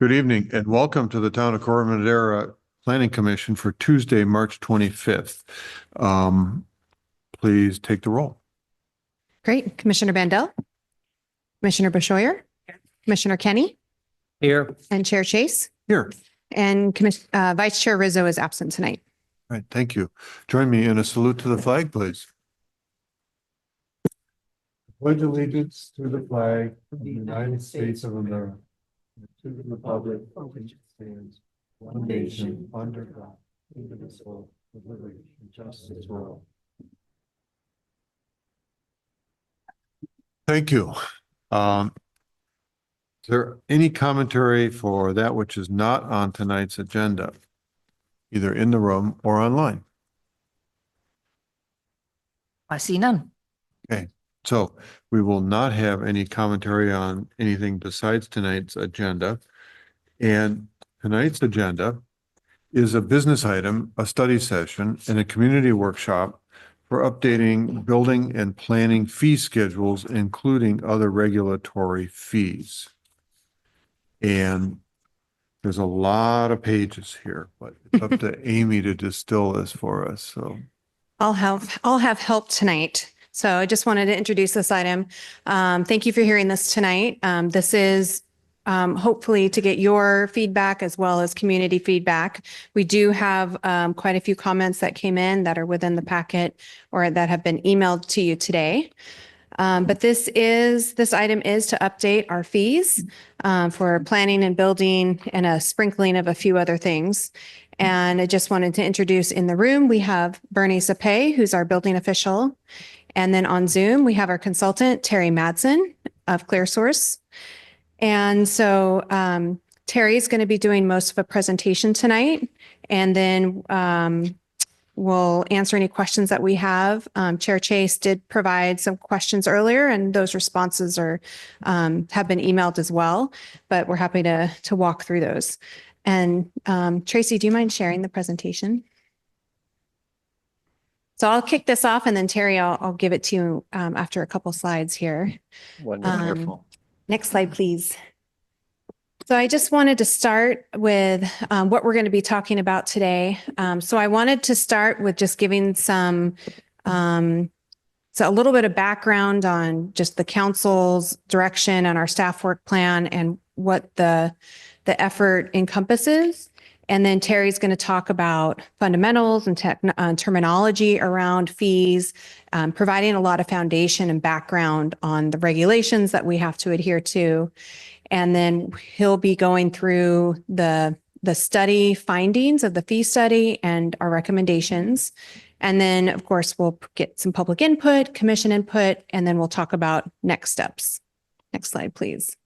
Good evening and welcome to the Town of Corte Madera Planning Commission for Tuesday, March 25th. Please take the roll. Great. Commissioner Bandel, Commissioner Beshoyer, Commissioner Kenny, Here. and Chair Chase, Here. and Vice Chair Rizzo is absent tonight. All right, thank you. Join me in a salute to the flag, please. Pledge allegiance to the flag of the United States of America, and to the republic for which it stands, one nation under God, indivisible, with liberty and justice for all. Thank you. Is there any commentary for that which is not on tonight's agenda, either in the room or online? I see none. Okay, so we will not have any commentary on anything besides tonight's agenda. And tonight's agenda is a business item, a study session, and a community workshop for updating building and planning fee schedules, including other regulatory fees. And there's a lot of pages here, but it's up to Amy to distill this for us. So I'll have help tonight. So I just wanted to introduce this item. Thank you for hearing this tonight. This is hopefully to get your feedback as well as community feedback. We do have quite a few comments that came in that are within the packet or that have been emailed to you today. But this item is to update our fees for planning and building and a sprinkling of a few other things. And I just wanted to introduce in the room, we have Bernie Sapay, who's our building official. And then on Zoom, we have our consultant, Terry Madsen of ClearSource. And so Terry is going to be doing most of a presentation tonight. And then we'll answer any questions that we have. Chair Chase did provide some questions earlier, and those responses are have been emailed as well, but we're happy to walk through those. And Tracy, do you mind sharing the presentation? So I'll kick this off, and then Terry, I'll give it to you after a couple slides here. Wonderful. Next slide, please. So I just wanted to start with what we're going to be talking about today. So I wanted to start with just giving so a little bit of background on just the council's direction and our staff work plan and what the effort encompasses. And then Terry's going to talk about fundamentals and terminology around fees, providing a lot of foundation and background on the regulations that we have to adhere to. And then he'll be going through the study findings of the fee study and our recommendations. And then, of course, we'll get some public input, commission input, and then we'll talk about next steps. Next slide, please.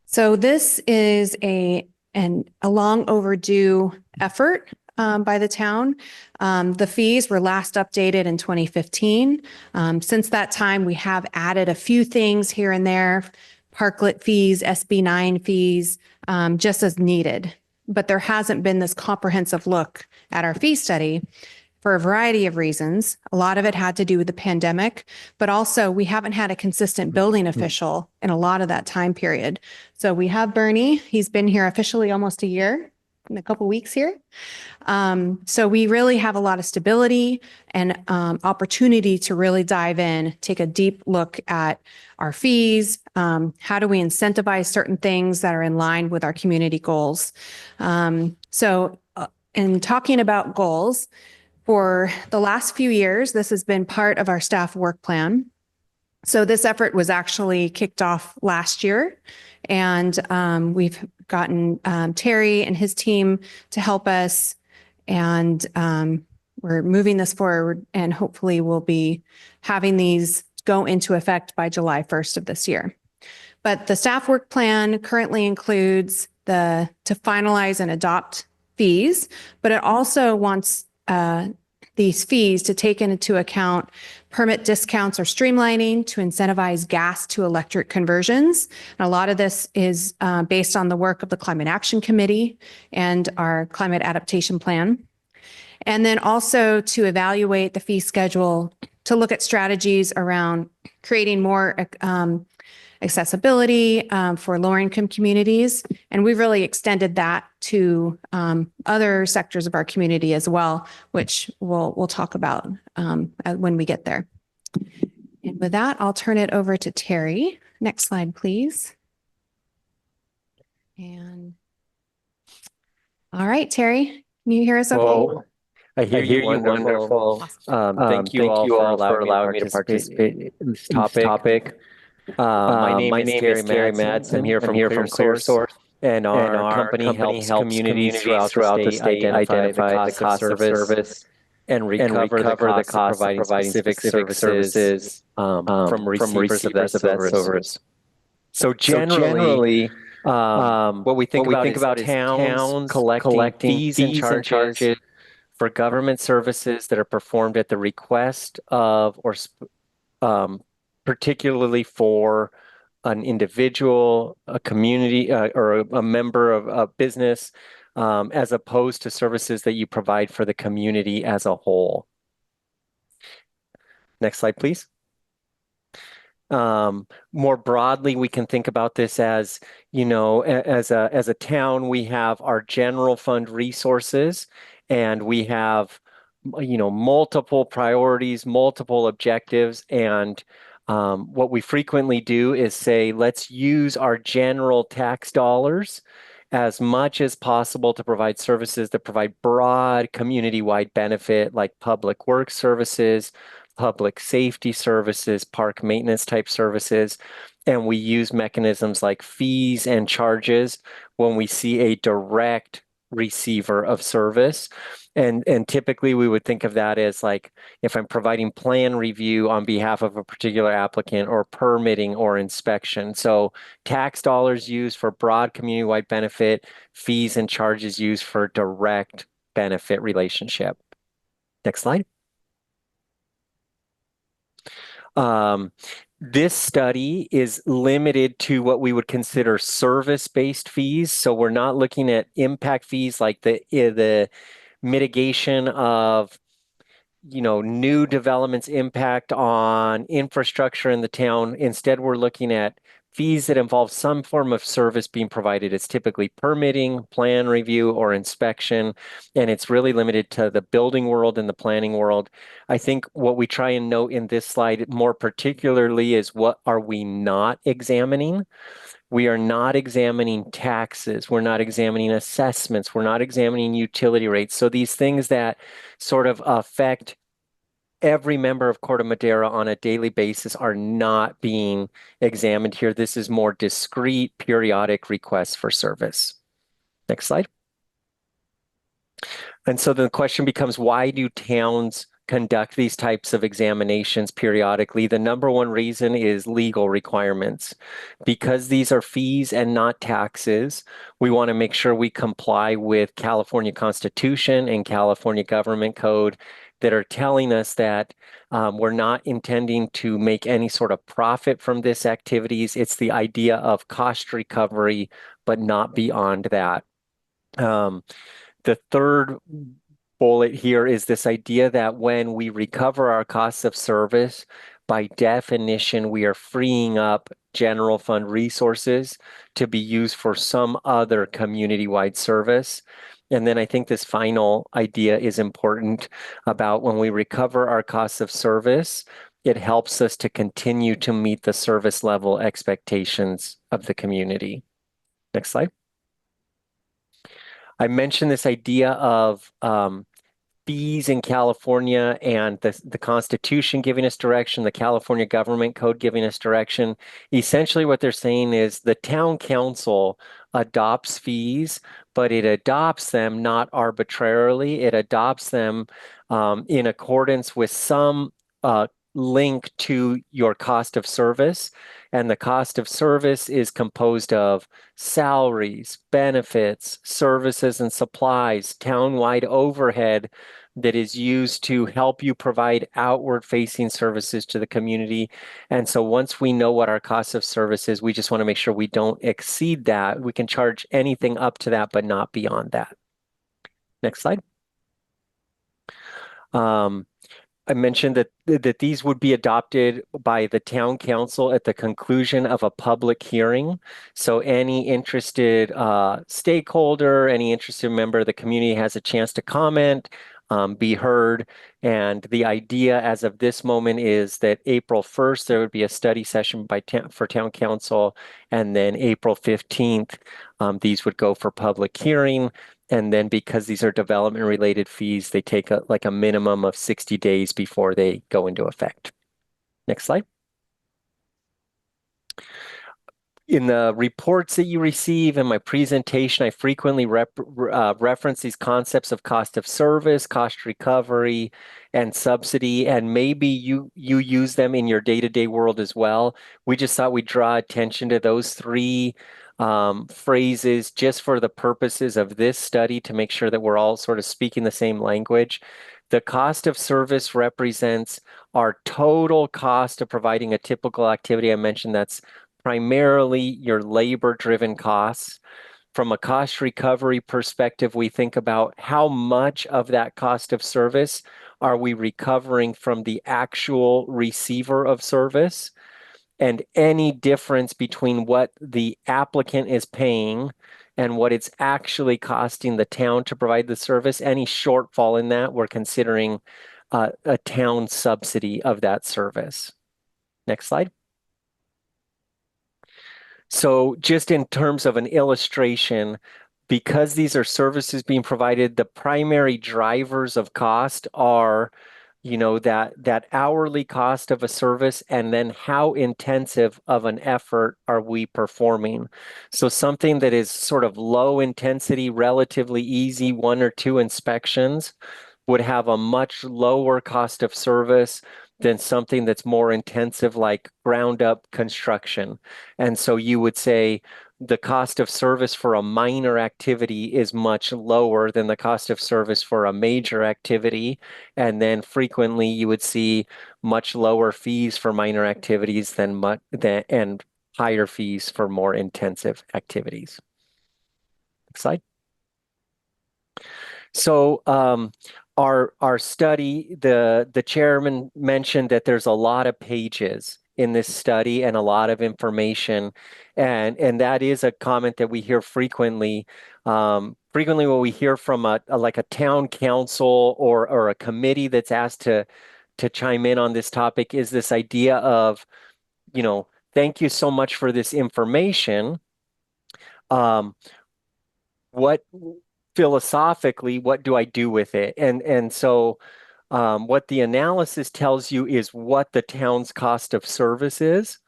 So this is a long overdue effort by the town. The fees were last updated in 2015. Since that time, we have added a few things here and there, parklet fees, SB 9 fees, just as needed. But there hasn't been this comprehensive look at our fee study for a variety of reasons. A lot of it had to do with the pandemic, but also we haven't had a consistent building official in a lot of that time period. So we have Bernie. He's been here officially almost a year, in a couple weeks here. So we really have a lot of stability and opportunity to really dive in, take a deep look at our fees. How do we incentivize certain things that are in line with our community goals? So in talking about goals, for the last few years, this has been part of our staff work plan. So this effort was actually kicked off last year, and we've gotten Terry and his team to help us, and we're moving this forward, and hopefully we'll be having these go into effect by July 1st of this year. But the staff work plan currently includes to finalize and adopt fees, but it also wants these fees to take into account permit discounts or streamlining to incentivize gas to electric conversions. And a lot of this is based on the work of the Climate Action Committee and our climate adaptation plan. And then also to evaluate the fee schedule to look at strategies around creating more accessibility for lower income communities. And we've really extended that to other sectors of our community as well, which we'll talk about when we get there. And with that, I'll turn it over to Terry. Next slide, please. And all right, Terry, can you hear us okay? Well, I hear you wonderful. Thank you all for allowing me to participate in this topic. My name is Terry Madsen. I'm here from ClearSource, and our company helps communities throughout the state identify the cost of service and recover the cost of providing specific services from receivers of that service. So generally, what we think about is towns collecting fees and charges for government services that are performed at the request of or particularly for an individual, a community, or a member of a business, as opposed to services that you provide for the community as a whole. Next slide, please. More broadly, we can think about this as, as a town, we have our general fund resources, and we have, multiple priorities, multiple objectives. And what we frequently do is say, let's use our general tax dollars as much as possible to provide services that provide broad community-wide benefit, like public works services, public safety services, park maintenance type services. And we use mechanisms like fees and charges when we see a direct receiver of service. And typically we would think of that as like, if I'm providing plan review on behalf of a particular applicant, or permitting or inspection. So tax dollars used for broad community-wide benefit, fees and charges used for direct benefit relationship. Next slide. This study is limited to what we would consider service-based fees. So we're not looking at impact fees like the mitigation of, new developments impact on infrastructure in the town. Instead, we're looking at fees that involve some form of service being provided. It's typically permitting, plan review, or inspection, and it's really limited to the building world and the planning world. I think what we try and note in this slide more particularly is, what are we not examining? We are not examining taxes. We're not examining assessments. We're not examining utility rates. So these things that sort of affect every member of Corte Madera on a daily basis are not being examined here. This is more discrete, periodic requests for service. Next slide. And so the question becomes, why do towns conduct these types of examinations periodically? The number one reason is legal requirements. Because these are fees and not taxes, we want to make sure we comply with California Constitution and California Government Code that are telling us that we're not intending to make any sort of profit from this activities. It's the idea of cost recovery, but not beyond that. The third bullet here is this idea that when we recover our costs of service, by definition, we are freeing up general fund resources to be used for some other community-wide service. And then I think this final idea is important about when we recover our costs of service, it helps us to continue to meet the service level expectations of the community. Next slide. I mentioned this idea of fees in California and the Constitution giving us direction, the California Government Code giving us direction. Essentially what they're saying is the town council adopts fees, but it adopts them not arbitrarily. It adopts them in accordance with some link to your cost of service. And the cost of service is composed of salaries, benefits, services and supplies, townwide overhead that is used to help you provide outward-facing services to the community. And so once we know what our cost of service is, we just want to make sure we don't exceed that. We can charge anything up to that, but not beyond that. Next slide. I mentioned that these would be adopted by the town council at the conclusion of a public hearing. So any interested stakeholder, any interested member of the community has a chance to comment, be heard. And the idea as of this moment is that April 1st, there would be a study session for town council. And then April 15th, these would go for public hearing. And then because these are development related fees, they take like a minimum of 60 days before they go into effect. Next slide. In the reports that you receive in my presentation, I frequently reference these concepts of cost of service, cost recovery, and subsidy, and maybe you use them in your day-to-day world as well. We just thought we'd draw attention to those three phrases just for the purposes of this study to make sure that we're all sort of speaking the same language. The cost of service represents our total cost of providing a typical activity. I mentioned that's primarily your labor-driven costs. From a cost recovery perspective, we think about how much of that cost of service are we recovering from the actual receiver of service, and any difference between what the applicant is paying and what it's actually costing the town to provide the service. Any shortfall in that, we're considering a town subsidy of that service. Next slide. So just in terms of an illustration, because these are services being provided, the primary drivers of cost are, that hourly cost of a service, and then how intensive of an effort are we performing. So something that is sort of low intensity, relatively easy, 1 or 2 inspections would have a much lower cost of service than something that's more intensive like ground up construction. And so you would say the cost of service for a minor activity is much lower than the cost of service for a major activity. And then frequently you would see much lower fees for minor activities and higher fees for more intensive activities. Next slide. So our study, the chairman mentioned that there's a lot of pages in this study and a lot of information, and that is a comment that we hear frequently. Frequently, what we hear from like a town council or a committee that's asked to chime in on this topic is this idea of, thank you so much for this information. What philosophically, what do I do with it? And so what the analysis tells you is what the town's cost of service is,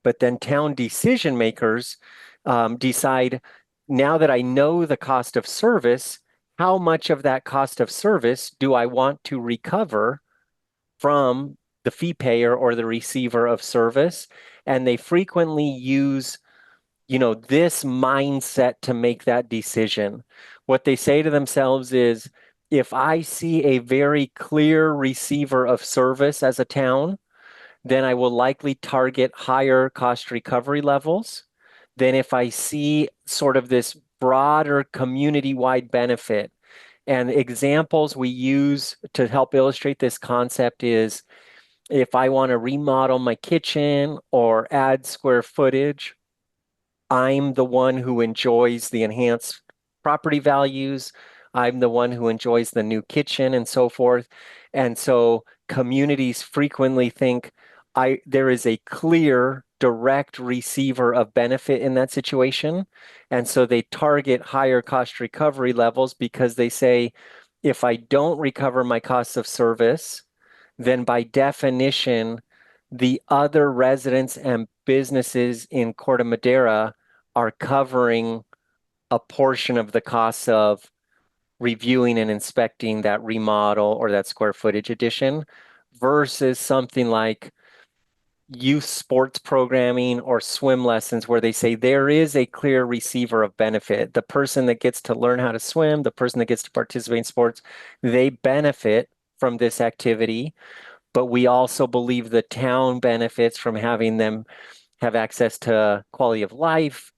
but then town decision makers decide, now that I know the cost of service, how much of that cost of service do I want to recover from the fee payer or the receiver of service? And they frequently use this mindset to make that decision. What they say to themselves is, if I see a very clear receiver of service as a town, then I will likely target higher cost recovery levels than if I see sort of this broader community-wide benefit. And examples we use to help illustrate this concept is, if I want to remodel my kitchen or add square footage, I'm the one who enjoys the enhanced property values. I'm the one who enjoys the new kitchen and so forth. And so communities frequently think there is a clear direct receiver of benefit in that situation. And so they target higher cost recovery levels because they say, if I don't recover my costs of service, then by definition, the other residents and businesses in Corte Madera are covering a portion of the costs of reviewing and inspecting that remodel or that square footage addition, versus something like youth sports programming or swim lessons, where they say there is a clear receiver of benefit. The person that gets to learn how to swim, the person that gets to participate in sports, they benefit from this activity. But we also believe the town benefits from having them have access to quality of life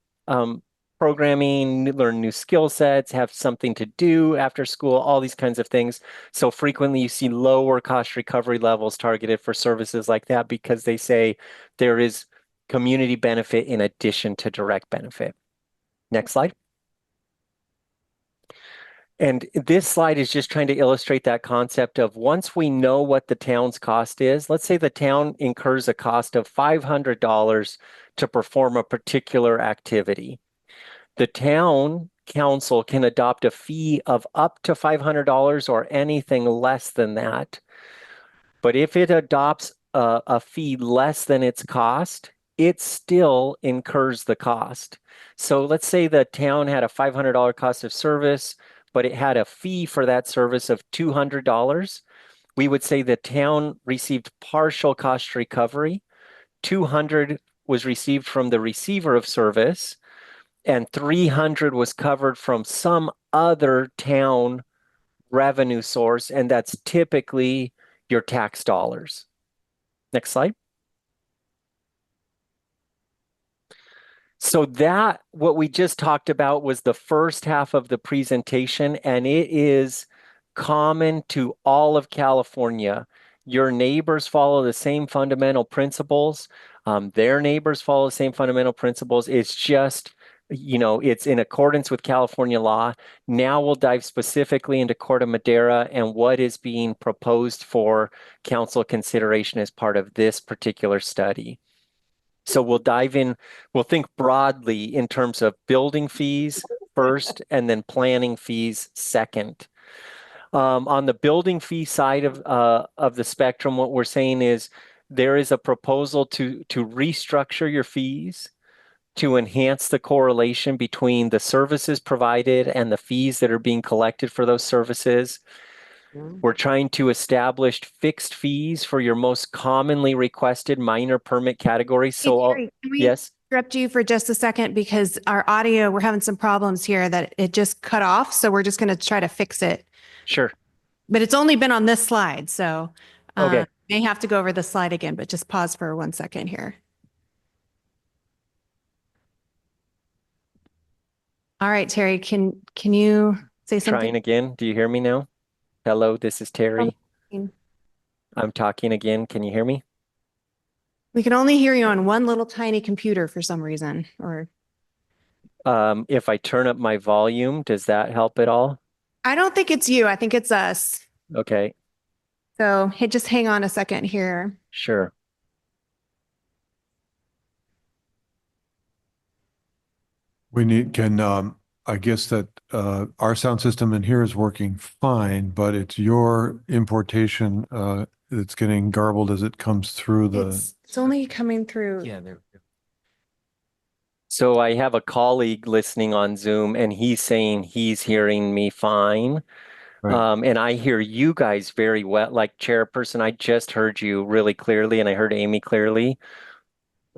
programming, learn new skill sets, have something to do after school, all these kinds of things. So frequently you see lower cost recovery levels targeted for services like that because they say there is community benefit in addition to direct benefit. Next slide. And this slide is just trying to illustrate that concept of once we know what the town's cost is, let's say the town incurs a cost of $500 to perform a particular activity. The town council can adopt a fee of up to $500 or anything less than that. But if it adopts a fee less than its cost, it still incurs the cost. So let's say the town had a $500 cost of service, but it had a fee for that service of $200. We would say the town received partial cost recovery. 200 was received from the receiver of service, and 300 was covered from some other town revenue source, and that's typically your tax dollars. Next slide. So that, what we just talked about was the first half of the presentation, and it is common to all of California. Your neighbors follow the same fundamental principles. Their neighbors follow the same fundamental principles. It's just, it's in accordance with California law. Now we'll dive specifically into Corte Madera and what is being proposed for council consideration as part of this particular study. So we'll dive in, we'll think broadly in terms of building fees first and then planning fees second. On the building fee side of the spectrum, what we're saying is there is a proposal to restructure your fees to enhance the correlation between the services provided and the fees that are being collected for those services. We're trying to establish fixed fees for your most commonly requested minor permit categories. Hey, So, Terry, can we yes, interrupt you for just a second because our audio, we're having some problems here that it just cut off. So we're just going to try to fix it. sure. But it's only been on this slide. So Okay. may have to go over the slide again, but just pause for 1 second here. All right, Terry, can you say something? Trying again. Do you hear me now? Hello, this is Terry. Um, I'm talking again. Can you hear me? We can only hear you on one little tiny computer for some reason, or If I turn up my volume, does that help at all? I don't think it's you. I think it's us. Okay, So hey, just hang on a second here. sure. I guess that our sound system in here is working fine, but it's your importation that's getting garbled as it comes through the. It's only coming through. Yeah, there. So I have a colleague listening on Zoom and he's saying he's hearing me fine. Right. And I hear you guys very well. Like chairperson, I just heard you really clearly and I heard Amy clearly.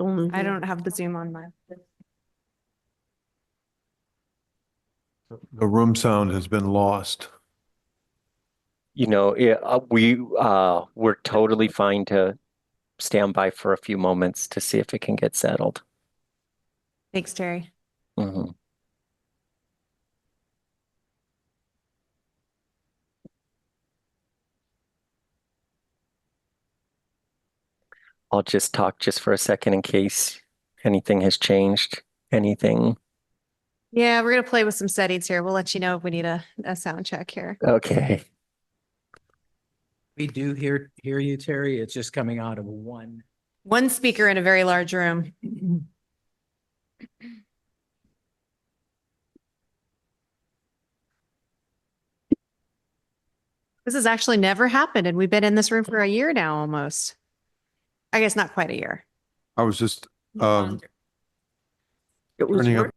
I don't have the Zoom on my. The room sound has been lost. We're totally fine to stand by for a few moments to see if it can get settled. Thanks, Terry. Mhm. I'll just talk just for a second in case anything has changed. Anything? Yeah, we're gonna play with some settings here. We'll let you know if we need a sound check here. Okay. We do hear you, Terry. It's just coming out of one. One speaker in a very large room. This has actually never happened, and we've been in this room for a year now almost. I guess not quite a year. I was just It was turning up.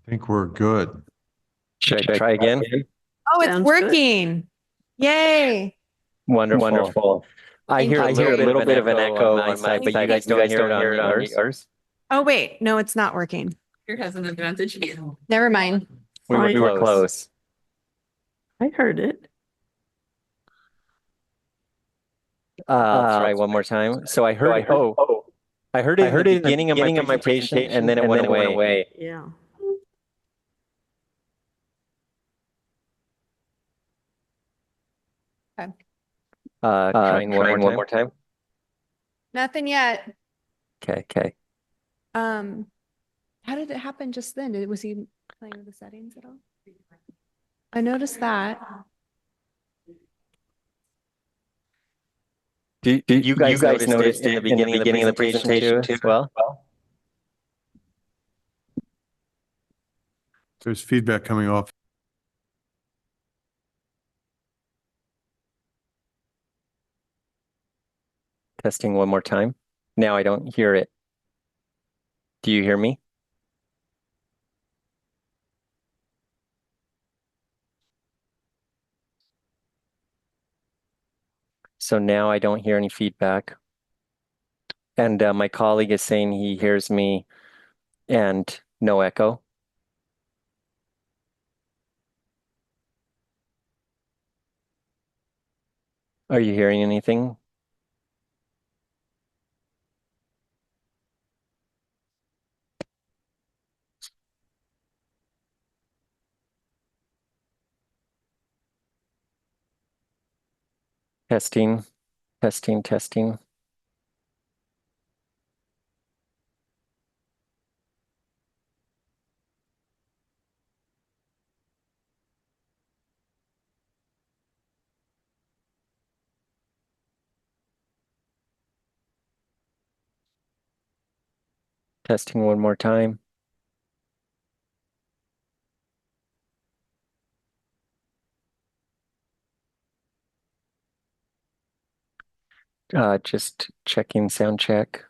think we're good. Should I try again? Oh, it's Sounds good. working. Yay. Wonderful. I Thank hear a you. little bit of an echo on my side, but you guys don't hear it on yours? Oh, wait, no, it's not working. Here has an advantage. Never mind. We were close. I heard it. I'll try one more time. So I heard it in the beginning of my presentation and then it went away. Yeah. Trying one more time. Nothing yet. Okay. How did it happen just then? Was he playing with the settings at all? I noticed that. Do you guys notice in the beginning of the presentation too as well? There's feedback coming off. Testing one more time. Now I don't hear it. Do you hear me? So now I don't hear any feedback. And my colleague is saying he hears me and no echo. Are you hearing anything? Testing. Testing one more time. Just checking sound check.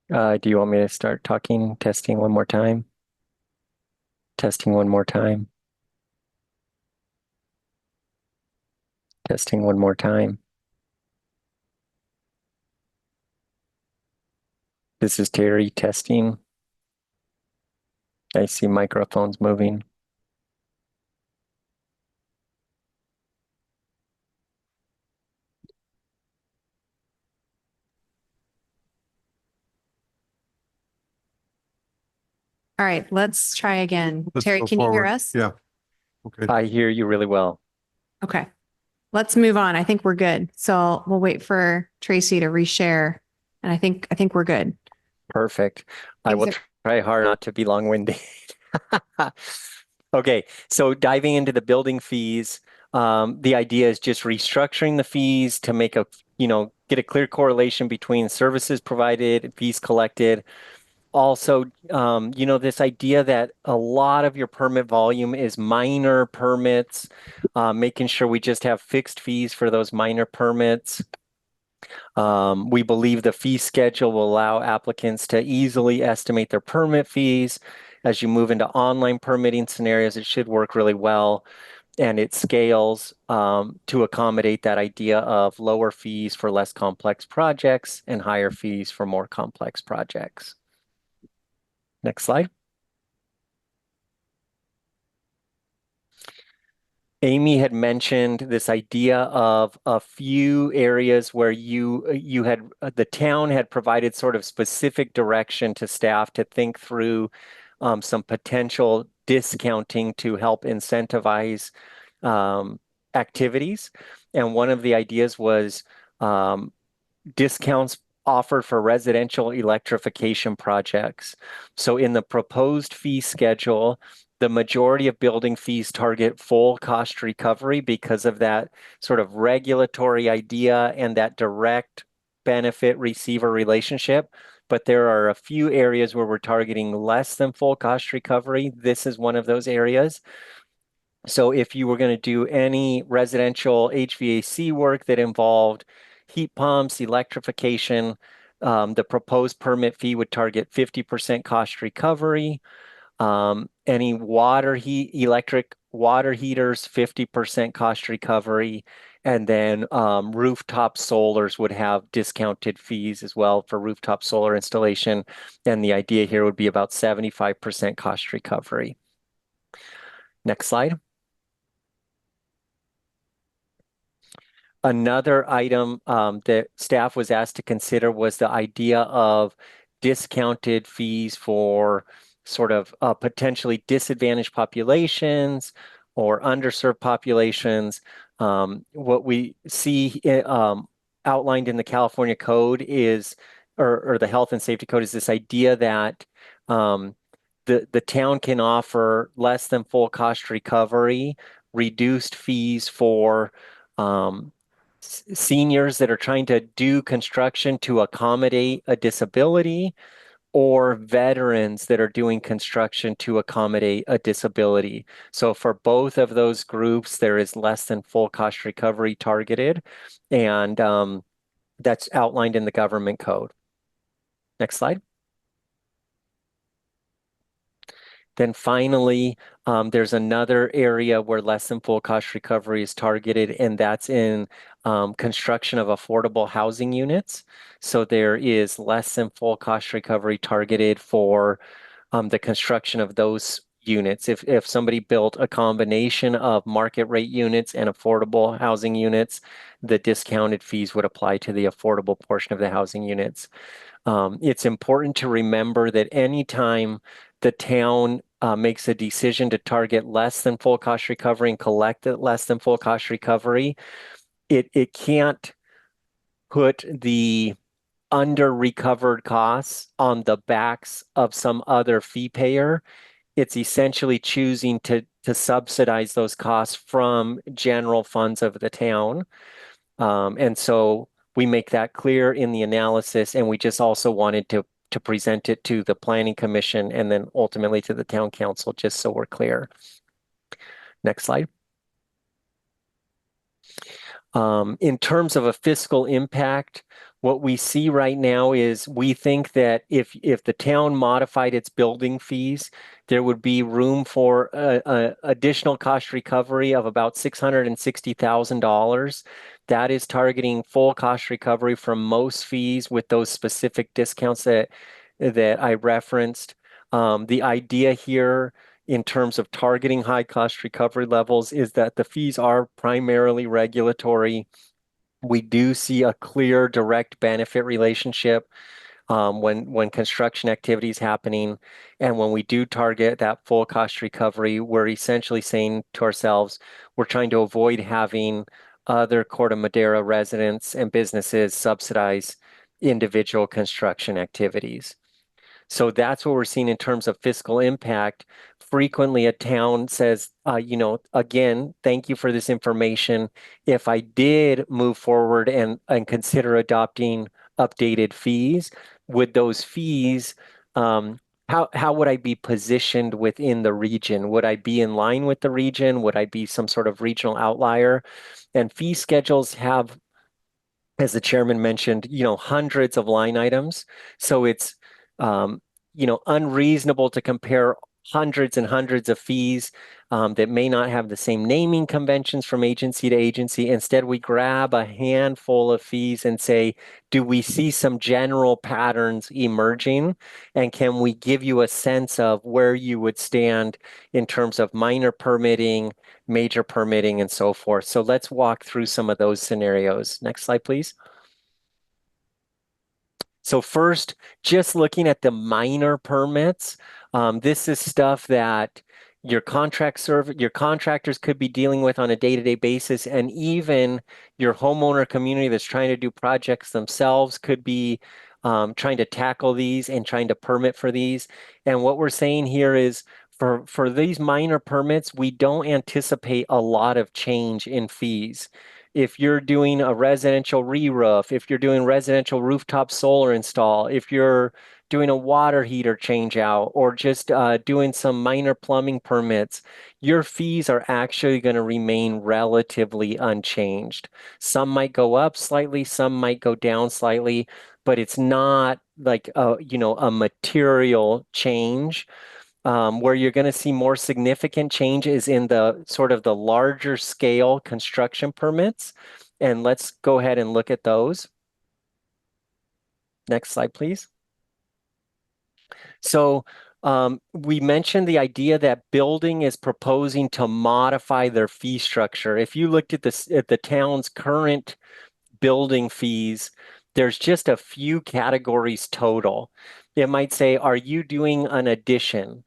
Do you want me to start talking? Testing one more time. Testing one more time. Testing one more time. This is Terry testing. I see microphones moving. All right, let's try again. Let's Terry, go can you hear forward. us? Yeah. Okay. I hear you really well. Okay. Let's move on. I think we're good. So we'll wait for Tracy to reshare. And I think we're good. Perfect. I Things will try hard not to be long-winded. Okay, so diving into the building fees, the idea is just restructuring the fees to make get a clear correlation between services provided, fees collected. Also, this idea that a lot of your permit volume is minor permits, making sure we just have fixed fees for those minor permits. We believe the fee schedule will allow applicants to easily estimate their permit fees. As you move into online permitting scenarios, it should work really well. And it scales to accommodate that idea of lower fees for less complex projects and higher fees for more complex projects. Next slide. Amy had mentioned this idea of a few areas where the town had provided sort of specific direction to staff to think through some potential discounting to help incentivize activities. And one of the ideas was discounts offered for residential electrification projects. So in the proposed fee schedule, the majority of building fees target full cost recovery because of that sort of regulatory idea and that direct benefit receiver relationship. But there are a few areas where we're targeting less than full cost recovery. This is one of those areas. So if you were going to do any residential HVAC work that involved heat pumps, electrification, the proposed permit fee would target 50% cost recovery. Any electric water heaters, 50% cost recovery. And then rooftop solars would have discounted fees as well for rooftop solar installation. And the idea here would be about 75% cost recovery. Next slide. Another item that staff was asked to consider was the idea of discounted fees for sort of potentially disadvantaged populations or underserved populations. What we see outlined in the California Code is, or the Health and Safety Code, is this idea that the town can offer less than full cost recovery, reduced fees for seniors that are trying to do construction to accommodate a disability, or veterans that are doing construction to accommodate a disability. So for both of those groups, there is less than full cost recovery targeted, and that's outlined in the government code. Next slide. Then finally, there's another area where less than full cost recovery is targeted, and that's in construction of affordable housing units. So there is less than full cost recovery targeted for the construction of those units. If somebody built a combination of market rate units and affordable housing units, the discounted fees would apply to the affordable portion of the housing units. It's important to remember that anytime the town makes a decision to target less than full cost recovery and collect less than full cost recovery, it can't put the under recovered costs on the backs of some other fee payer. It's essentially choosing to subsidize those costs from general funds of the town. And so we make that clear in the analysis, and we just also wanted to present it to the Planning Commission and then ultimately to the Town Council, just so we're clear. Next slide. In terms of a fiscal impact, what we see right now is we think that if the town modified its building fees, there would be room for additional cost recovery of about $660,000. That is targeting full cost recovery from most fees with those specific discounts that I referenced. The idea here in terms of targeting high cost recovery levels is that the fees are primarily regulatory. We do see a clear direct benefit relationship when construction activity is happening. And when we do target that full cost recovery, we're essentially saying to ourselves, we're trying to avoid having other Corte Madera residents and businesses subsidize individual construction activities. So that's what we're seeing in terms of fiscal impact. Frequently, a town says, again, thank you for this information. If I did move forward and consider adopting updated fees, would those fees, how would I be positioned within the region? Would I be in line with the region? Would I be some sort of regional outlier? And fee schedules have, as the chairman mentioned, hundreds of line items. So it's unreasonable to compare hundreds and hundreds of fees that may not have the same naming conventions from agency to agency. Instead, we grab a handful of fees and say, do we see some general patterns emerging? And can we give you a sense of where you would stand in terms of minor permitting, major permitting, and so forth? So let's walk through some of those scenarios. Next slide, please. So first, just looking at the minor permits, this is stuff that your contractors could be dealing with on a day-to-day basis, and even your homeowner community that's trying to do projects themselves could be trying to tackle these and trying to permit for these. And what we're saying here is for these minor permits, we don't anticipate a lot of change in fees. If you're doing a residential re-roof, if you're doing residential rooftop solar install, if you're doing a water heater change out or just doing some minor plumbing permits, your fees are actually going to remain relatively unchanged. Some might go up slightly, some might go down slightly, but it's not like a material change. Where you're going to see more significant changes in the sort of the larger scale construction permits. And let's go ahead and look at those. Next slide, please. So we mentioned the idea that building is proposing to modify their fee structure. If you looked at the town's current building fees, there's just a few categories total. It might say, are you doing an addition?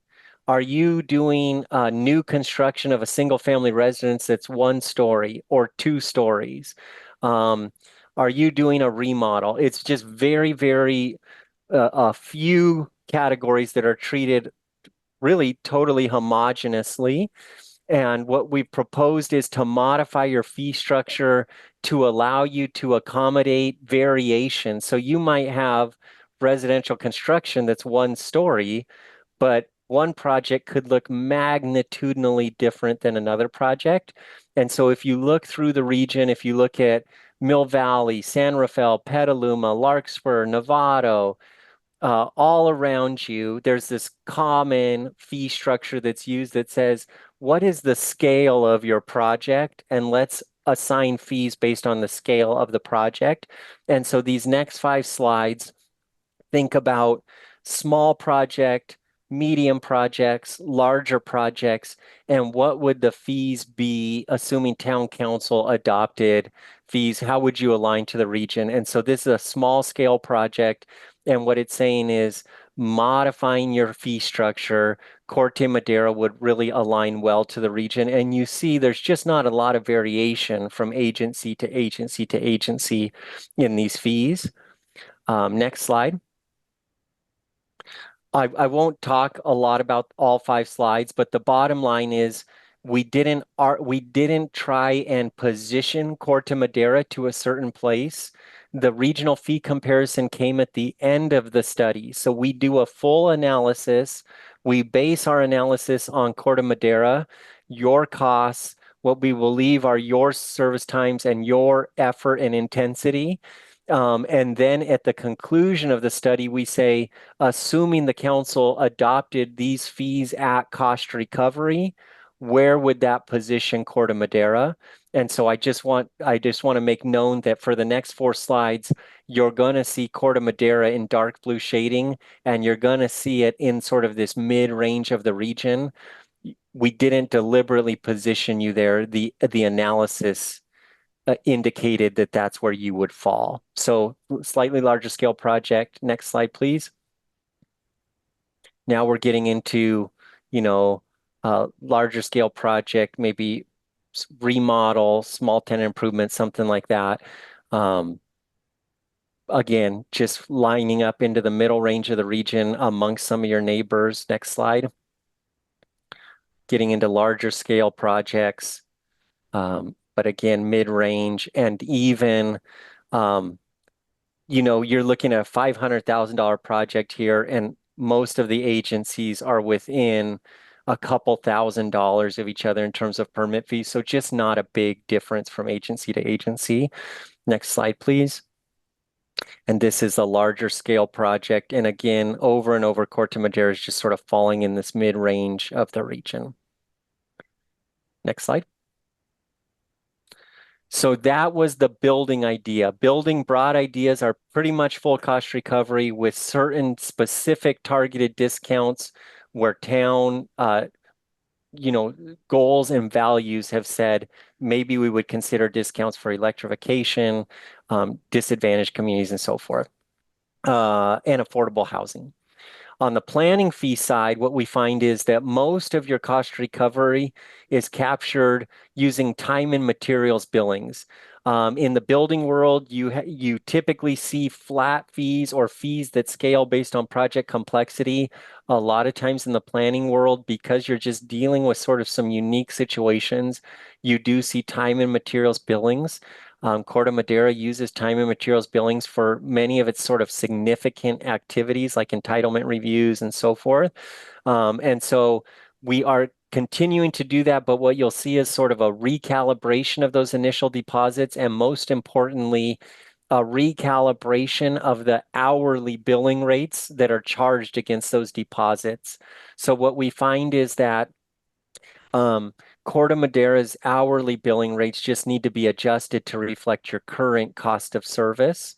Are you doing a new construction of a single family residence that's 1 story or 2 stories? Are you doing a remodel? It's just very, very a few categories that are treated really totally homogeneously. And what we've proposed is to modify your fee structure to allow you to accommodate variation. So you might have residential construction that's 1 story, but one project could look magnitudinally different than another project. And so if you look through the region, if you look at Mill Valley, San Rafael, Petaluma, Larkspur, Novato, all around you, there's this common fee structure that's used that says, what is the scale of your project? And let's assign fees based on the scale of the project. And so these next 5 slides, think about small project, medium projects, larger projects, and what would the fees be, assuming town council adopted fees? How would you align to the region? And so this is a small scale project. And what it's saying is modifying your fee structure. Corte Madera would really align well to the region. And you see there's just not a lot of variation from agency to agency to agency in these fees. Next slide. I won't talk a lot about all 5 slides, but the bottom line is we didn't try and position Corte Madera to a certain place. The regional fee comparison came at the end of the study. So we do a full analysis. We base our analysis on Corte Madera, your costs, what we believe are your service times and your effort and intensity. And then at the conclusion of the study, we say, assuming the council adopted these fees at cost recovery, where would that position Corte Madera? And so I just want to make known that for the next 4 slides, you're going to see Corte Madera in dark blue shading, and you're going to see it in sort of this mid-range of the region. We didn't deliberately position you there. The analysis indicated that that's where you would fall. So slightly larger scale project. Next slide, please. Now we're getting into, larger scale project, maybe remodel, small tenant improvement, something like that. Again, just lining up into the middle range of the region amongst some of your neighbors. Next slide. Getting into larger scale projects. But again, mid-range and even, you're looking at a $500,000 project here, and most of the agencies are within a couple $1,000s of each other in terms of permit fees. So just not a big difference from agency to agency. Next slide, please. And this is a larger scale project. And again, over and over, Corte Madera is just sort of falling in this mid-range of the region. Next slide. So that was the building idea. Building broad ideas are pretty much full cost recovery with certain specific targeted discounts where town, goals and values have said maybe we would consider discounts for electrification, disadvantaged communities and so forth, and affordable housing. On the planning fee side, what we find is that most of your cost recovery is captured using time and materials billings. In the building world, you typically see flat fees or fees that scale based on project complexity. A lot of times in the planning world, because you're just dealing with sort of some unique situations, you do see time and materials billings. Corte Madera uses time and materials billings for many of its sort of significant activities like entitlement reviews and so forth. And so we are continuing to do that, but what you'll see is sort of a recalibration of those initial deposits, and most importantly, a recalibration of the hourly billing rates that are charged against those deposits. So what we find is that Corte Madera's hourly billing rates just need to be adjusted to reflect your current cost of service.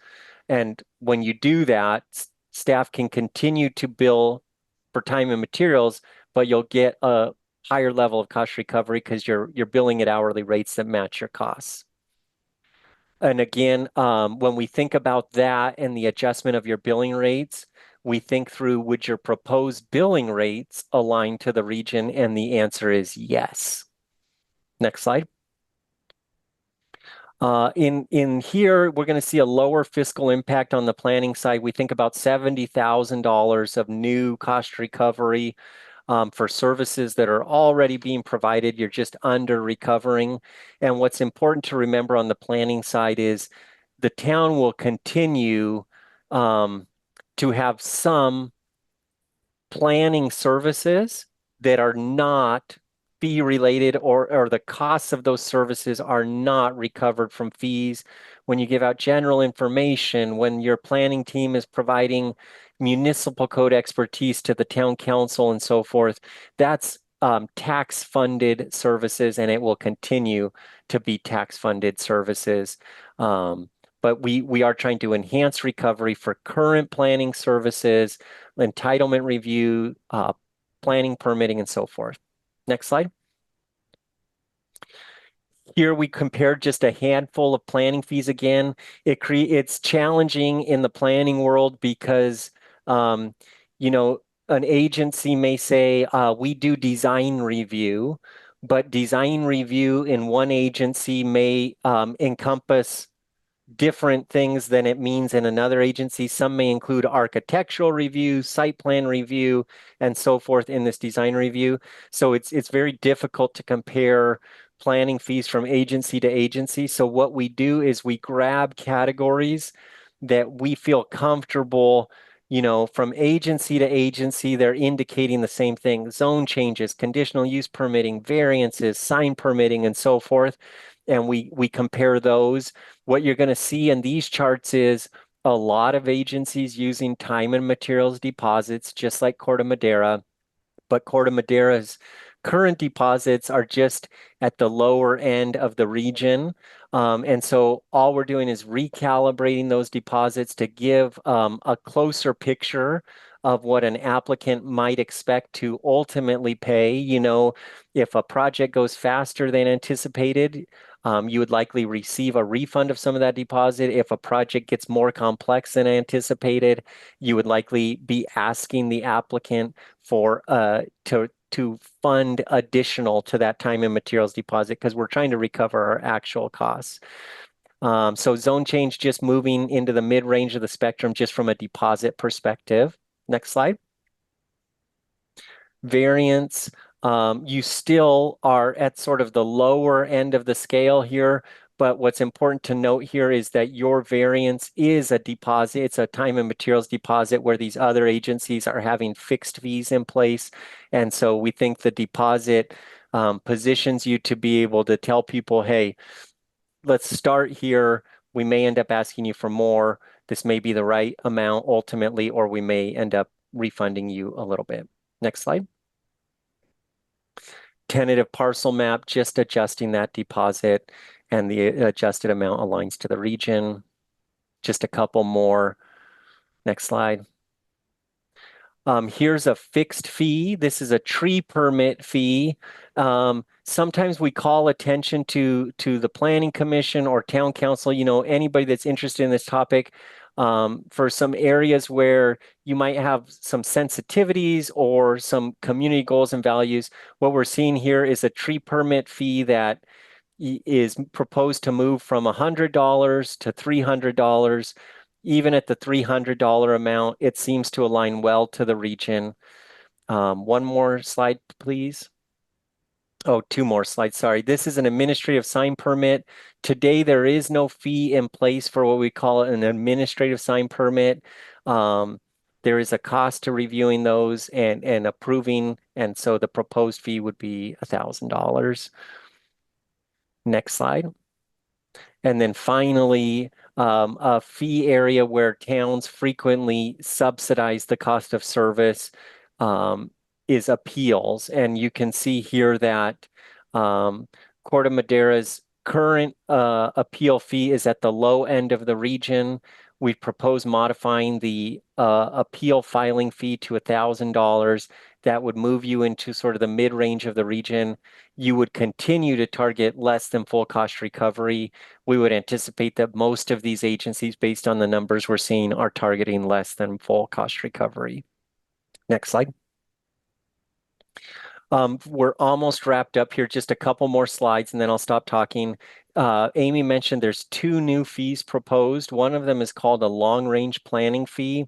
And when you do that, staff can continue to bill for time and materials, but you'll get a higher level of cost recovery because you're billing at hourly rates that match your costs. And again, when we think about that and the adjustment of your billing rates, we think through, would your proposed billing rates align to the region? And the answer is yes. Next slide. In here, we're going to see a lower fiscal impact on the planning side. We think about $70,000 of new cost recovery for services that are already being provided. You're just under recovering. And what's important to remember on the planning side is the town will continue to have some planning services that are not fee related, or the costs of those services are not recovered from fees. When you give out general information, when your planning team is providing municipal code expertise to the town council and so forth, that's tax funded services, and it will continue to be tax funded services. But we are trying to enhance recovery for current planning services, entitlement review, planning, permitting, and so forth. Next slide. Here we compared just a handful of planning fees again. It's challenging in the planning world because, you know, an agency may say, we do design review, but design review in one agency may encompass different things than it means in another agency. Some may include architectural review, site plan review, and so forth in this design review. So it's very difficult to compare planning fees from agency to agency. So what we do is we grab categories that we feel comfortable, you know, from agency to agency, they're indicating the same thing: zone changes, conditional use permitting, variances, sign permitting, and so forth. And we compare those. What you're going to see in these charts is a lot of agencies using time and materials deposits, just like Corte Madera, but Corte Madera's current deposits are just at the lower end of the region. And so all we're doing is recalibrating those deposits to give a closer picture of what an applicant might expect to ultimately pay. You know, if a project goes faster than anticipated, you would likely receive a refund of some of that deposit. If a project gets more complex than anticipated, you would likely be asking the applicant for to fund additional to that time and materials deposit, because we're trying to recover our actual costs. So zone change, just moving into the mid-range of the spectrum just from a deposit perspective. Next slide. Variance, you still are at sort of the lower end of the scale here, but what's important to note here is that your variance is a deposit. It's a time and materials deposit where these other agencies are having fixed fees in place. And so we think the deposit positions you to be able to tell people, hey, let's start here. We may end up asking you for more. This may be the right amount ultimately, or we may end up refunding you a little bit. Next slide. Tentative parcel map, just adjusting that deposit, and the adjusted amount aligns to the region. Just a couple more. Next slide. Here's a fixed fee. This is a tree permit fee. Sometimes we call attention to the planning commission or town council, you know, anybody that's interested in this topic, for some areas where you might have some sensitivities or some community goals and values. What we're seeing here is a tree permit fee that is proposed to move from $100 to $300. Even at the $300 amount, it seems to align well to the region. One more slide, please. Oh, two more slides. Sorry. This is an administrative sign permit. Today, there is no fee in place for what we call an administrative sign permit. There is a cost to reviewing those and approving, and so the proposed fee would be $1,000. Next slide. And then finally, a fee area where towns frequently subsidize the cost of service is appeals. And you can see here that Corte Madera's current appeal fee is at the low end of the region. We propose modifying the appeal filing fee to $1,000. That would move you into sort of the mid-range of the region. You would continue to target less than full cost recovery. We would anticipate that most of these agencies, based on the numbers we're seeing, are targeting less than full cost recovery. Next slide. We're almost wrapped up here, just a couple more slides, and then I'll stop talking. Amy mentioned there's two new fees proposed. One of them is called a long-range planning fee.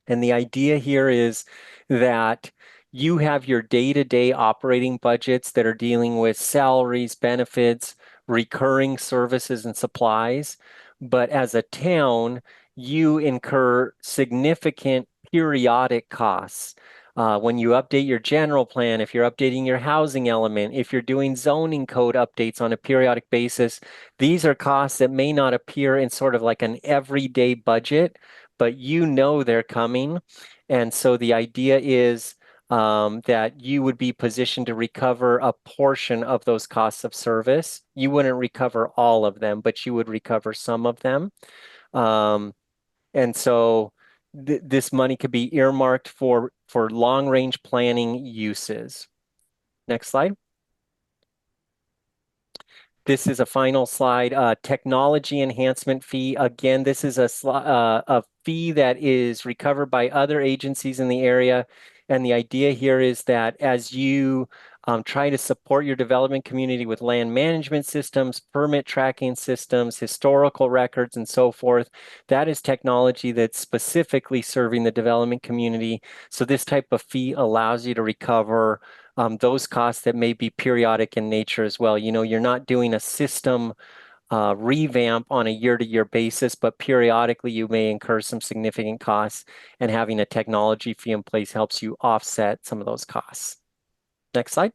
And the idea here is that you have your day-to-day operating budgets that are dealing with salaries, benefits, recurring services and supplies. But as a town, you incur significant periodic costs. When you update your general plan, if you're updating your housing element, if you're doing zoning code updates on a periodic basis, these are costs that may not appear in sort of like an everyday budget, but you know they're coming. And so the idea is that you would be positioned to recover a portion of those costs of service. You wouldn't recover all of them, but you would recover some of them. And so this money could be earmarked for long-range planning uses. Next slide. This is a final slide, technology enhancement fee. Again, this is a fee that is recovered by other agencies in the area. And the idea here is that as you try to support your development community with land management systems, permit tracking systems, historical records, and so forth, that is technology that's specifically serving the development community. So this type of fee allows you to recover those costs that may be periodic in nature as well. You know, you're not doing a system revamp on a year-to-year basis, but periodically you may incur some significant costs, and having a technology fee in place helps you offset some of those costs. Next slide.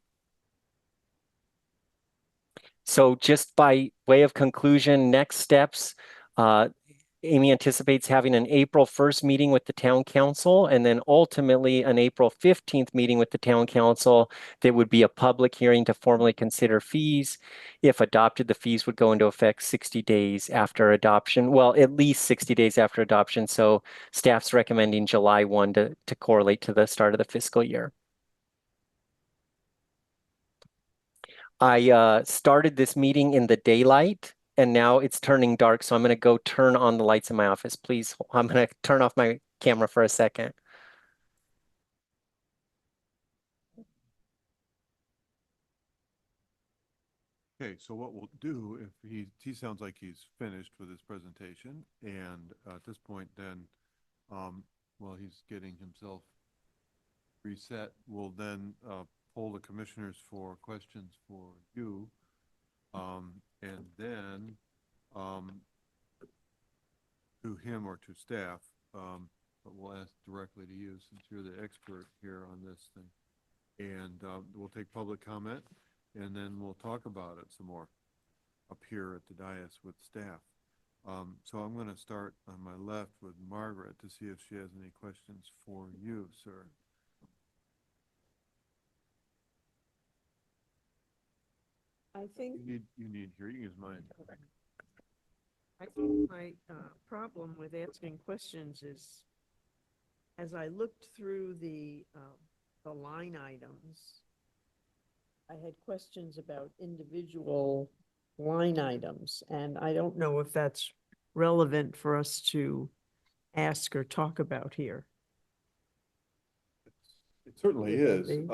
So just by way of conclusion, next steps, Amy anticipates having an April 1st meeting with the town council, and then ultimately an April 15th meeting with the town council. That would be a public hearing to formally consider fees. If adopted, the fees would go into effect 60 days after adoption. Well, at least 60 days after adoption. So staff's recommending July 1 to correlate to the start of the fiscal year. I started this meeting in the daylight, and now it's turning dark. So I'm going to go turn on the lights in my office. Please, I'm going to turn off my camera for a second. Okay, so what we'll do, if he sounds like he's finished with his presentation, and at this point then, while he's getting himself reset, we'll then poll the commissioners for questions for you, and then to him or to staff, but we'll ask directly to you since you're the expert here on this thing. And we'll take public comment, and then we'll talk about it some more up here at the dais with staff. So I'm going to start on my left with Margaret to see if she has any questions for you, sir. I think, You need here, you can use mine. I think my problem with asking questions is, as I looked through the line items, I had questions about individual line items, and I don't know if that's relevant for us to ask or talk about here. It certainly is, Maybe.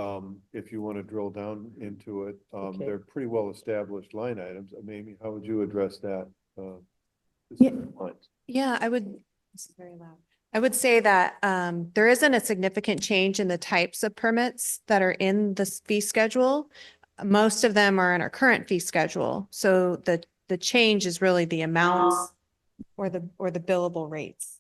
if you want to drill down into it. Okay. They're pretty well-established line items. Amy, how would you address that? Yeah. Lines? Yeah, this is very loud. I would say that there isn't a significant change in the types of permits that are in the fee schedule. most of them are in our current fee schedule. So the change is really the amounts or the billable rates.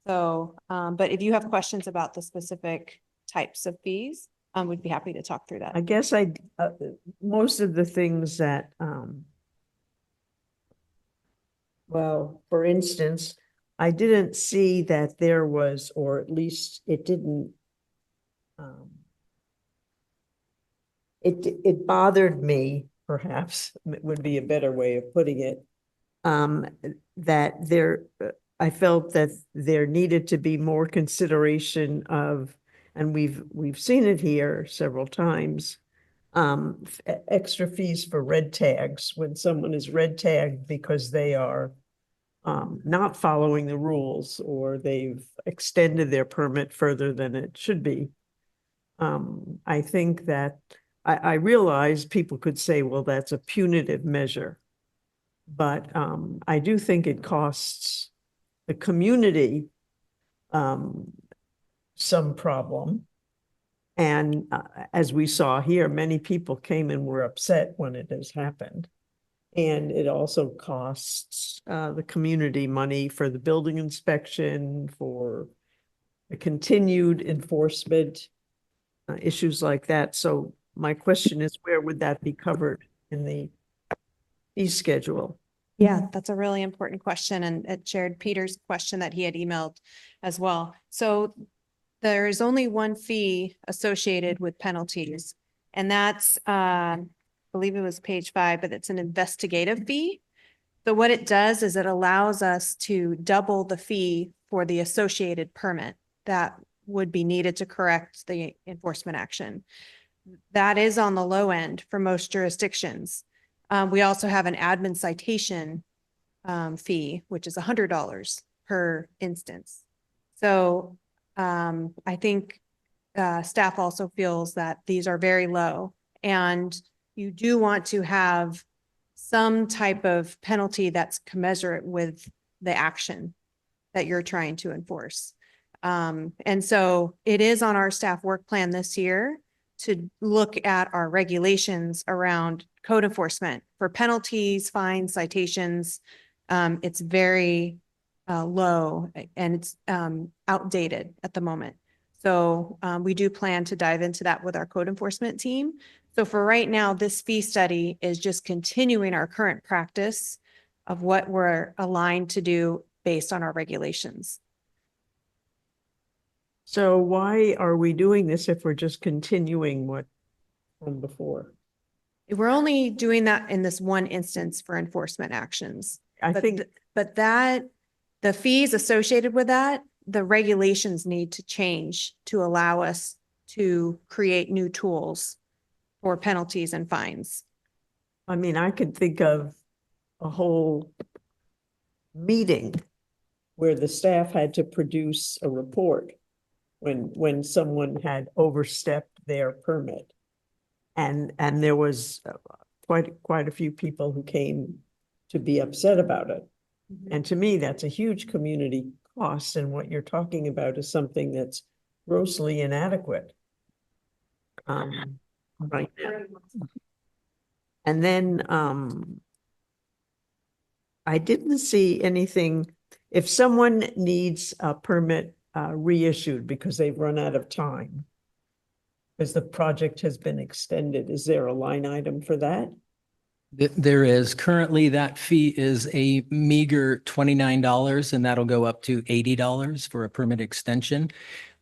So, but if you have questions about the specific types of fees, we'd be happy to talk through I that. guess most of the things that, well, for instance, I didn't see that there was, or at least it didn't, it bothered me, perhaps would be a better way of putting it, that I felt that there needed to be more consideration of, and we've seen it here several times, extra fees for red tags when someone is red tagged because they are not following the rules or they've extended their permit further than it should be. I think that I realize people could say, well, that's a punitive measure. But I do think it costs the community some problem. And as we saw here, many people came and were upset when it has happened. And it also costs the community money for the building inspection, for the continued enforcement, issues like that. So my question is, where would that be covered in the fee schedule? Yeah, that's a really important question, and it shared Peter's question that he had emailed as well. So there is only one fee associated with penalties, and that's, I believe it was page 5, but it's an investigative fee. So what it does is it allows us to double the fee for the associated permit that would be needed to correct the enforcement action. That is on the low end for most jurisdictions. We also have an admin citation fee, which is $100 per instance. So I think staff also feels that these are very low, and you do want to have some type of penalty that's commensurate with the action that you're trying to enforce. And so it is on our staff work plan this year to look at our regulations around code enforcement for penalties, fines, citations. It's very low and it's outdated at the moment. So we do plan to dive into that with our code enforcement team. So for right now, this fee study is just continuing our current practice of what we're aligned to do based on our regulations. So why are we doing this if we're just continuing what from before? We're only doing that in this one instance for enforcement actions. I But think, but that, the fees associated with that, the regulations need to change to allow us to create new tools for penalties and fines. I mean, I could think of a whole meeting where the staff had to produce a report when someone had overstepped their permit. And there was quite a few people who came to be upset about it. And to me, that's a huge community cost, and what you're talking about is something that's grossly inadequate. Right now. And then I didn't see anything, if someone needs a permit reissued because they've run out of time, because the project has been extended, is there a line item for that? There is currently, that fee is a meager $29, and that'll go up to $80 for a permit extension.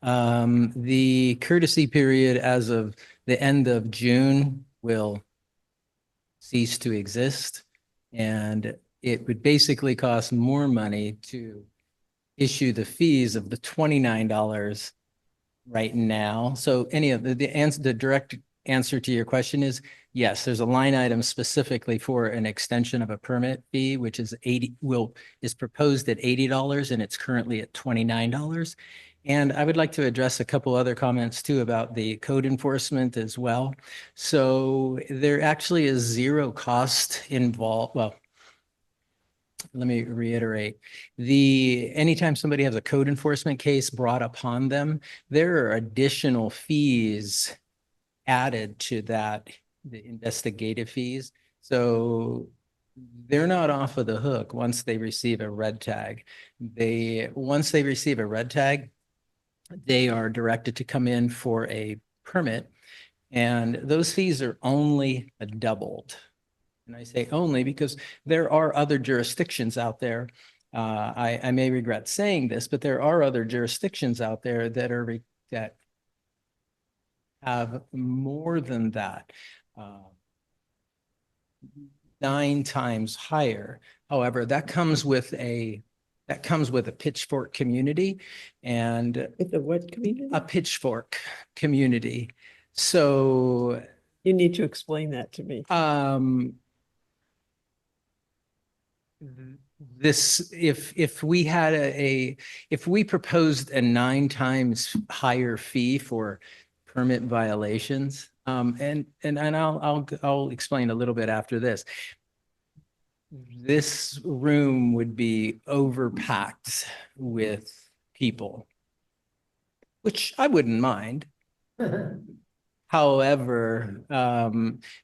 The courtesy period as of the end of June will cease to exist. And it would basically cost more money to issue the fees of the $29 right now. So any of the direct answer to your question is yes, there's a line item specifically for an extension of a permit fee, which is is proposed at $80 and it's currently at $29. And I would like to address a couple other comments too about the code enforcement as well. So there actually is zero cost involved. Well, let me reiterate, anytime somebody has a code enforcement case brought upon them, there are additional fees added to that the investigative fees. So they're not off of the hook once they receive a red tag. Once they receive a red tag, they are directed to come in for a permit, and those fees are only doubled. And I say only because there are other jurisdictions out there. I may regret saying this, but there are other jurisdictions out there that have more than that, 9 times higher. However, that comes with a pitchfork community and With the what community? a pitchfork community. So, You need to explain that to me. this, if we had if we proposed a 9 times higher fee for permit violations, and I'll explain a little bit after this. This room would be overpacked with people, which I wouldn't mind. However,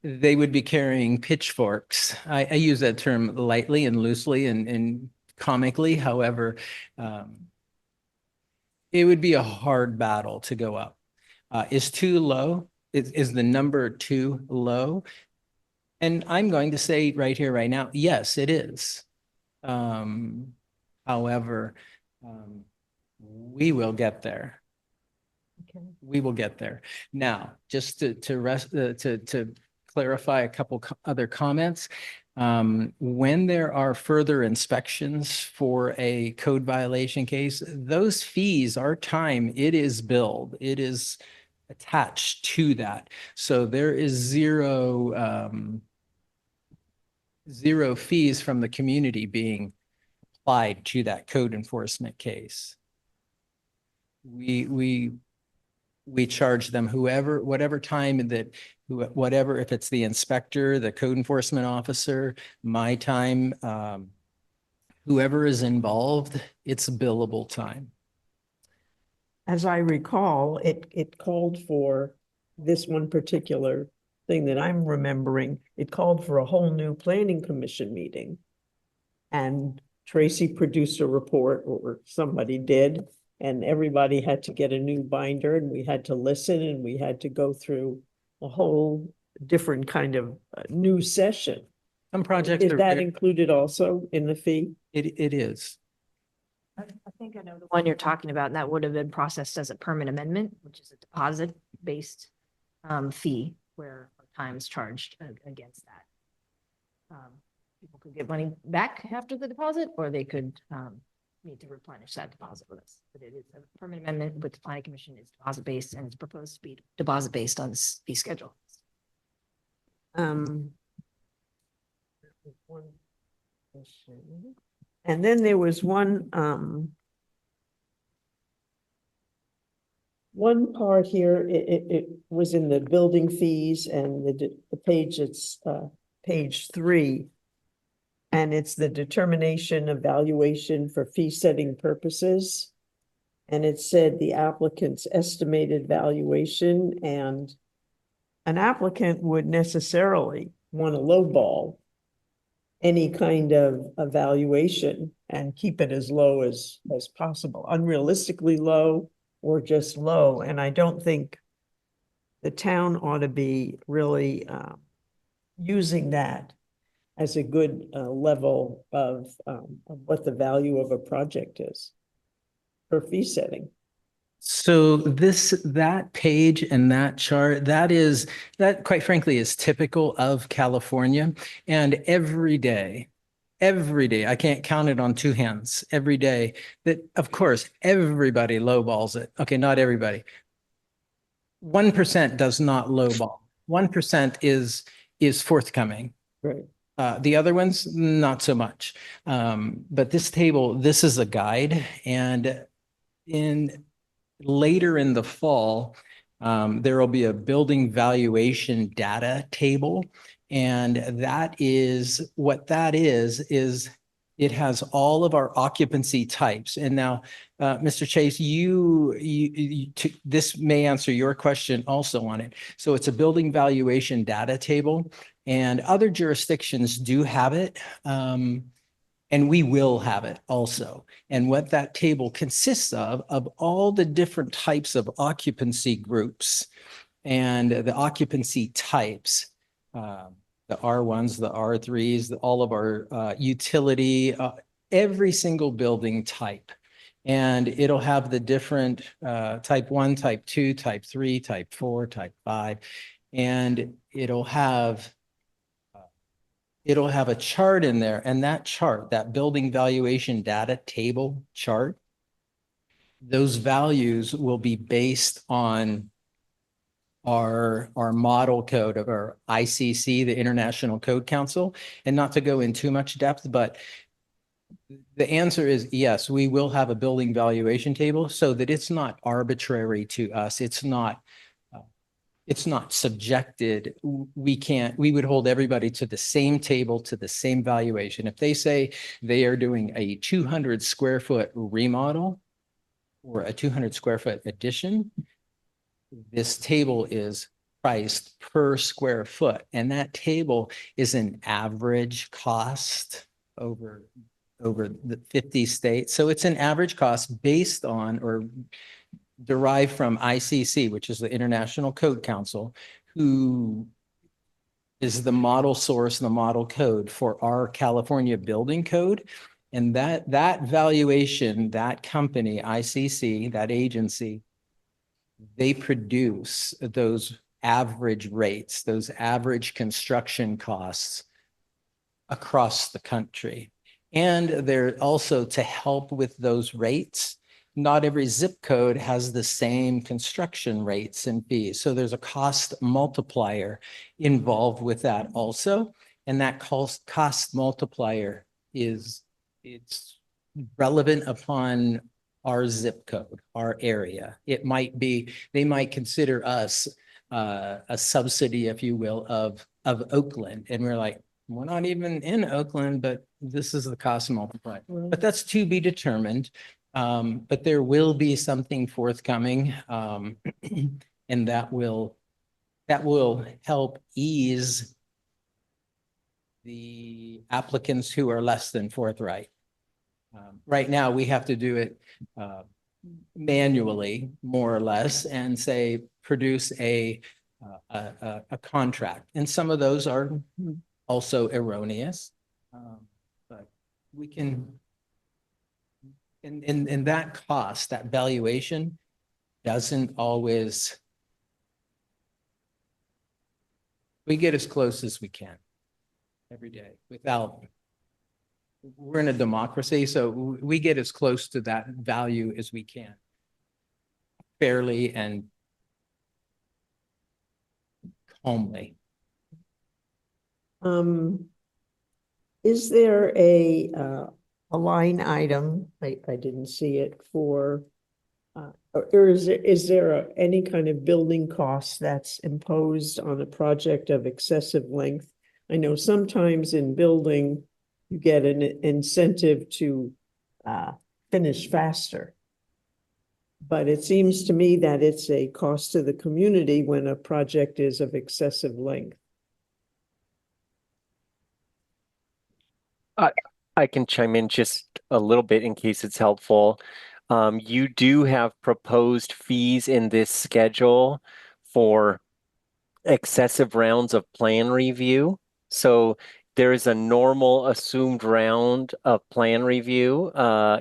they would be carrying pitchforks. I use that term lightly and loosely and comically. However, it would be a hard battle to go up. Is too low? Is the number too low? And I'm going to say right here, right now, yes, it is. However, we will get there. Okay. We will get there. Now, just to clarify a couple other comments, when there are further inspections for a code violation case, those fees, our time, it is billed. It is attached to that. So there is zero fees from the community being applied to that code enforcement case. We charge them whatever time whatever, if it's the inspector, the code enforcement officer, my time, whoever is involved, it's billable time. As I recall, it called for this one particular thing that I'm remembering. It called for a whole new planning commission meeting. And Tracy produced a report, or somebody did, and everybody had to get a new binder, and we had to listen, and we had to go through a whole different kind of new session. Some projects Is are that included also in the fee? it is. I think I know the one you're talking about, and that would have been processed as a permit amendment, which is a deposit-based fee where time is charged against that. People could get money back after the deposit, or they could need to replenish that deposit with us. But it is a permit amendment with the planning commission. Is deposit-based, and it's proposed to be deposit-based on this fee schedule. One question. And then there was one part here, it was in the building fees, and the page, it's page 3. And it's the determination of valuation for fee setting purposes. And it said the applicant's estimated valuation, and an applicant would necessarily want to lowball any kind of evaluation and keep it as low as possible, unrealistically low or just low. And I don't think the town ought to be really using that as a good level of what the value of a project is for fee setting. So that page and that chart, that quite frankly is typical of California. And every day, I can't count it on 2 hands, every day that, of course, everybody lowballs it. Okay, not everybody. 1% does not lowball. 1% is forthcoming. Right. The other ones, not so much. But this table, this is a guide, and later in the fall, there will be a building valuation data table. And that is It has all of our occupancy types. And now, Mr. Chase, this may answer your question also on it. So it's a building valuation data table, and other jurisdictions do have it. And we will have it also. And what that table consists of all the different types of occupancy groups and the occupancy types, the R1s, the R3s, all of our utility, every single building type. And it'll have the different type 1, type 2, type 3, type 4, type 5. And it'll have a chart in there. And that chart, that building valuation data table chart, those values will be based on our model code of our ICC, the International Code Council. And not to go in too much depth, but the answer is yes, we will have a building valuation table so that it's not arbitrary to us. It's not subjected. We would hold everybody to the same table, to the same valuation. If they say they are doing a 200 square foot remodel or a 200 square foot addition, this table is priced per square foot. And that table is an average cost over the 50 states. So it's an average cost based on or derived from ICC, which is the International Code Council, who is the model source, the model code for our California building code. And that valuation, that company, ICC, that agency, they produce those average rates, those average construction costs across the country. And they're also to help with those rates. Not every zip code has the same construction rates and fees. So there's a cost multiplier involved with that also. And that cost multiplier it's relevant upon our zip code, our area. It might be, they might consider us a subsidy, if you will, of Oakland. And we're like, we're not even in Oakland, but this is the cost multiplier. But that's to be determined. But there will be something forthcoming, and that will help ease the applicants who are less than forthright. Right now, we have to do it manually, more or less, and say produce a contract. And some of those are also erroneous, but we can. And that cost, that valuation, doesn't always. We get as close as we can every day without. We're in a democracy, so we get as close to that value as we can, fairly and calmly. Is there a line item, I didn't see it for, or is there any kind of building cost that's imposed on a project of excessive length? I know sometimes in building, you get an incentive to finish faster. But it seems to me that it's a cost to the community when a project is of excessive length. I can chime in just a little bit in case it's helpful. You do have proposed fees in this schedule for excessive rounds of plan review. So there is a normal assumed round of plan review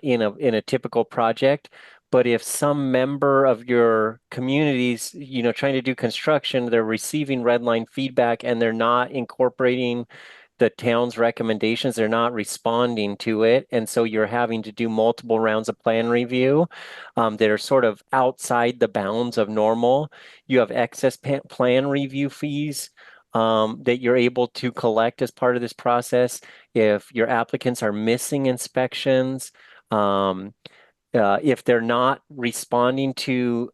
in a typical project. But if some member of your community's, trying to do construction, they're receiving red line feedback and they're not incorporating the town's recommendations, they're not responding to it. And so you're having to do multiple rounds of plan review that are sort of outside the bounds of normal. You have excess plan review fees that you're able to collect as part of this process. If your applicants are missing inspections, if they're not responding to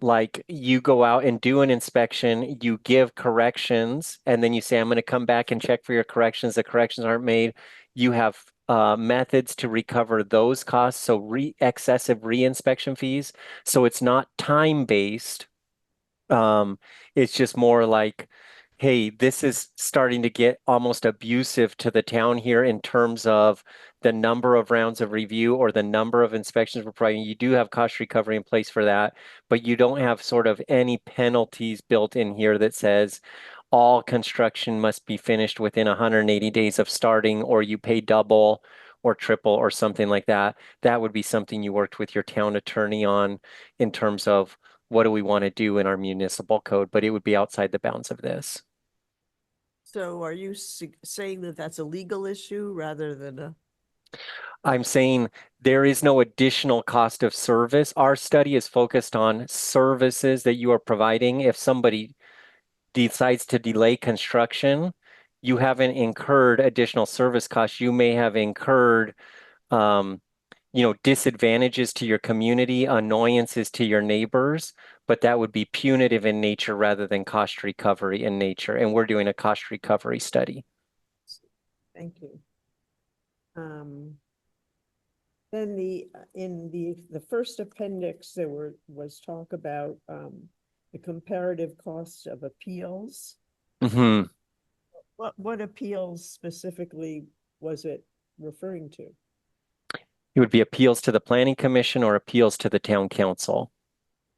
like you go out and do an inspection, you give corrections, and then you say, I'm going to come back and check for your corrections. The corrections aren't made. You have methods to recover those costs. So excessive re-inspection fees. So it's not time-based. It's just more like, hey, this is starting to get almost abusive to the town here in terms of the number of rounds of review or the number of inspections we're providing. You do have cost recovery in place for that, but you don't have sort of any penalties built in here that says all construction must be finished within 180 days of starting, or you pay double or triple or something like that. That would be something you worked with your town attorney on in terms of what do we want to do in our municipal code, but it would be outside the bounds of this. So are you saying that that's a legal issue rather than a? I'm saying there is no additional cost of service. Our study is focused on services that you are providing. If somebody decides to delay construction, you haven't incurred additional service costs. You may have incurred disadvantages to your community, annoyances to your neighbors, but that would be punitive in nature rather than cost recovery in nature. And we're doing a cost recovery study. Thank you. Then in the first appendix, was talk about the comparative costs of appeals. Mm-hmm. What appeals specifically was it referring to? It would be appeals to the planning commission or appeals to the town council.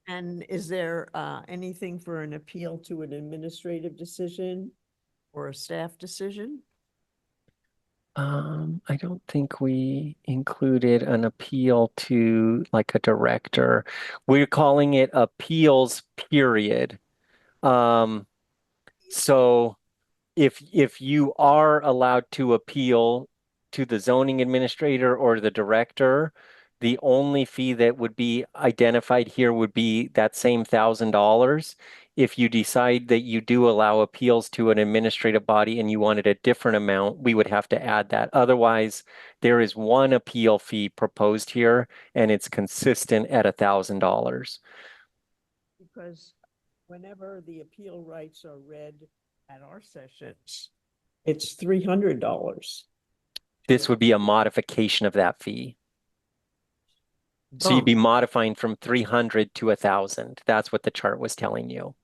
And is there anything for an appeal to an administrative decision or a staff decision? I don't think we included an appeal to like a director. We're calling it appeals period. So if you are allowed to appeal to the zoning administrator or the director, the only fee that would be identified here would be that same $1,000. If you decide that you do allow appeals to an administrative body and you wanted a different amount, we would have to add that. Otherwise, there is one appeal fee proposed here, and it's consistent at $1,000. Because whenever the appeal rights are read at our sessions, it's $300. This would be a modification of that fee. So you'd be modifying from 300 to 1,000. That's what the chart was telling you.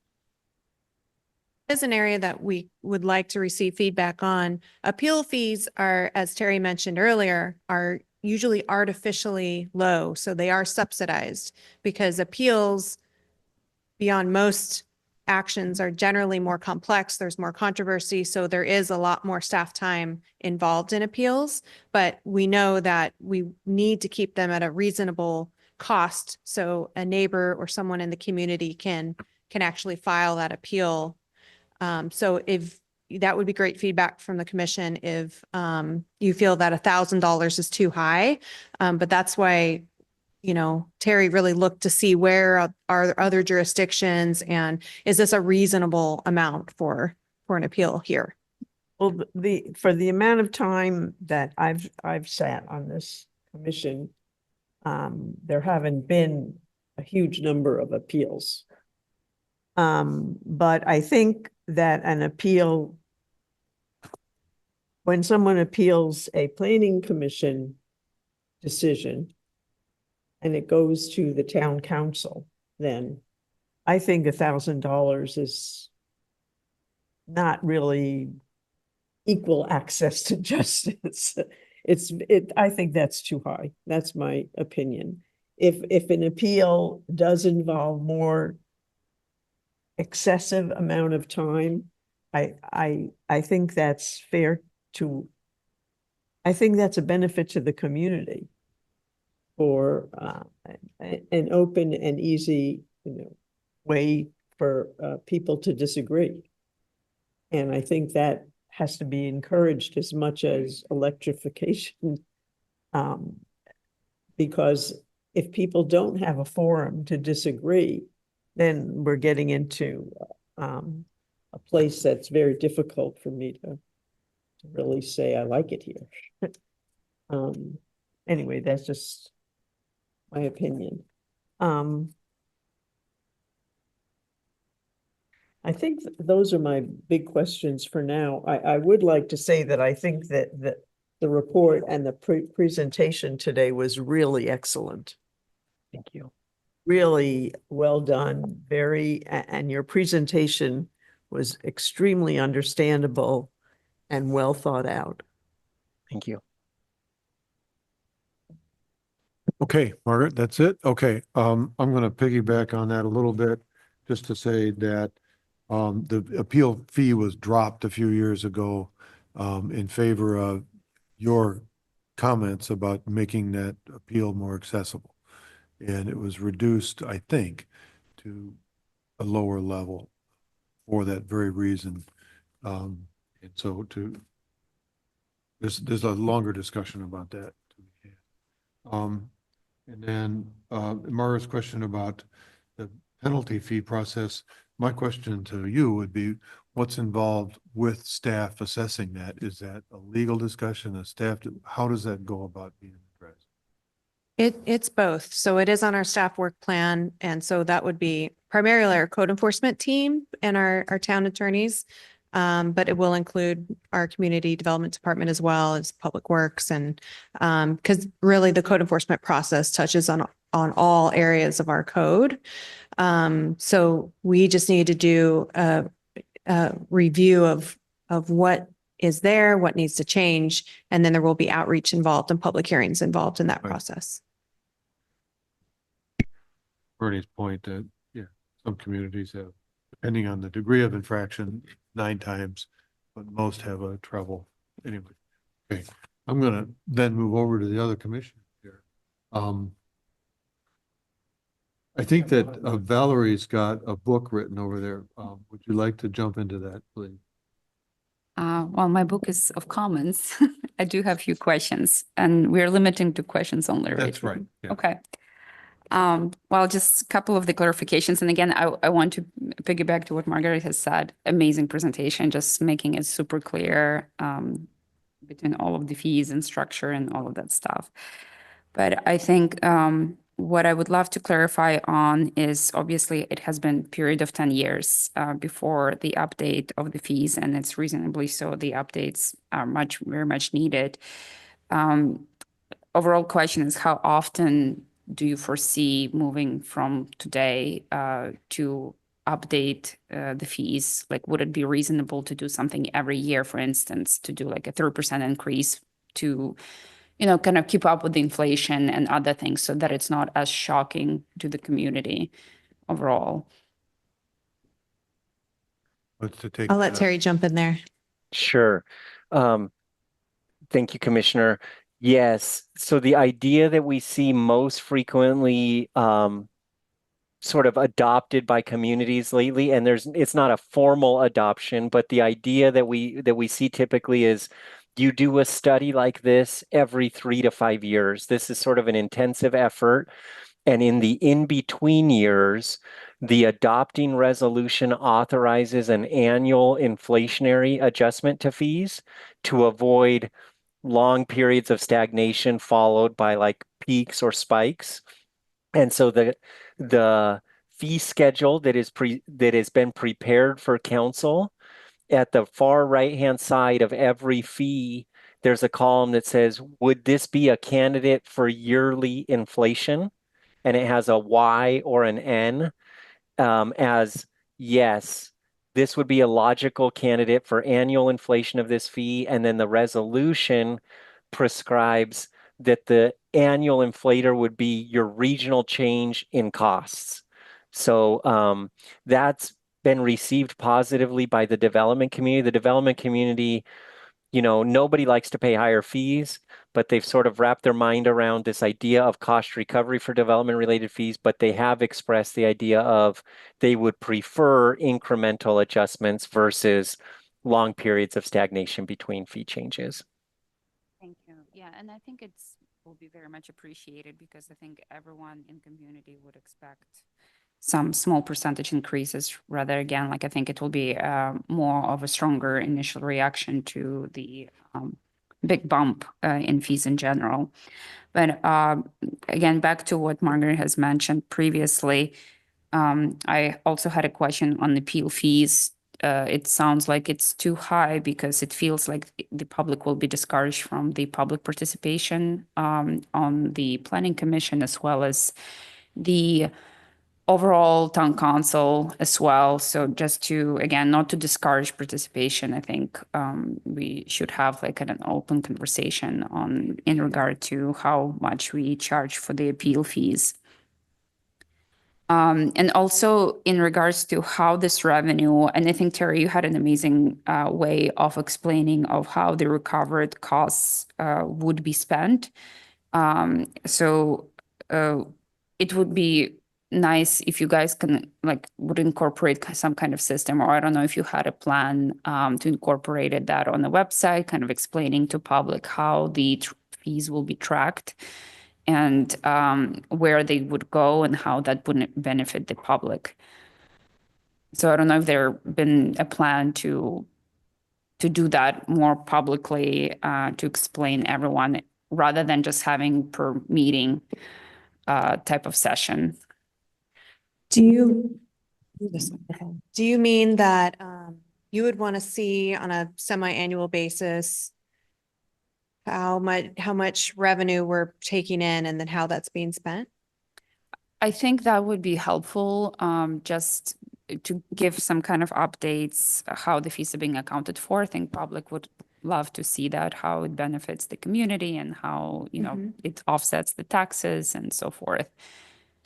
Is an area that we would like to receive feedback on. Appeal fees are, as Terry mentioned earlier, are usually artificially low. So they are subsidized because appeals beyond most actions are generally more complex. There's more controversy. So there is a lot more staff time involved in appeals, but we know that we need to keep them at a reasonable cost. So a neighbor or someone in the community can actually file that appeal. So if that would be great feedback from the commission if you feel that $1,000 is too high. But that's why, Terry really looked to see where are other jurisdictions and is this a reasonable amount for an appeal here? Well, for the amount of time that I've sat on this commission, there haven't been a huge number of appeals. But I think that an appeal, when someone appeals a planning commission decision and it goes to the town council, then I think $1,000 is not really equal access to justice. I think that's too high. That's my opinion. If an appeal does involve more excessive amount of time, I think that's fair to, I think that's a benefit to the community for an open and easy, way for people to disagree. And I think that has to be encouraged as much as electrification. Because if people don't have a forum to disagree, then we're getting into a place that's very difficult for me to really say I like it here. Anyway, that's just my opinion. I think those are my big questions for now. I would like to say that I think that the report and the presentation today was really excellent. Thank you. Really well done, and your presentation was extremely understandable and well thought out. Thank you. Okay, Margaret, that's it? Okay, I'm gonna piggyback on that a little bit, just to say that the appeal fee was dropped a few years ago in favor of your comments about making that appeal more accessible. And it was reduced, I think, to a lower level for that very reason. And so there's a longer discussion about that. And then Mara's question about the penalty fee process. My question to you would be, what's involved with staff assessing that? Is that a legal discussion, a staff, how does that go about being addressed? It's both. So it is on our staff work plan. And so that would be primarily our code enforcement team and our town attorneys. But it will include our community development department as well as public works. And because really the code enforcement process touches on all areas of our code. So we just need to do a review of what is there, what needs to change, and then there will be outreach involved and public hearings involved in that Right. process. Bernie's point that, yeah, some communities have, depending on the degree of infraction, 9 times, but most have a treble. Anyway, okay, I'm gonna then move over to the other commissioners here. I think that Valerie's got a book written over there. Would you like to jump into that, please? Well, my book is of comments. I do have a few questions, and we're limiting to questions only, right? That's right. Yeah. Okay. Well, just a couple of the clarifications. And again, I want to piggyback to what Margaret has said. Amazing presentation, just making it super clear between all of the fees and structure and all of that stuff. But I think what I would love to clarify on is obviously it has been a period of 10 years before the update of the fees, and it's reasonably so. The updates are very much needed. Overall question is, how often do you foresee moving from today to update the fees? Like, would it be reasonable to do something every year, for instance, to do like a 3% increase to, kind of keep up with the inflation and other things so that it's not as shocking to the community overall? Let's take. I'll let Terry jump in there. Sure. Thank you, Commissioner. Yes. So the idea that we see most frequently sort of adopted by communities lately, and it's not a formal adoption, but the idea that we see typically is you do a study like this every 3 to 5 years. This is sort of an intensive effort. And in the in-between years, the adopting resolution authorizes an annual inflationary adjustment to fees to avoid long periods of stagnation followed by like peaks or spikes. And so the fee schedule that has been prepared for council, at the far right-hand side of every fee, there's a column that says, would this be a candidate for yearly inflation? And it has a Y or an N as yes. This would be a logical candidate for annual inflation of this fee. And then the resolution prescribes that the annual inflator would be your regional change in costs. So that's been received positively by the development community. The development community, nobody likes to pay higher fees, but they've sort of wrapped their mind around this idea of cost recovery for development related fees, but they have expressed the idea of they would prefer incremental adjustments versus long periods of stagnation between fee changes. Thank you. Yeah, and I think will be very much appreciated because I think everyone in community would expect some small percentage increases rather, again, like I think it will be more of a stronger initial reaction to the big bump in fees in general. But again, back to what Margaret has mentioned previously, I also had a question on the appeal fees. it sounds like it's too high because it feels like the public will be discouraged from the public participation on the planning commission, as well as the overall town council as well. So just to, again, not to discourage participation, I think we should have like an open conversation on in regard to how much we charge for the appeal fees. And also in regards to how this revenue, and I think Terry, you had an amazing way of explaining of how the recovered costs would be spent. So it would be nice if you guys can would incorporate some kind of system, or I don't know if you had a plan to incorporate that on the website, kind of explaining to public how the fees will be tracked and where they would go and how that would benefit the public. So I don't know if there been a plan to do that more publicly, to explain everyone rather than just having per meeting type of session. Do you mean that you would want to see on a semi-annual basis how much revenue we're taking in and then how that's being spent? I think that would be helpful, just to give some kind of updates, how the fees are being accounted for. I think public would love to see that, how it benefits the community and how, it offsets the taxes and so forth.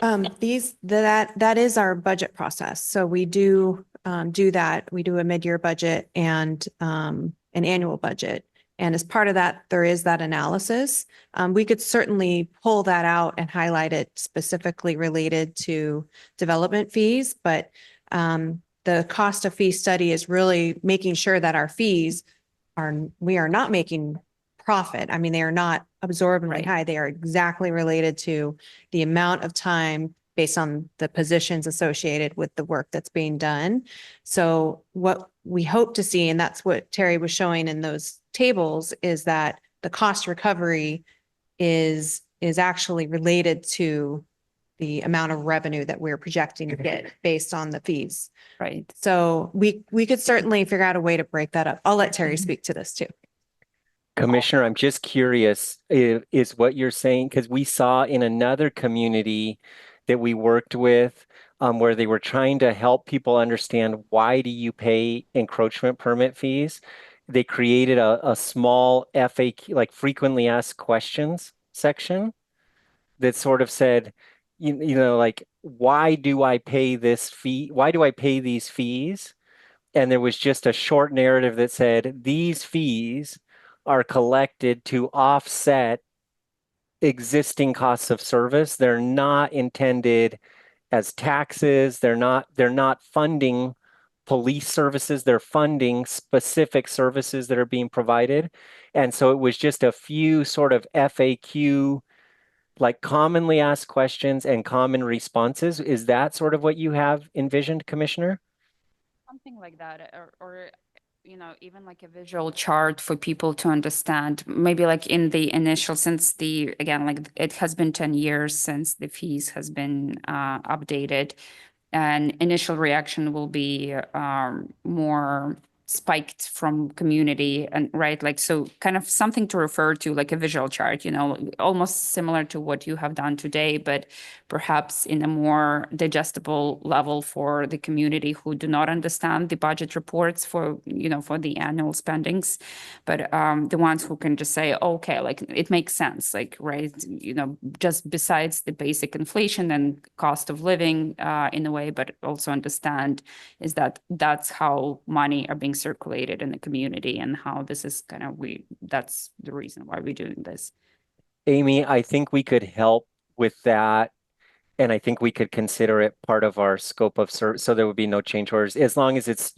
That is our budget process. So we do that. We do a mid-year budget and an annual budget. And as part of that, there is that analysis. We could certainly pull that out and highlight it specifically related to development fees, but the cost of fee study is really making sure that our fees we are not making profit. I mean, they are not absorbently high. They are exactly related to the amount of time based on the positions associated with the work that's being done. So what we hope to see, and that's what Terry was showing in those tables, is that the cost recovery is actually related to the amount of revenue that we're projecting to get based on the fees. Right. So we could certainly figure out a way to break that up. I'll let Terry speak to this too. Commissioner, I'm just curious, is what you're saying, because we saw in another community that we worked with, where they were trying to help people understand, why do you pay encroachment permit fees? They created a small FAQ, like frequently asked questions section, that sort of said, like, why do I pay this fee? Why do I pay these fees? And there was just a short narrative that said, these fees are collected to offset existing costs of service. They're not intended as taxes. They're not funding police services. They're funding specific services that are being provided. And so it was just a few sort of FAQ, like commonly asked questions and common responses. Is that sort of what you have envisioned, Commissioner? Something like that, or even like a visual chart for people to understand, maybe like in the initial, since again, like it has been 10 years since the fees has been updated, and initial reaction will be more spiked from community, and right, so kind of something to refer to, like a visual chart, almost similar to what you have done today, but perhaps in a more digestible level for the community who do not understand the budget reports for the annual spendings, but the ones who can just say, okay, like it makes sense, like, right, just besides the basic inflation and cost of living in a way, but also understand is that's how money are being circulated in the community, and how this is that's the reason why we're doing this. Amy, I think we could help with that. And I think we could consider it part of our scope of service. So there would be no change orders, as long as it's,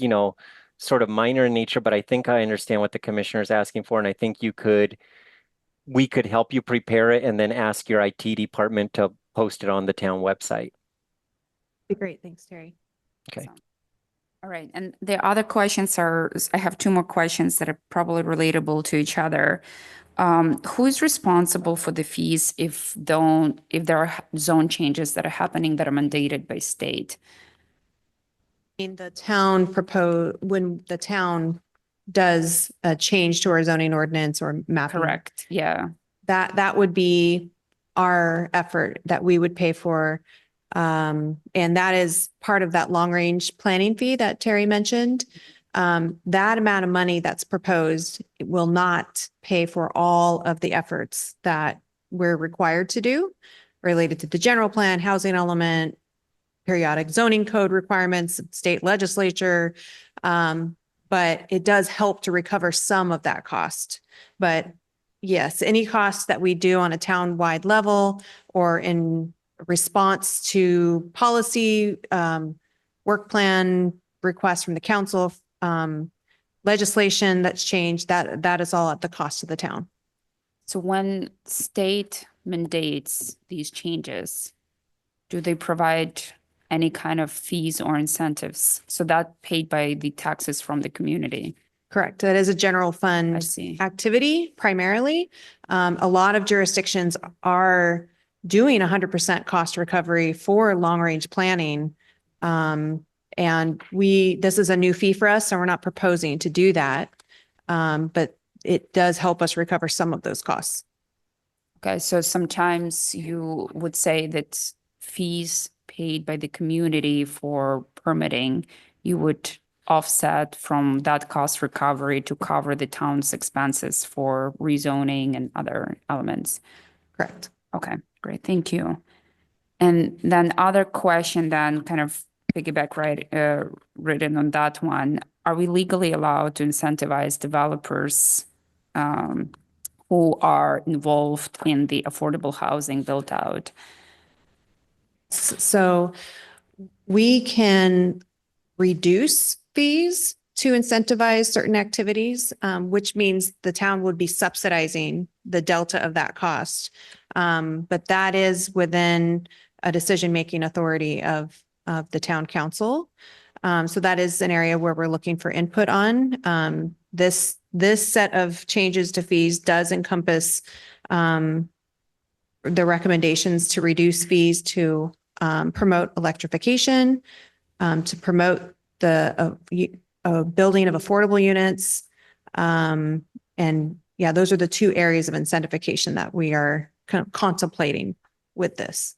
sort of minor in nature. But I think I understand what the commissioner is asking for. And I think we could help you prepare it and then ask your IT department to post it on the town website. Be great. Thanks, Terry. Okay. So, all right. And the other questions I have two more questions that are probably relatable to each other. Who is responsible for the fees if there are zone changes that are happening that are mandated by state? In the town when the town does a change to our zoning ordinance or mapping. Correct. Yeah. That would be our effort that we would pay for. And that is part of that long range planning fee that Terry mentioned. That amount of money that's proposed will not pay for all of the efforts that we're required to do related to the general plan, housing element, periodic zoning code requirements, state legislature. But it does help to recover some of that cost. But yes, any costs that we do on a town-wide level or in response to policy, work plan requests from the council, legislation that's changed, that is all at the cost of the town. So when state mandates these changes, do they provide any kind of fees or incentives? So that paid by the taxes from the community. Correct. That is a general I fund see. activity primarily. A lot of jurisdictions are doing 100% cost recovery for long-range planning. And this is a new fee for us, so we're not proposing to do that. But it does help us recover some of those costs. Okay, so sometimes you would say that fees paid by the community for permitting, you would offset from that cost recovery to cover the town's expenses for rezoning and other elements. Correct. Okay, great, thank you. And then other question then kind of piggyback written on that one. Are we legally allowed to incentivize developers who are involved in the affordable housing built out? So we can reduce fees to incentivize certain activities, which means the town would be subsidizing the delta of that cost. But that is within a decision-making authority of the town council. So that is an area where we're looking for input on. This set of changes to fees does encompass the recommendations to reduce fees to promote electrification, to promote the building of affordable units. And yeah, those are the two areas of incentivization that we are kind of contemplating with this.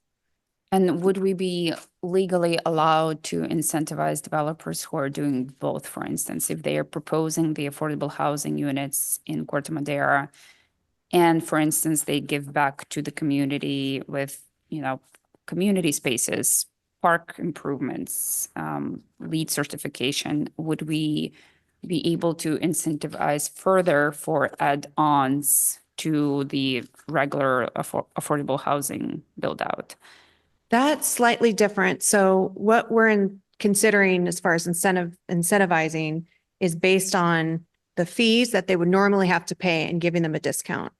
And would we be legally allowed to incentivize developers who are doing both, for instance, if they are proposing the affordable housing units in Corte Madera, and for instance, they give back to the community with, community spaces, park improvements, LEED certification, would we be able to incentivize further for add-ons to the regular affordable housing build out? That's slightly different. So what we're considering as far as incentivizing is based on the fees that they would normally have to pay and giving them a discount.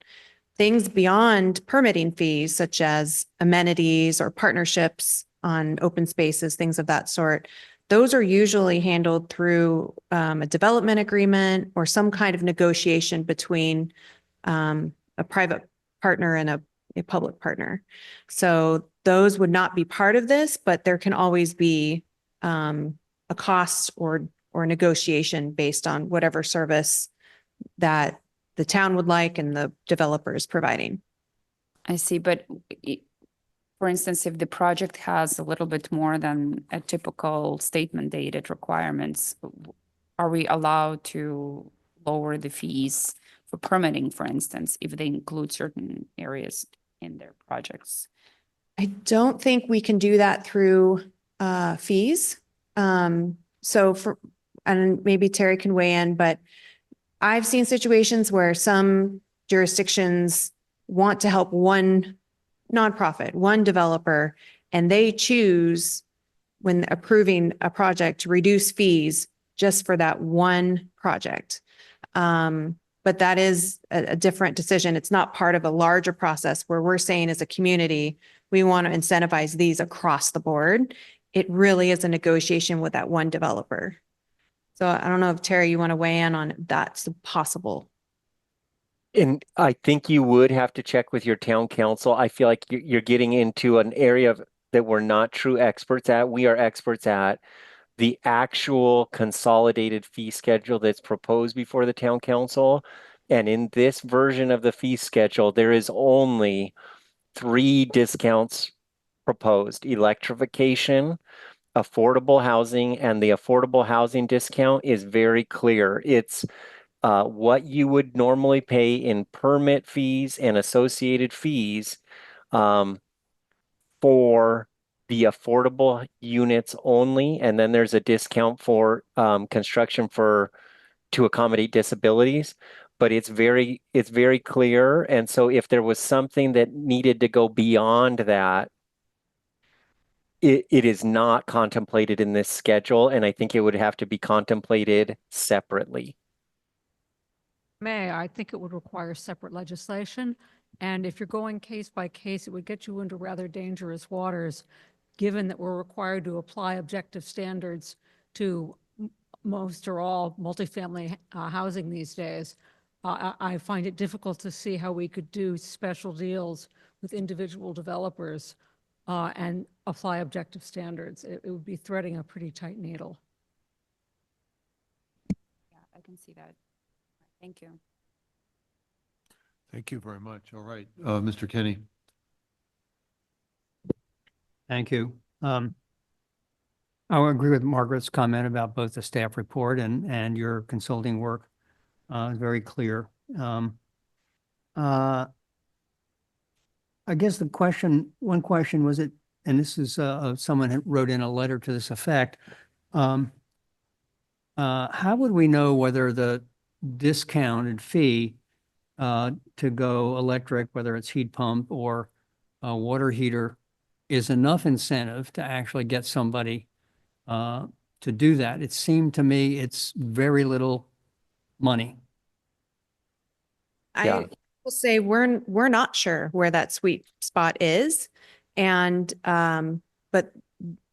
Things beyond permitting fees, such as amenities or partnerships on open spaces, things of that sort, those are usually handled through a development agreement or some kind of negotiation between a private partner and a public partner. So those would not be part of this, but there can always be a cost or negotiation based on whatever service that the town would like and the developer is providing. I see, but for instance, if the project has a little bit more than a typical state mandated requirements, are we allowed to lower the fees for permitting, for instance, if they include certain areas in their projects? I don't think we can do that through fees. And maybe Terry can weigh in, but I've seen situations where some jurisdictions want to help one nonprofit, one developer, and they choose when approving a project to reduce fees just for that one project. But that is a different decision. It's not part of a larger process where we're saying as a community, we want to incentivize these across the board. It really is a negotiation with that one developer. So I don't know if Terry, you want to weigh in on if that's possible. And I think you would have to check with your town council. I feel like you're getting into an area that we're not true experts at. We are experts at the actual consolidated fee schedule that's proposed before the town council. And in this version of the fee schedule, there is only 3 discounts proposed: electrification, affordable housing, and the affordable housing discount is very clear. It's what you would normally pay in permit fees and associated fees for the affordable units only. And then there's a discount for construction to accommodate disabilities. But it's very clear. And so if there was something that needed to go beyond that, it is not contemplated in this schedule, and I think it would have to be contemplated separately. I think it would require separate legislation. And if you're going case by case, it would get you into rather dangerous waters, given that we're required to apply objective standards to most or all multifamily housing these days. I find it difficult to see how we could do special deals with individual developers and apply objective standards. It would be threading a pretty tight needle. Yeah, I can see that. Thank you. Thank you very much. All right, Mr. Kenny. Thank you. I would agree with Margaret's comment about both the staff report and your consulting work. Very clear. I guess one question was it, and this is someone who wrote in a letter to this effect. How would we know whether the discounted fee to go electric, whether it's heat pump or water heater, is enough incentive to actually get somebody to do that? It seemed to me it's very little money. Yeah. I will say we're not sure where that sweet spot is. And, but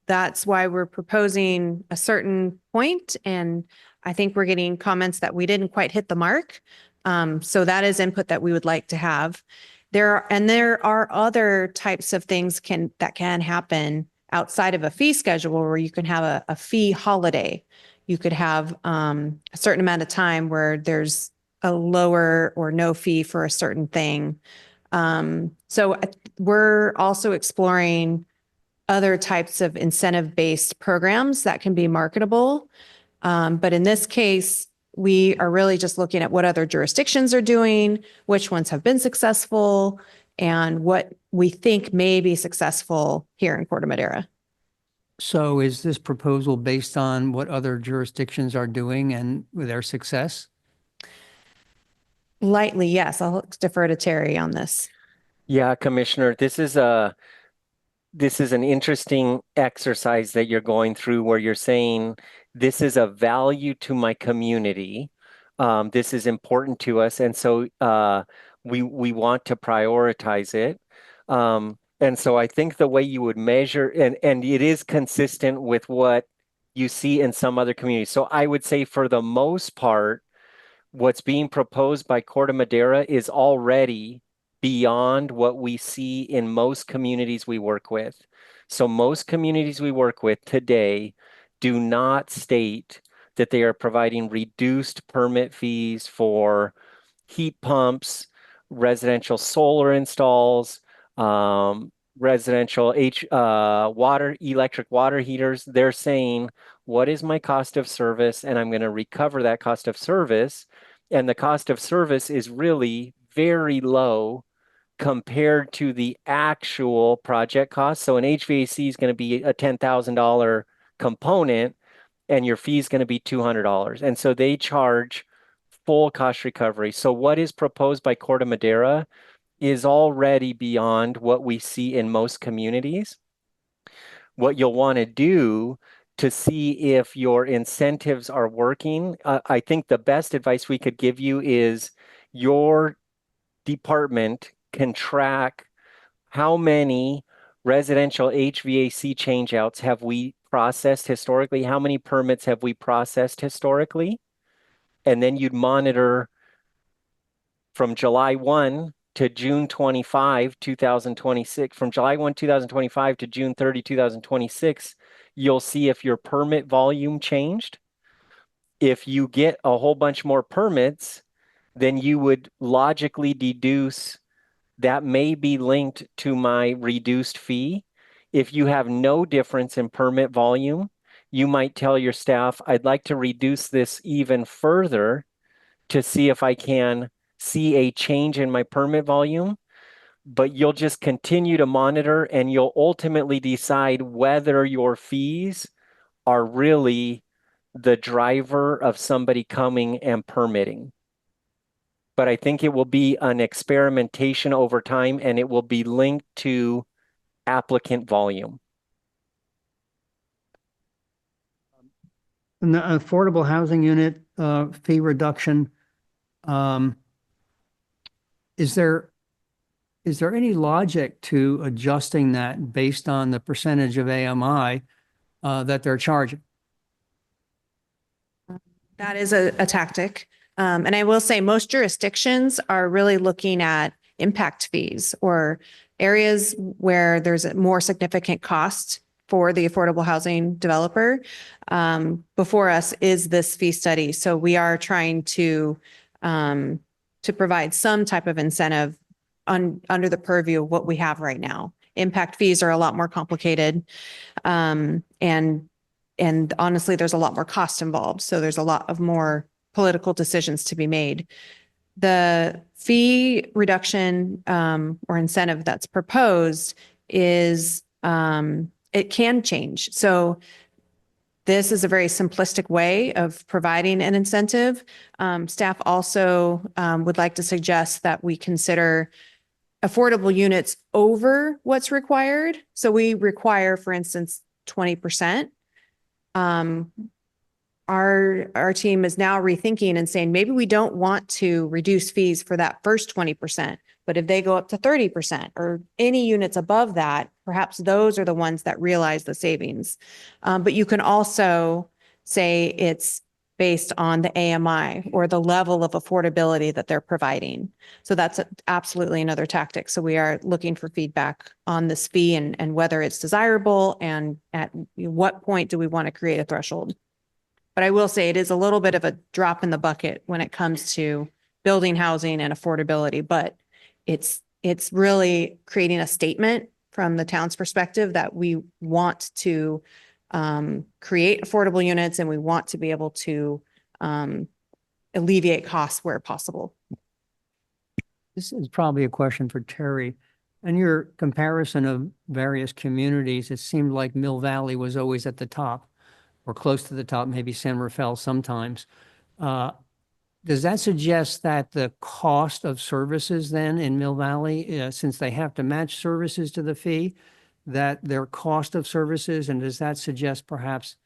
that's why we're proposing a certain point. And I think we're getting comments that we didn't quite hit the mark. So that is input that we would like to have. There are other types of things that can happen outside of a fee schedule where you can have a fee holiday. You could have a certain amount of time where there's a lower or no fee for a certain thing. So we're also exploring other types of incentive-based programs that can be marketable. But in this case, we are really just looking at what other jurisdictions are doing, which ones have been successful, and what we think may be successful here in Corte Madera. So is this proposal based on what other jurisdictions are doing and with their success? Lightly, yes. I'll defer to Terry on this. Yeah, Commissioner, this is an interesting exercise that you're going through where you're saying this is a value to my community. This is important to us. And so we want to prioritize it. And so I think the way you would measure, and it is consistent with what you see in some other communities. So I would say for the most part, what's being proposed by Corte Madera is already beyond what we see in most communities we work with. So most communities we work with today do not state that they are providing reduced permit fees for heat pumps, residential solar installs, residential electric water heaters. They're saying, what is my cost of service? And I'm going to recover that cost of service. And the cost of service is really very low compared to the actual project cost. So an HVAC is going to be a $10,000 component and your fee is going to be $200. And so they charge full cost recovery. So what is proposed by Corte Madera is already beyond what we see in most communities. What you'll want to do to see if your incentives are working, I think the best advice we could give you is your department can track how many residential HVAC changeouts have we processed historically, how many permits have we processed historically, and then you'd monitor from July 1 to June 25, 2026, from July 1, 2025 to June 30, 2026, you'll see if your permit volume changed. If you get a whole bunch more permits, then you would logically deduce that may be linked to my reduced fee. If you have no difference in permit volume, you might tell your staff, I'd like to reduce this even further to see if I can see a change in my permit volume. But you'll just continue to monitor and you'll ultimately decide whether your fees are really the driver of somebody coming and permitting. But I think it will be an experimentation over time and it will be linked to applicant volume. And the affordable housing unit fee reduction, is there any logic to adjusting that based on the percentage of AMI that they're charging? That is a tactic. And I will say most jurisdictions are really looking at impact fees or areas where there's a more significant cost for the affordable housing developer. Before us is this fee study. So we are trying to provide some type of incentive under the purview of what we have right now. Impact fees are a lot more complicated. And honestly, there's a lot more cost involved. So there's a lot of more political decisions to be made. The fee reduction or incentive that's proposed is it can change. So this is a very simplistic way of providing an incentive. Staff also would like to suggest that we consider affordable units over what's required. So we require, for instance, 20%. Our team is now rethinking and saying, maybe we don't want to reduce fees for that first 20%, but if they go up to 30% or any units above that, perhaps those are the ones that realize the savings. But you can also say it's based on the AMI or the level of affordability that they're providing. So that's absolutely another tactic. So we are looking for feedback on this fee and whether it's desirable and at what point do we want to create a threshold. But I will say it is a little bit of a drop in the bucket when it comes to building housing and affordability, but it's really creating a statement from the town's perspective that we want to create affordable units and we want to be able to alleviate costs where possible. This is probably a question for Terry. In your comparison of various communities, it seemed like Mill Valley was always at the top or close to the top, maybe San Rafael sometimes. Does that suggest that the cost of services then in Mill Valley, since they have to match services to the fee, that their cost of services, and does that suggest perhaps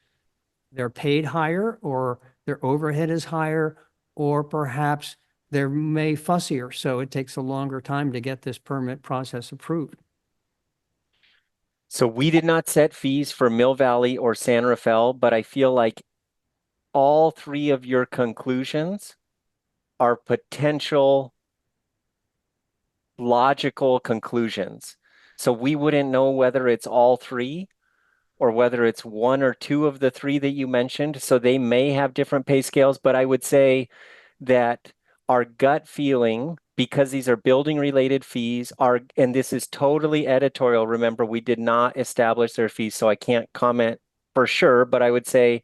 they're paid higher or their overhead is higher, or perhaps they're may fussier, so it takes a longer time to get this permit process approved? So we did not set fees for Mill Valley or San Rafael, but I feel like all three of your conclusions are potential logical conclusions. So we wouldn't know whether it's all three or whether it's one or two of the three that you mentioned. So they may have different pay scales, but I would say that our gut feeling, because these are building related fees, and this is totally editorial. Remember, we did not establish their fees, so I can't comment for sure, but I would say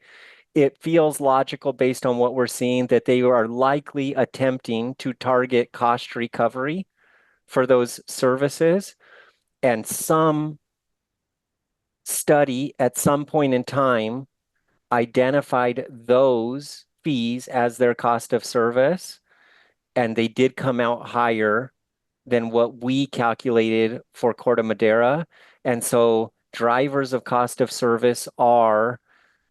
it feels logical based on what we're seeing that they are likely attempting to target cost recovery for those services. And some study at some point in time identified those fees as their cost of service, and they did come out higher than what we calculated for Corte Madera. And so drivers of cost of service are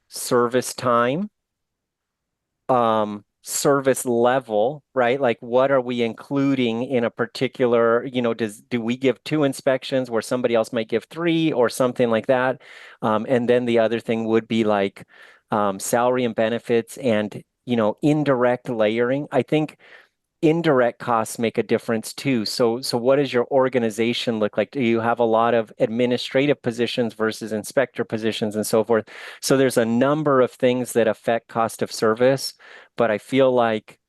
service time, service level, right? Like what are we including in a particular, do we give 2 inspections where somebody else might give 3 or something like that? And then the other thing would be like salary and benefits and, indirect layering. I think indirect costs make a difference too. So what does your organization look like? Do you have a lot of administrative positions versus inspector positions and so forth? So there's a number of things that affect cost of service, but I feel like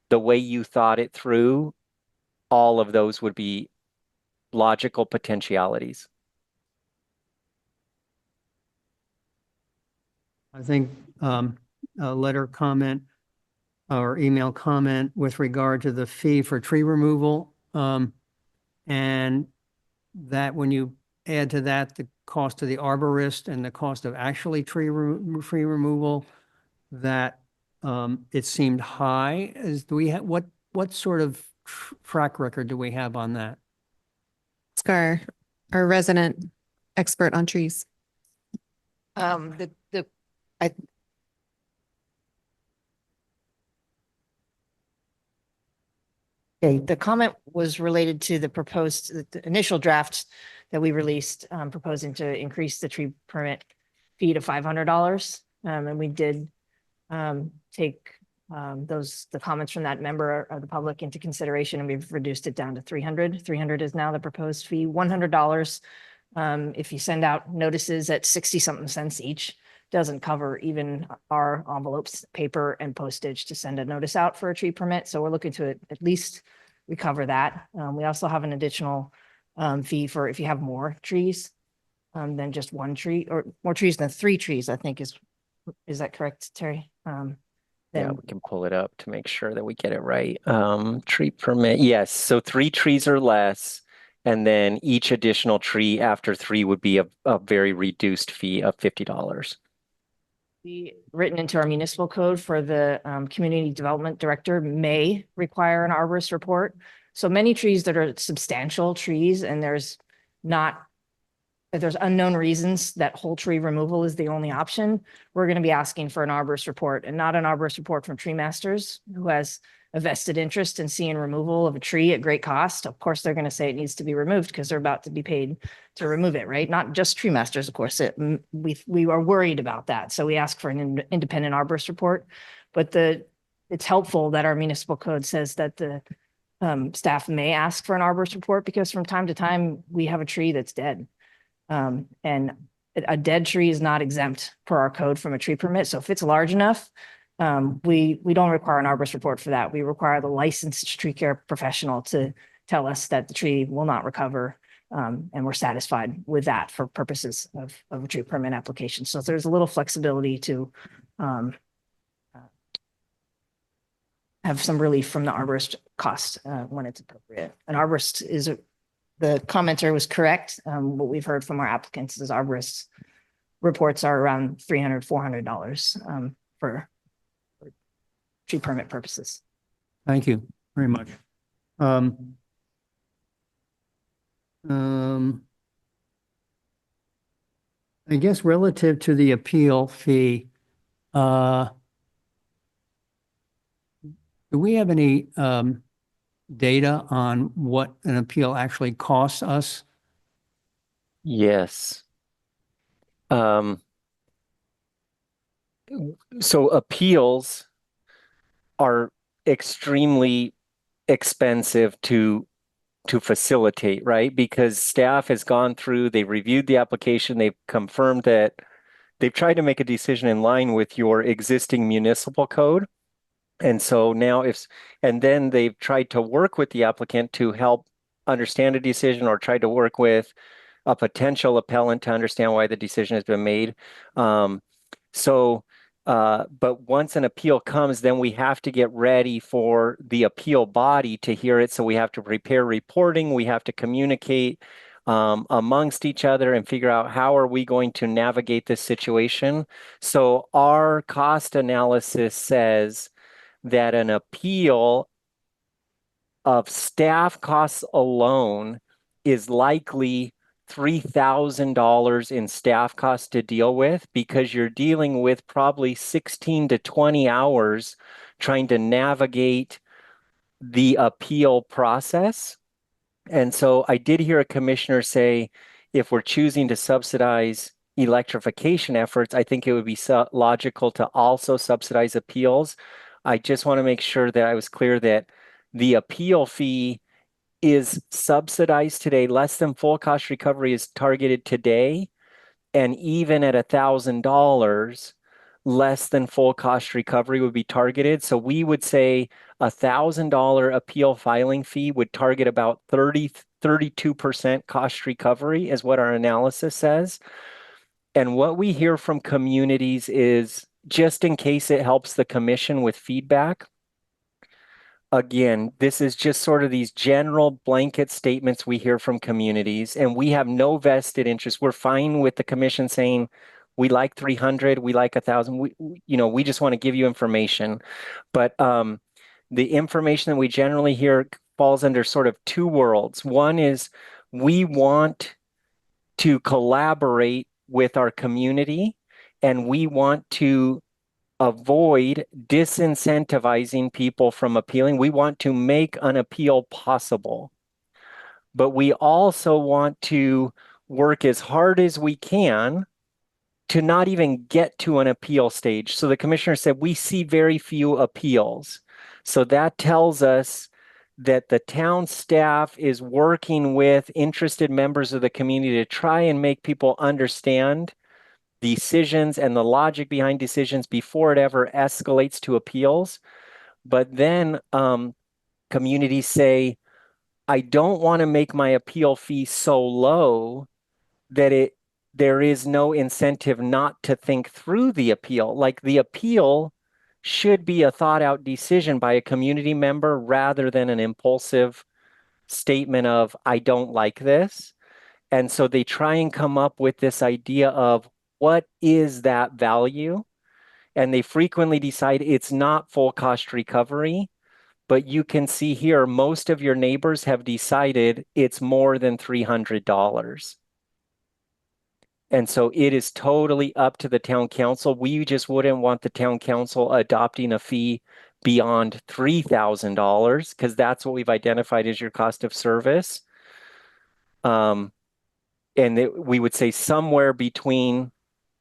the way you thought it through, all of those would be logical potentialities. I think a letter comment or email comment with regard to the fee for tree removal. And that when you add to that, the cost of the arborist and the cost of actually tree removal, that it seemed high. Do we have, what sort of track record do we have on that? Ask our resident expert on trees. Okay, the comment was related to the proposed, the initial draft that we released, proposing to increase the tree permit fee to $500. And we did take the comments from that member of the public into consideration, and we've reduced it down to 300. 300 is now the proposed fee, $100. If you send out notices at 60-something cents each, doesn't cover even our envelopes, paper, and postage to send a notice out for a tree permit. So we're looking to at least recover that. We also have an additional fee for if you have more trees than just one tree, or more trees than 3 trees, I think is that correct, Terry? Yeah, Then we can pull it up to make sure that we get it right. Tree permit, yes. So 3 trees or less, and then each additional tree after 3 would be a very reduced fee of $50. be written into our municipal code for the community development director may require an arborist report. So many trees that are substantial trees and there's unknown reasons that whole tree removal is the only option, we're going to be asking for an arborist report, and not an arborist report from tree masters who has a vested interest in seeing removal of a tree at great cost. Of course, they're going to say it needs to be removed because they're about to be paid to remove it, right? Not just tree masters, of course. We are worried about that. So we ask for an independent arborist report, but it's helpful that our municipal code says that the staff may ask for an arborist report, because from time to time we have a tree that's dead. And a dead tree is not exempt per our code from a tree permit. So if it's large enough, we don't require an arborist report for that. We require the licensed tree care professional to tell us that the tree will not recover. And we're satisfied with that for purposes of a tree permit application. So there's a little flexibility to have some relief from the arborist cost when it's appropriate. An arborist the commenter was correct. What we've heard from our applicants is arborist reports are around $300, $400 for tree permit purposes. Thank you very much. I guess relative to the appeal fee, do we have any data on what an appeal actually costs us? Yes. So appeals are extremely expensive to facilitate, right? Because staff has gone through, they've reviewed the application, they've confirmed that they've tried to make a decision in line with your existing municipal code. And so now and then they've tried to work with the applicant to help understand a decision, or tried to work with a potential appellant to understand why the decision has been made. But once an appeal comes, then we have to get ready for the appeal body to hear it. So we have to prepare reporting, we have to communicate amongst each other and figure out how are we going to navigate this situation. So our cost analysis says that an appeal of staff costs alone is likely $3,000 in staff costs to deal with, because you're dealing with probably 16 to 20 hours trying to navigate the appeal process. And so I did hear a commissioner say, if we're choosing to subsidize electrification efforts, I think it would be logical to also subsidize appeals. I just want to make sure that I was clear that the appeal fee is subsidized today. Less than full cost recovery is targeted today. And even at $1,000, less than full cost recovery would be targeted. So we would say $1,000 appeal filing fee would target about 32% cost recovery is what our analysis says. And what we hear from communities is, just in case it helps the commission with feedback, again, this is just sort of these general blanket statements we hear from communities, and we have no vested interest. We're fine with the commission saying, we like 300, we like 1,000. We just want to give you information. But the information that we generally hear falls under sort of two worlds. One is we want to collaborate with our community, and we want to avoid disincentivizing people from appealing. We want to make an appeal possible, but we also want to work as hard as we can to not even get to an appeal stage. So the commissioner said, we see very few appeals. So that tells us that the town staff is working with interested members of the community to try and make people understand decisions and the logic behind decisions before it ever escalates to appeals. But then communities say, I don't want to make my appeal fee so low that there is no incentive not to think through the appeal. Like, the appeal should be a thought out decision by a community member rather than an impulsive statement of, I don't like this. And so they try and come up with this idea of, what is that value? And they frequently decide it's not full cost recovery, but you can see here, most of your neighbors have decided it's more than $300. And so it is totally up to the town council. We just wouldn't want the town council adopting a fee beyond $3,000, because that's what we've identified as your cost of service. And we would say somewhere between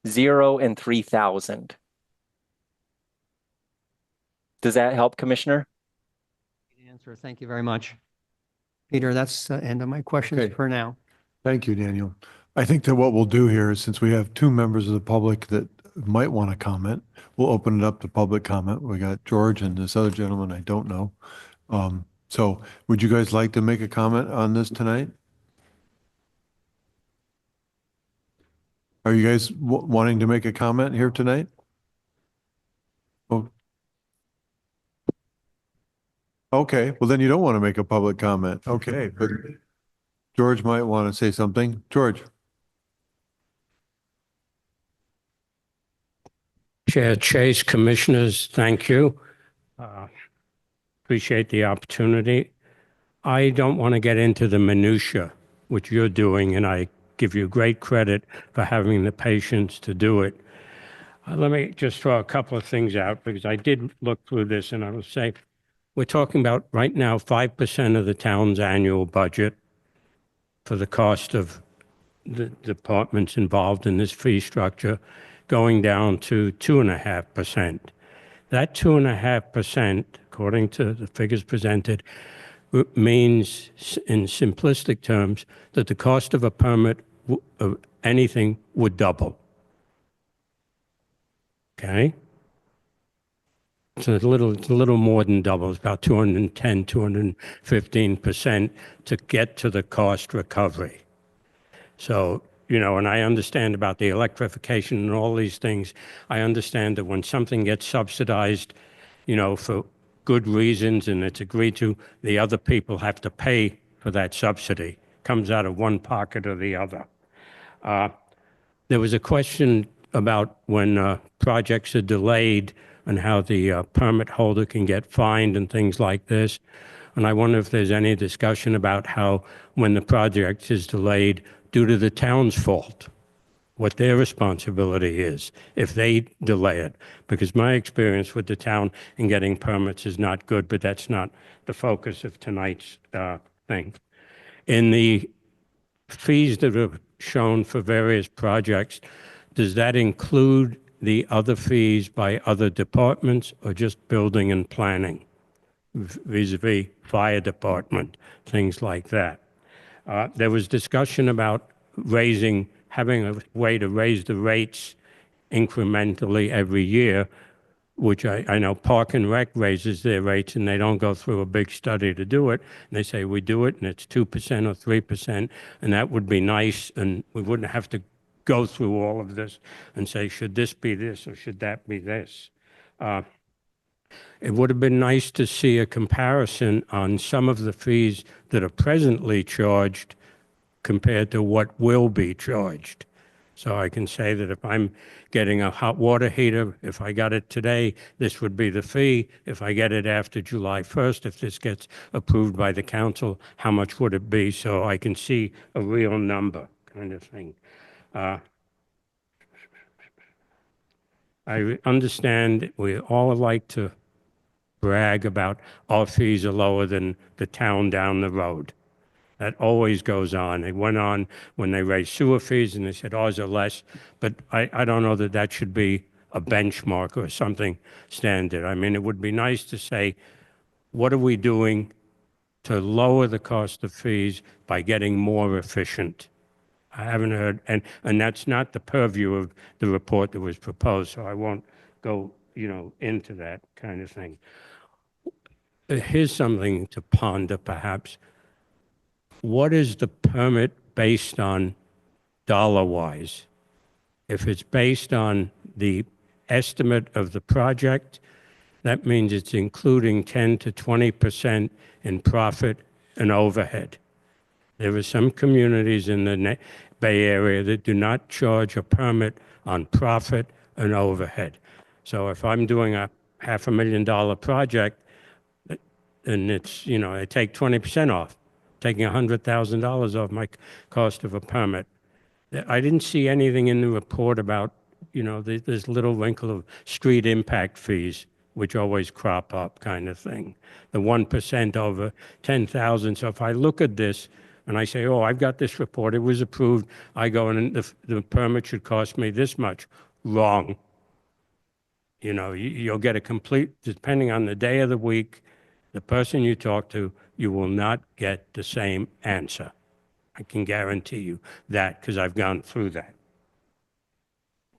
0 and 3,000. Does that help, Commissioner? Answer. Thank you very much. Peter, that's the end of my questions Okay. for now. Thank you, Daniel. I think that what we'll do here is, since we have two members of the public that might want to comment, we'll open it up to public comment. We got George and this other gentleman I don't know. So would you guys like to make a comment on this tonight? Are you guys wanting to make a comment here tonight? Oh. Okay, well then you don't want to make a public comment. Okay, but George might want to say something. George. Chair Chase, Commissioners, thank you. Appreciate the opportunity. I don't want to get into the minutia, which you're doing, and I give you great credit for having the patience to do it. Let me just throw a couple of things out, because I did look through this, and I will say, we're talking about right now 5% of the town's annual budget for the cost of the departments involved in this fee structure, going down to 2.5%. That 2.5%, according to the figures presented, means, in simplistic terms, that the cost of a permit of anything would double. Okay? So it's a little more than double. It's about 210, 215% to get to the cost recovery. So, and I understand about the electrification and all these things. I understand that when something gets subsidized, for good reasons, and it's agreed to, the other people have to pay for that subsidy. Comes out of one pocket or the other. There was a question about when projects are delayed and how the permit holder can get fined and things like this. And I wonder if there's any discussion about how, when the project is delayed due to the town's fault, what their responsibility is if they delay it. Because my experience with the town in getting permits is not good, but that's not the focus of tonight's thing. In the fees that are shown for various projects, does that include the other fees by other departments or just building and planning? vis-a-vis fire department, things like that. There was discussion about having a way to raise the rates incrementally every year, which I know Park and Rec raises their rates and they don't go through a big study to do it. And they say we do it and it's 2% or 3%, and that would be nice, and we wouldn't have to go through all of this and say, should this be this or should that be this? It would have been nice to see a comparison on some of the fees that are presently charged compared to what will be charged. So I can say that if I'm getting a hot water heater, if I got it today, this would be the fee. If I get it after July 1st, if this gets approved by the council, how much would it be? So I can see a real number kind of thing. I understand we all like to brag about our fees are lower than the town down the road. That always goes on. It went on when they raised sewer fees and they said ours are less, but I don't know that that should be a benchmark or something standard. I mean, it would be nice to say, what are we doing to lower the cost of fees by getting more efficient? I haven't heard, and that's not the purview of the report that was proposed, so I won't go, into that kind of thing. Here's something to ponder, perhaps. What is the permit based on dollar-wise? If it's based on the estimate of the project, that means it's including 10 to 20% in profit and overhead. There are some communities in the Bay Area that do not charge a permit on profit and overhead. So if I'm doing a $500,000 project, and it's, I take 20% off, taking $100,000 off my cost of a permit. I didn't see anything in the report about, this little wrinkle of street impact fees, which always crop up kind of thing. The 1% over 10,000. So if I look at this and I say, oh, I've got this report, it was approved, I go and the permit should cost me this much. Wrong. You'll get a complete, depending on the day of the week, the person you talk to, you will not get the same answer. I can guarantee you that because I've gone through that.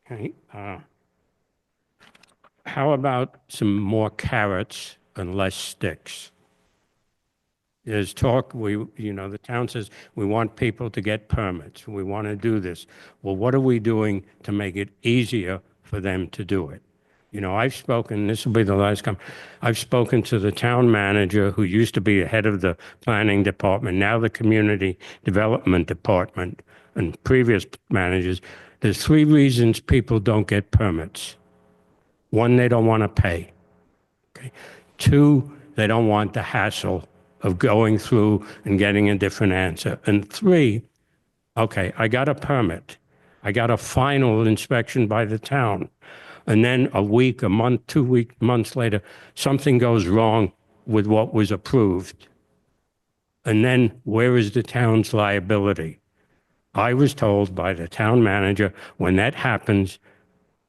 Okay. How about some more carrots and less sticks? There's talk, the town says, we want people to get permits. We want to do this. Well, what are we doing to make it easier for them to do it? I've spoken, this will be the last time, I've spoken to the town manager who used to be the head of the planning department, now the community development department, and previous managers. There's 3 reasons people don't get permits. 1, they don't want to pay. Okay. 2, they don't want the hassle of going through and getting a different answer. And 3, okay, I got a permit. I got a final inspection by the town. And then a week, a month, 2 months later, something goes wrong with what was approved. And then where is the town's liability? I was told by the town manager, when that happens,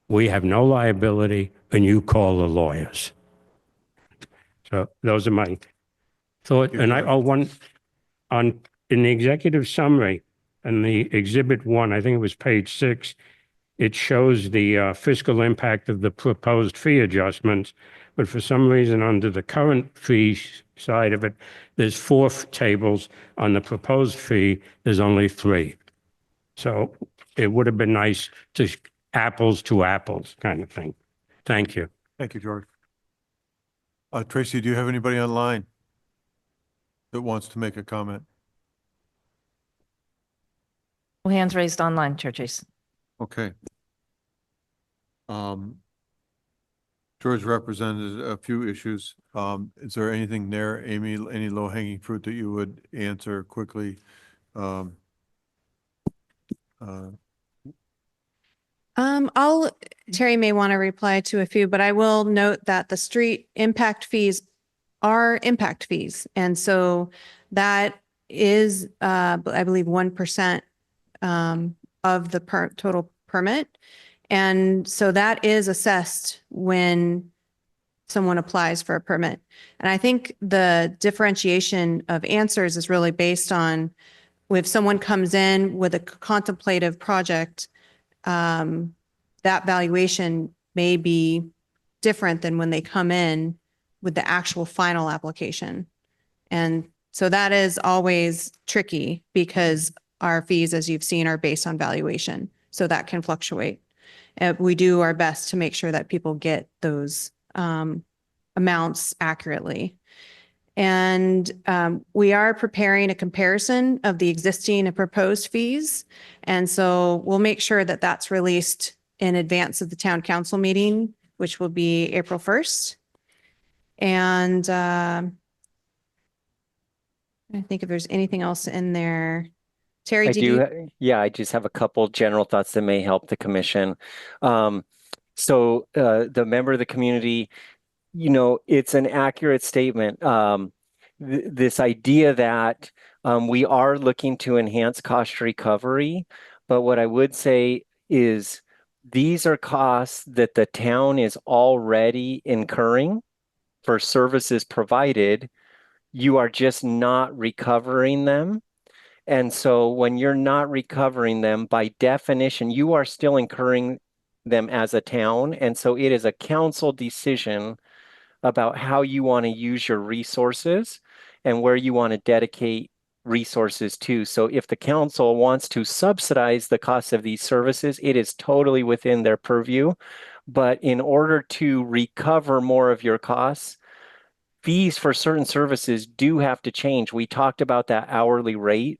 we have no liability and you call the lawyers. So those are my thoughts. And in the executive summary, in the exhibit 1, I think it was page 6, it shows the fiscal impact of the proposed fee adjustments, but for some reason under the current fee side of it, there's 4 tables. On the proposed fee, there's only 3. So it would have been nice to apples to apples kind of thing. Thank you. Thank you, George. Tracy, do you have anybody online that wants to make a comment? No hands raised online, Chair Chase. Okay. George represented a few issues. Is there anything there, Amy, any low-hanging fruit that you would answer quickly? Terry may want to reply to a few, but I will note that the street impact fees are impact fees. And so that is, I believe, 1% of the total permit. And so that is assessed when someone applies for a permit. And I think the differentiation of answers is really based on if someone comes in with a contemplative project, that valuation may be different than when they come in with the actual final application. And so that is always tricky because our fees, as you've seen, are based on valuation. So that can fluctuate. We do our best to make sure that people get those amounts accurately. And we are preparing a comparison of the existing and proposed fees. And so we'll make sure that that's released in advance of the town council meeting, which will be April 1st. And I think if there's anything else in there. Terry, I did do, you? yeah, I just have a couple general thoughts that may help the commission. So the member of the community, you know, it's an accurate statement. This idea that we are looking to enhance cost recovery, but what I would say is these are costs that the town is already incurring for services provided. You are just not recovering them. And so when you're not recovering them, by definition, you are still incurring them as a town. And so it is a council decision about how you want to use your resources and where you want to dedicate resources to. So if the council wants to subsidize the cost of these services, it is totally within their purview. But in order to recover more of your costs, fees for certain services do have to change. We talked about that hourly rate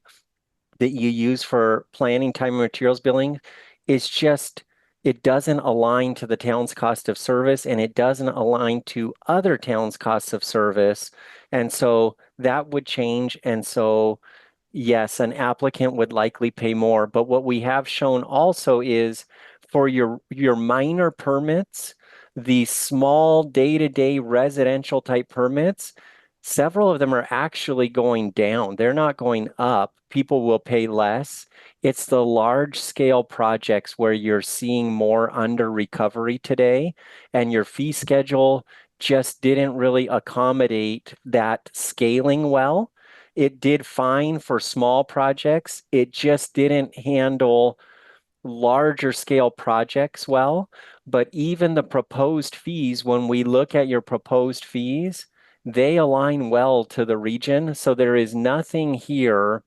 that you use for planning, time, and materials billing. It's just, it doesn't align to the town's cost of service, and it doesn't align to other towns' costs of service. And so that would change. And so, yes, an applicant would likely pay more. But what we have shown also is for your minor permits, the small day-to-day residential type permits, several of them are actually going down. They're not going up. People will pay less. It's the large scale projects where you're seeing more under recovery today, and your fee schedule just didn't really accommodate that scaling well. It did fine for small projects. It just didn't handle larger scale projects well. But even the proposed fees, when we look at your proposed fees, they align well to the region. So there is nothing here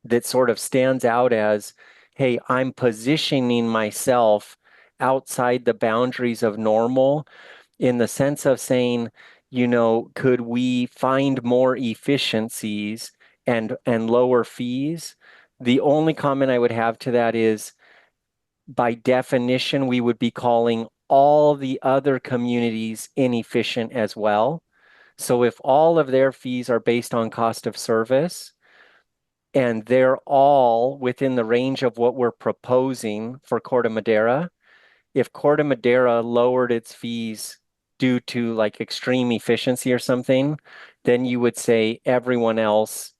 that sort of stands out as, hey, I'm positioning myself outside the boundaries of normal, in the sense of saying, you know, could we find more efficiencies and lower fees? The only comment I would have to that is, by definition, we would be calling all the other communities inefficient as well. So if all of their fees are based on cost of service, and they're all within the range of what we're proposing for Corte Madera, if Corte Madera lowered its fees due to like extreme efficiency or something, then you would say everyone else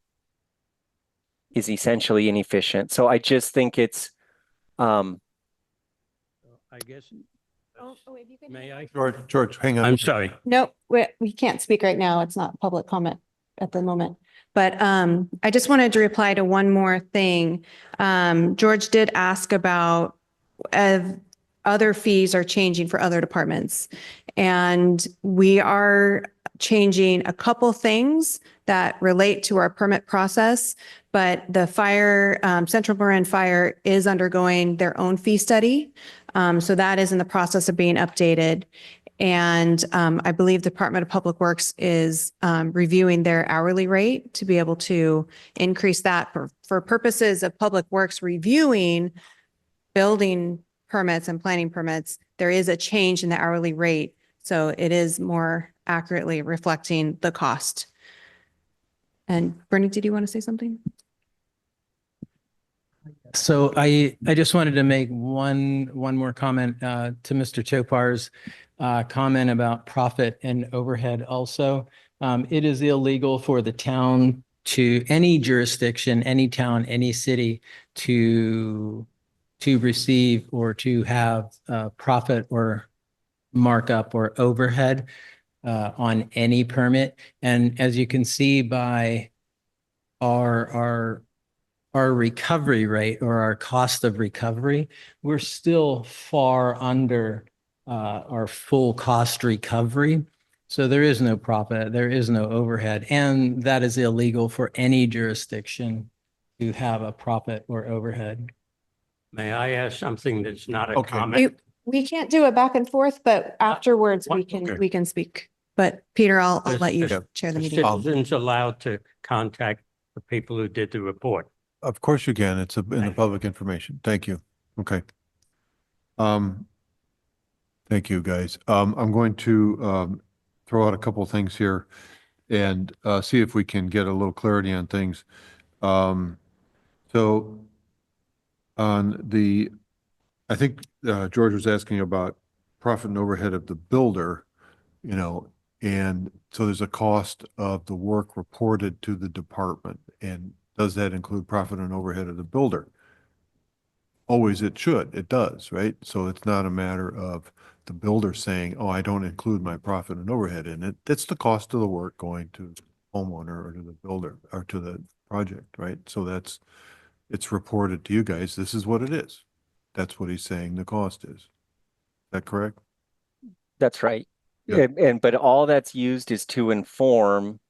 is essentially inefficient. So I just think it's, I guess, If you can. may I? George, hang on. I'm sorry. Nope, we can't speak right now. It's not public comment at the moment. But I just wanted to reply to one more thing. George did ask about other fees are changing for other departments. And we are changing a couple things that relate to our permit process, but the fire, Central Marin Fire is undergoing their own fee study. So that is in the process of being updated. And I believe the Department of Public Works is reviewing their hourly rate to be able to increase that for purposes of Public Works reviewing building permits and planning permits. There is a change in the hourly rate. So it is more accurately reflecting the cost. And Bernie, did you want to say something? So I just wanted to make one more comment to Mr. Chopar's comment about profit and overhead also. It is illegal for the town to, any jurisdiction, any town, any city to receive or to have profit or markup or overhead. on any permit. And as you can see by our recovery rate or our cost of recovery, we're still far under our full cost recovery. So there is no profit, there is no overhead, and that is illegal for any jurisdiction to have a profit or overhead. May I ask something that's not a Okay. comment? We can't do a back and forth, but afterwards Okay. we can speak. But Peter, I'll let you Is- chair the Are meeting. citizens allowed to contact the people who did the report? Of course you can. It's in the public information. Thank you. Okay. Thank you, guys. I'm going to throw out a couple of things here and see if we can get a little clarity on things. So on the, I think George was asking about profit and overhead of the builder, you know, and so there's a cost of the work reported to the department. And does that include profit and overhead of the builder? Always it should, it does, right? So it's not a matter of the builder saying, oh, I don't include my profit and overhead in it. That's the cost of the work going to the homeowner or to the builder or to the project, right? So it's reported to you guys. This is what it is. That's what he's saying the cost is. Is that correct? That's right. Yeah. But all that's used is to inform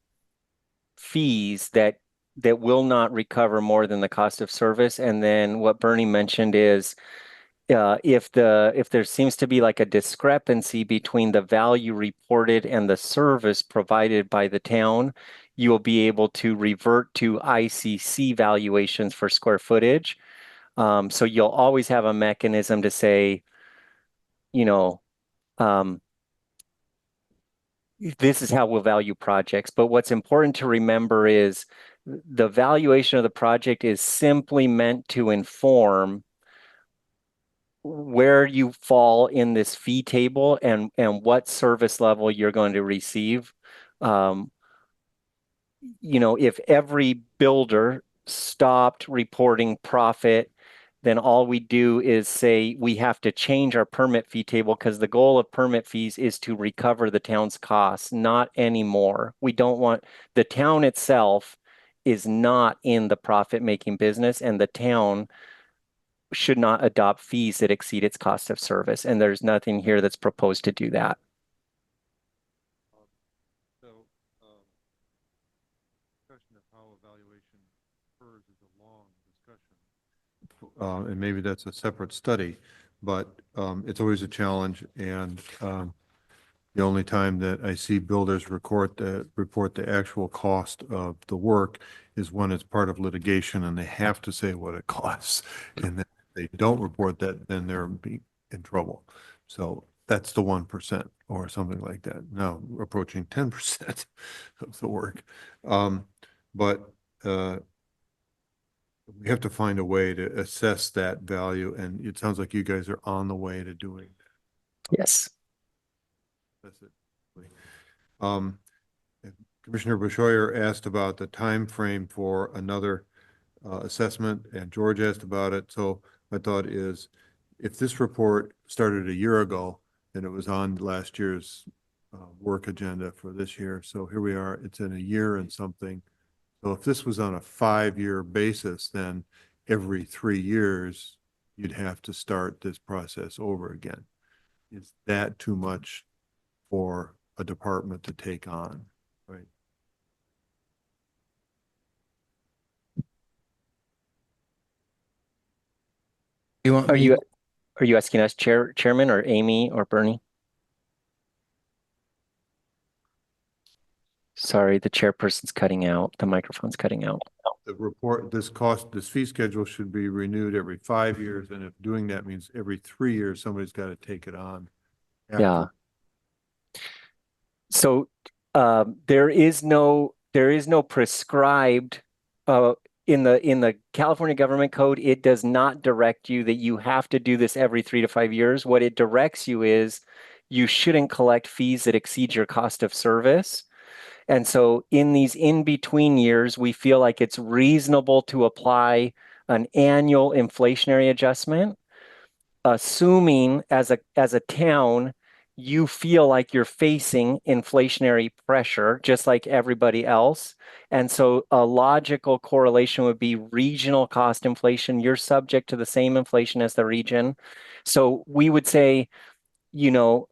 fees that will not recover more than the cost of service. And then what Bernie mentioned is if there seems to be like a discrepancy between the value reported and the service provided by the town, you will be able to revert to ICC valuations for square footage. So you'll always have a mechanism to say, you know, this is how we'll value projects. But what's important to remember is the valuation of the project is simply meant to inform where you fall in this fee table and what service level you're going to receive. You know, if every builder stopped reporting profit, then all we do is say we have to change our permit fee table because the goal of permit fees is to recover the town's costs, not anymore. We don't want, the town itself is not in the profit-making business, and the town should not adopt fees that exceed its cost of service. And there's nothing here that's proposed to do that. So, discussion of how evaluation occurs is a long discussion. And maybe that's a separate study, but it's always a challenge. And the only time that I see builders report the actual cost of the work is when it's part of litigation and they have to say what it costs. And then if they don't report that, then they're in trouble. So that's the 1% or something like that. Now approaching 10% of the work. But we have to find a way to assess that value. And it sounds like you guys are on the way to doing that. Yes. That's it. Commissioner Bushoyer asked about the time frame for another assessment, and George asked about it. So my thought is, if this report started a year ago, then it was on last year's work agenda for this year. So here we are. It's in a year and something. So if this was on a 5-year basis, then every 3 years you'd have to start this process over again. Is that too much for a department to take on, right? You want Are me- you asking us, Chairman, or Amy or Bernie? Sorry, the chairperson's cutting out. The microphone's cutting out. The report, this fee schedule should be renewed every 5 years, and if doing that means every 3 years, somebody's got to take it on. Yeah. So there is no prescribed in the California Government Code. It does not direct you that you have to do this every 3 to 5 years. What it directs you is you shouldn't collect fees that exceed your cost of service. And so in these in-between years, we feel like it's reasonable to apply an annual inflationary adjustment, assuming as a town you feel like you're facing inflationary pressure, just like everybody else. And so a logical correlation would be regional cost inflation. You're subject to the same inflation as the region. So we would say, you know,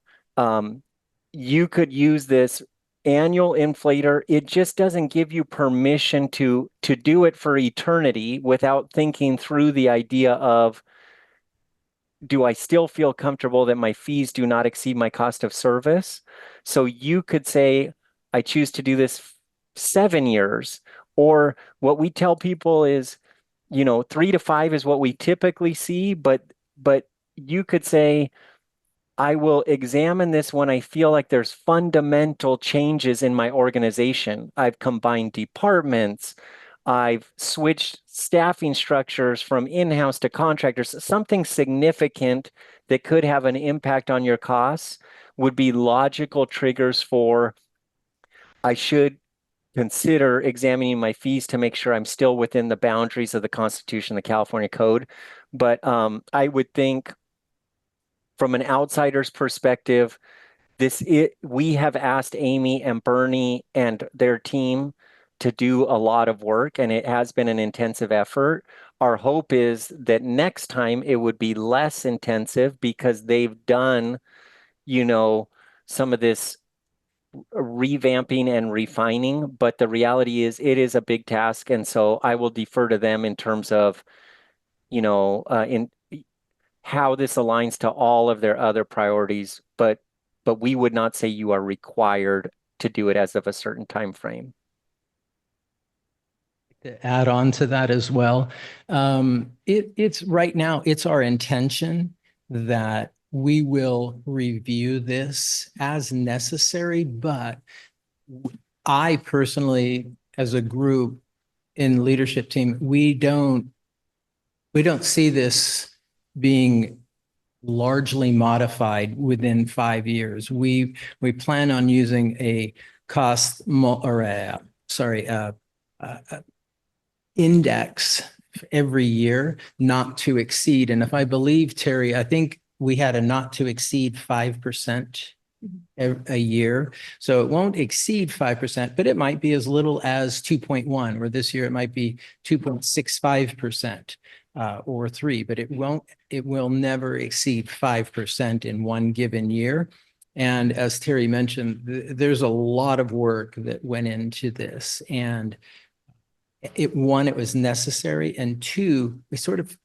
you could use this annual inflator. It just doesn't give you permission to do it for eternity without thinking through the idea of, do I still feel comfortable that my fees do not exceed my cost of service? So you could say, I choose to do this 7 years. Or what we tell people is, 3 to 5 is what we typically see, but you could say, I will examine this when I feel like there's fundamental changes in my organization. I've combined departments. I've switched staffing structures from in-house to contractors. Something significant that could have an impact on your costs would be logical triggers for, I should consider examining my fees to make sure I'm still within the boundaries of the Constitution, the California Code. But I would think from an outsider's perspective, we have asked Amy and Bernie and their team to do a lot of work, and it has been an intensive effort. Our hope is that next time it would be less intensive because they've done, some of this revamping and refining, but the reality is it is a big task. And so I will defer to them in terms of, in how this aligns to all of their other priorities, but we would not say you are required to do it as of a certain time frame. To add on to that as well, it's right now, it's our intention that we will review this as necessary, but I personally, as a group in leadership team, we don't see this being largely modified within 5 years. We plan on using a index every year, not to exceed. And if I believe, Terry, I think we had a not to exceed 5% a year. So it won't exceed 5%, but it might be as little as 2.1, or this year it might be 2.65%. Or 3, but it will never exceed 5% in one given year. And as Terry mentioned, there's a lot of work that went into this, and it was necessary, and 2,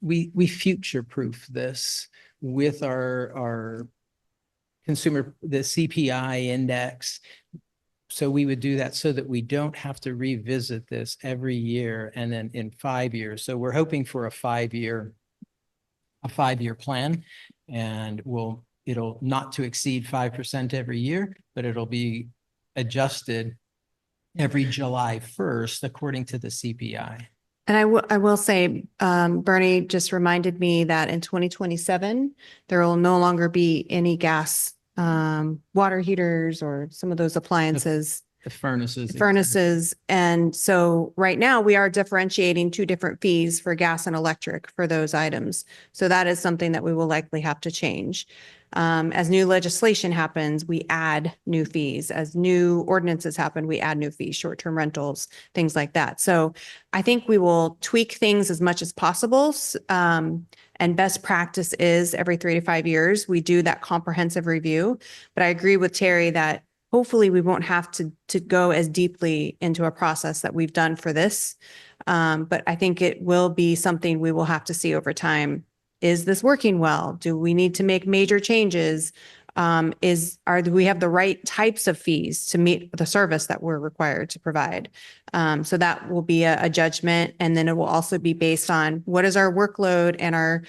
we future-proof this with our consumer, the CPI index. So we would do that so that we don't have to revisit this every year and then in 5 years. So we're hoping for a 5-year plan, and it'll not to exceed 5% every year, but it'll be adjusted every July 1st according to the CPI. And I will say, Bernie just reminded me that in 2027, there will no longer be any gas water heaters or some of those appliances. The furnaces. Furnaces. And so right now we are differentiating 2 different fees for gas and electric for those items. So that is something that we will likely have to change. As new legislation happens, we add new fees. As new ordinances happen, we add new fees, short-term rentals, things like that. So I think we will tweak things as much as possible. And best practice is every 3 to 5 years, we do that comprehensive review. But I agree with Terry that hopefully we won't have to go as deeply into a process that we've done for this. But I think it will be something we will have to see over time. Is this working well? Do we need to make major changes? Do we have the right types of fees to meet the service that we're required to provide? So that will be a judgment. And then it will also be based on what is our workload and our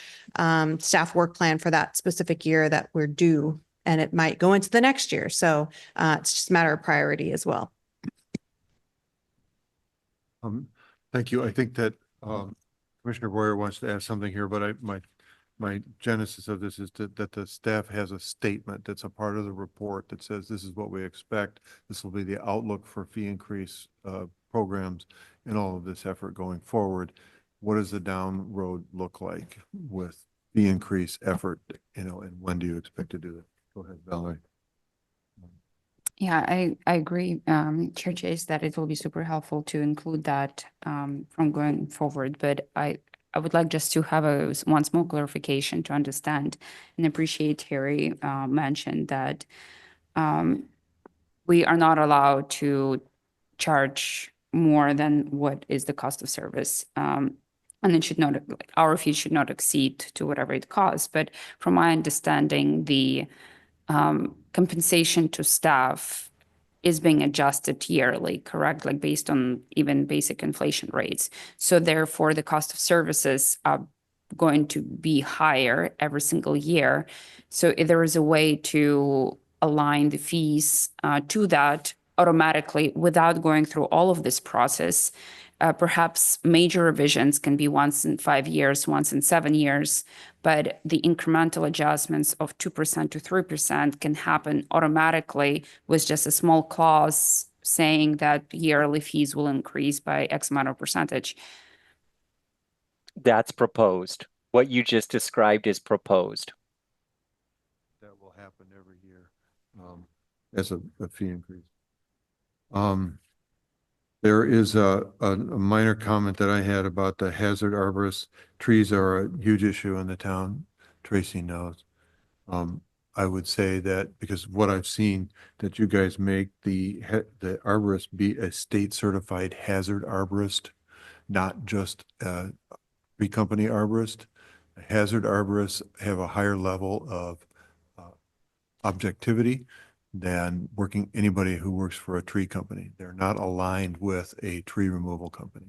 staff work plan for that specific year that we're due. And it might go into the next year. So it's just a matter of priority as well. Thank you. I think that Commissioner Boyer wants to ask something here, but my genesis of this is that the staff has a statement that's a part of the report that says this is what we expect. This will be the outlook for fee increase programs and all of this effort going forward. What does the down road look like with fee increase effort, and when do you expect to do that? Go ahead, Valerie. Yeah, I agree, Chair Chase, that it will be super helpful to include that from going forward. But I would like just to have one small clarification to understand and appreciate Terry mentioned that we are not allowed to charge more than what is the cost of service. And it should not, like, our fee should not exceed to whatever it costs. But from my understanding, the compensation to staff is being adjusted yearly, correct? Like based on even basic inflation rates. So therefore, the cost of services are going to be higher every single year. So if there is a way to align the fees to that automatically without going through all of this process, perhaps major revisions can be once in 5 years, once in 7 years, but the incremental adjustments of 2% to 3% can happen automatically with just a small clause saying that yearly fees will increase by X amount of percentage. That's proposed. What you just described is proposed. That will happen every year, as a fee increase. There is a minor comment that I had about the hazard arborist. Trees are a huge issue in the town. Tracy knows. I would say that because what I've seen, that you guys make the arborist be a state certified hazard arborist, not just a tree company arborist. Hazard arborists have a higher level of objectivity than anybody who works for a tree company. They're not aligned with a tree removal company.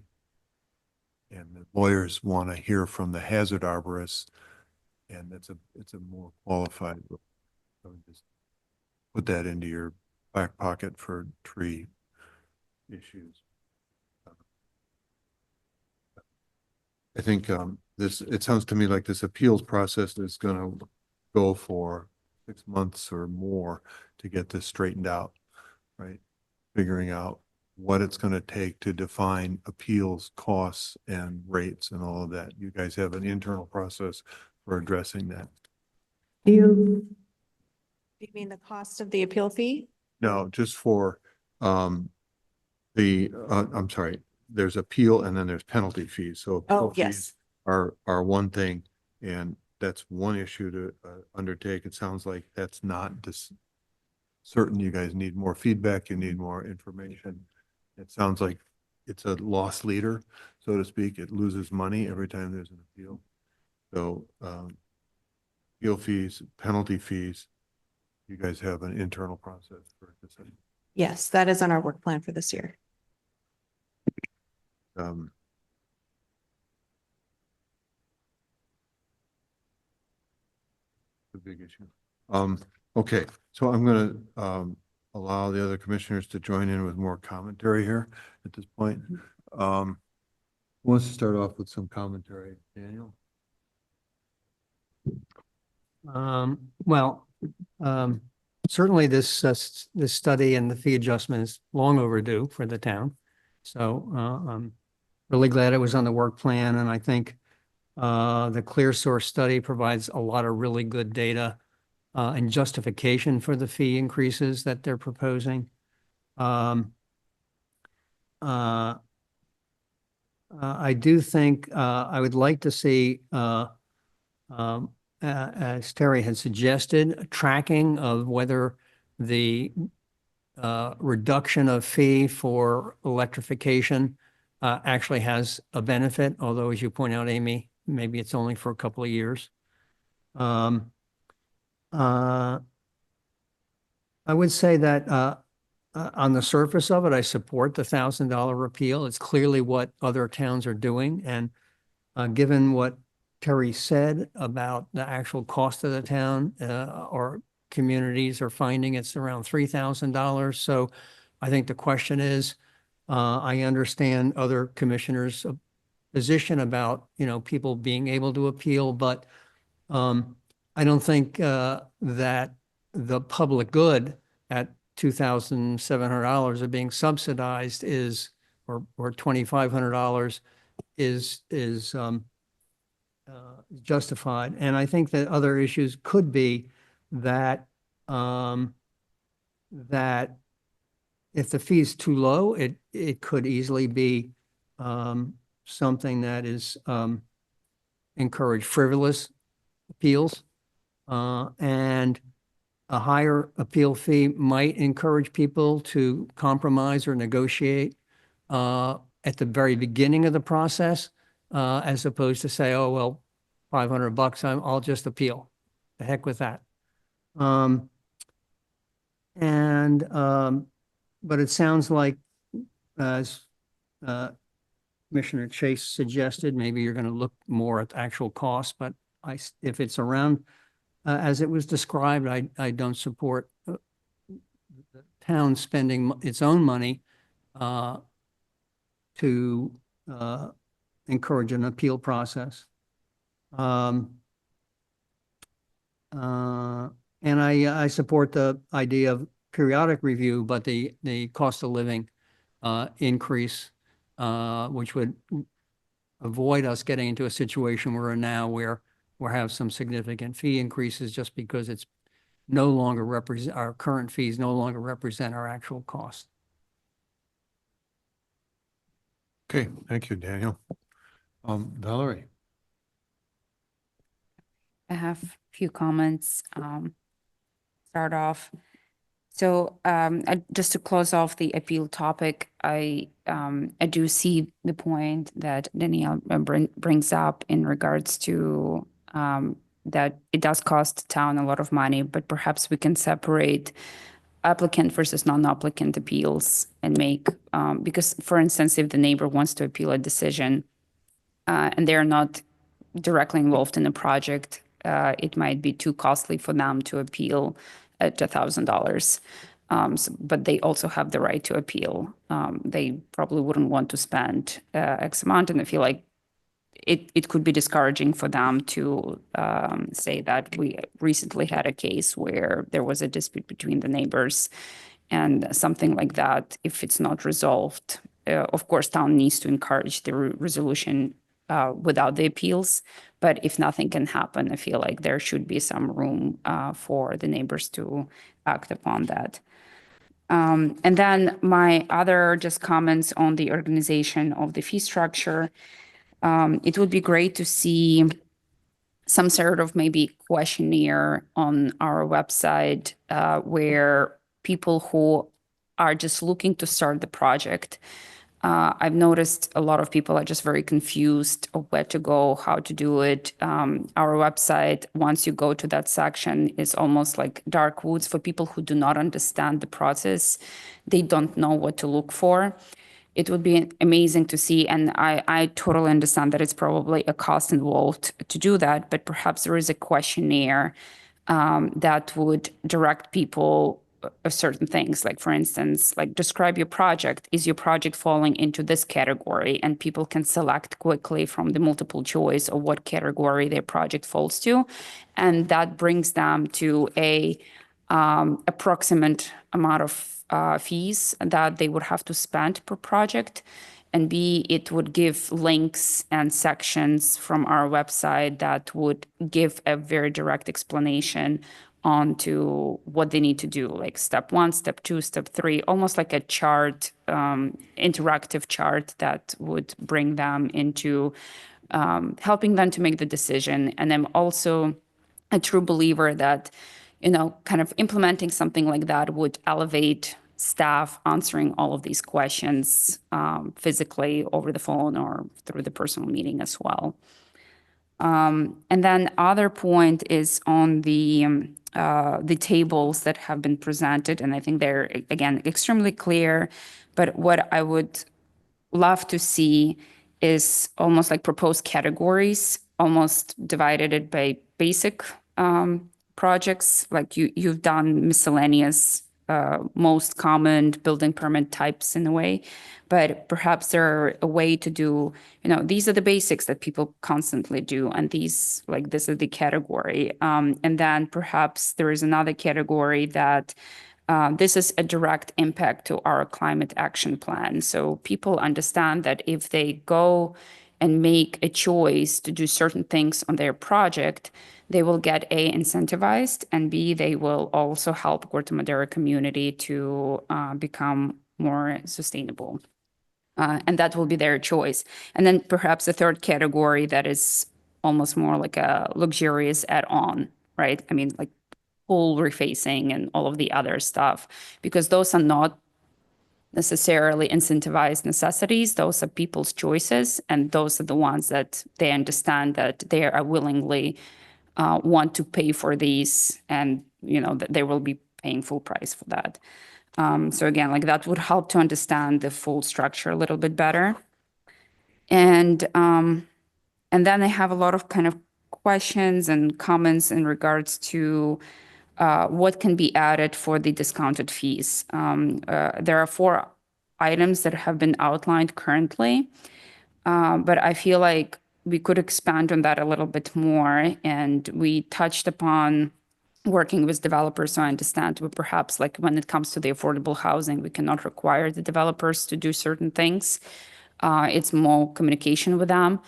And the lawyers want to hear from the hazard arborists, and it's a more qualified. So just put that into your back pocket for tree issues. I think it sounds to me like this appeals process is going to go for 6 months or more to get this straightened out, right? Figuring out what it's going to take to define appeals costs and rates and all of that. You guys have an internal process for addressing that. Do you mean the cost of the appeal fee? No, just for I'm sorry, there's appeal and then there's penalty fees. So appeal Oh, yes. fees are one thing, and that's one issue to undertake. It sounds like that's not just certain. You guys need more feedback. You need more information. It sounds like it's a loss leader, so to speak. It loses money every time there's an appeal. So appeal fees, penalty fees, you guys have an internal process for decision. Yes, that is on our work plan for this year. The big issue. Okay, so I'm going to allow the other commissioners to join in with more commentary here at this point. Who wants to start off with some commentary? Daniel? Well, certainly this study and the fee adjustment is long overdue for the town. So I'm really glad it was on the work plan, and I think the Clear Source study provides a lot of really good data and justification for the fee increases that they're proposing. I do think I would like to see, as Terry had suggested, a tracking of whether the reduction of fee for electrification actually has a benefit, although as you point out, Amy, maybe it's only for a couple of years. I would say that on the surface of it, I support the $1,000 repeal. It's clearly what other towns are doing. And given what Terry said about the actual cost of the town, or communities are finding it's around $3,000. So I think the question is, I understand other commissioners' position about, people being able to appeal, but I don't think that the public good at $2,700 of being subsidized or $2,500 is justified. And I think that other issues could be that that if the fee is too low, it could easily be something that is encourage frivolous appeals. And a higher appeal fee might encourage people to compromise or negotiate at the very beginning of the process, as opposed to say, oh, well, $500, I'll just appeal. The heck with that. But it sounds like, as Commissioner Chase suggested, maybe you're going to look more at the actual cost, but if it's around, as it was described, I don't support the town spending its own money to encourage an appeal process. And I support the idea of periodic review, but the cost of living increase, which would avoid us getting into a situation where we're now where we'll have some significant fee increases just because it's no longer represent, our current fees no longer represent our actual cost. Okay, thank you, Daniel. Valerie? I have a few comments. Start off. So just to close off the appeal topic, I do see the point that Danielle brings up in regards to that it does cost the town a lot of money, but perhaps we can separate applicant versus non-applicant appeals and make, because for instance, if the neighbor wants to appeal a decision and they're not directly involved in the project, it might be too costly for them to appeal at $1,000. But they also have the right to appeal. They probably wouldn't want to spend X amount, and I feel like it could be discouraging for them to say that we recently had a case where there was a dispute between the neighbors and something like that. If it's not resolved, of course, town needs to encourage the resolution without the appeals. But if nothing can happen, I feel like there should be some room for the neighbors to act upon that. And then my other just comments on the organization of the fee structure. It would be great to see some sort of maybe questionnaire on our website where people who are just looking to start the project. I've noticed a lot of people are just very confused of where to go, how to do it. Our website, once you go to that section, is almost like dark woods for people who do not understand the process. They don't know what to look for. It would be amazing to see, and I totally understand that it's probably a cost involved to do that, but perhaps there is a questionnaire that would direct people certain things, like for instance, like describe your project. Is your project falling into this category? And people can select quickly from the multiple choice of what category their project falls to. And that brings them to a approximate amount of fees that they would have to spend per project. And B, it would give links and sections from our website that would give a very direct explanation onto what they need to do, like step 1, step 2, step 3, almost like a chart, interactive chart that would bring them into helping them to make the decision. And I'm also a true believer that, kind of implementing something like that would elevate staff answering all of these questions physically over the phone or through the personal meeting as well. And then other point is on the tables that have been presented, and I think they're, again, extremely clear. But what I would love to see is almost like proposed categories, almost divided it by basic projects, like you've done miscellaneous, most common building permit types in a way, but perhaps there are a way to do, these are the basics that people constantly do, and this is the category. And then perhaps there is another category that this is a direct impact to our climate action plan. So people understand that if they go and make a choice to do certain things on their project, they will get A, incentivized, and B, they will also help Corte Madera community to become more sustainable. And that will be their choice. And then perhaps a third category that is almost more like a luxurious add-on, right? I mean, like pool refacing and all of the other stuff, because those are not necessarily incentivized necessities. Those are people's choices, and those are the ones that they understand that they are willingly want to pay for these, and that they will be paying full price for that. So again, like that would help to understand the full structure a little bit better. And then I have a lot of kind of questions and comments in regards to what can be added for the discounted fees. There are 4 items that have been outlined currently, but I feel like we could expand on that a little bit more. And we touched upon working with developers, so I understand, but perhaps like when it comes to the affordable housing, we cannot require the developers to do certain things. It's more communication with them.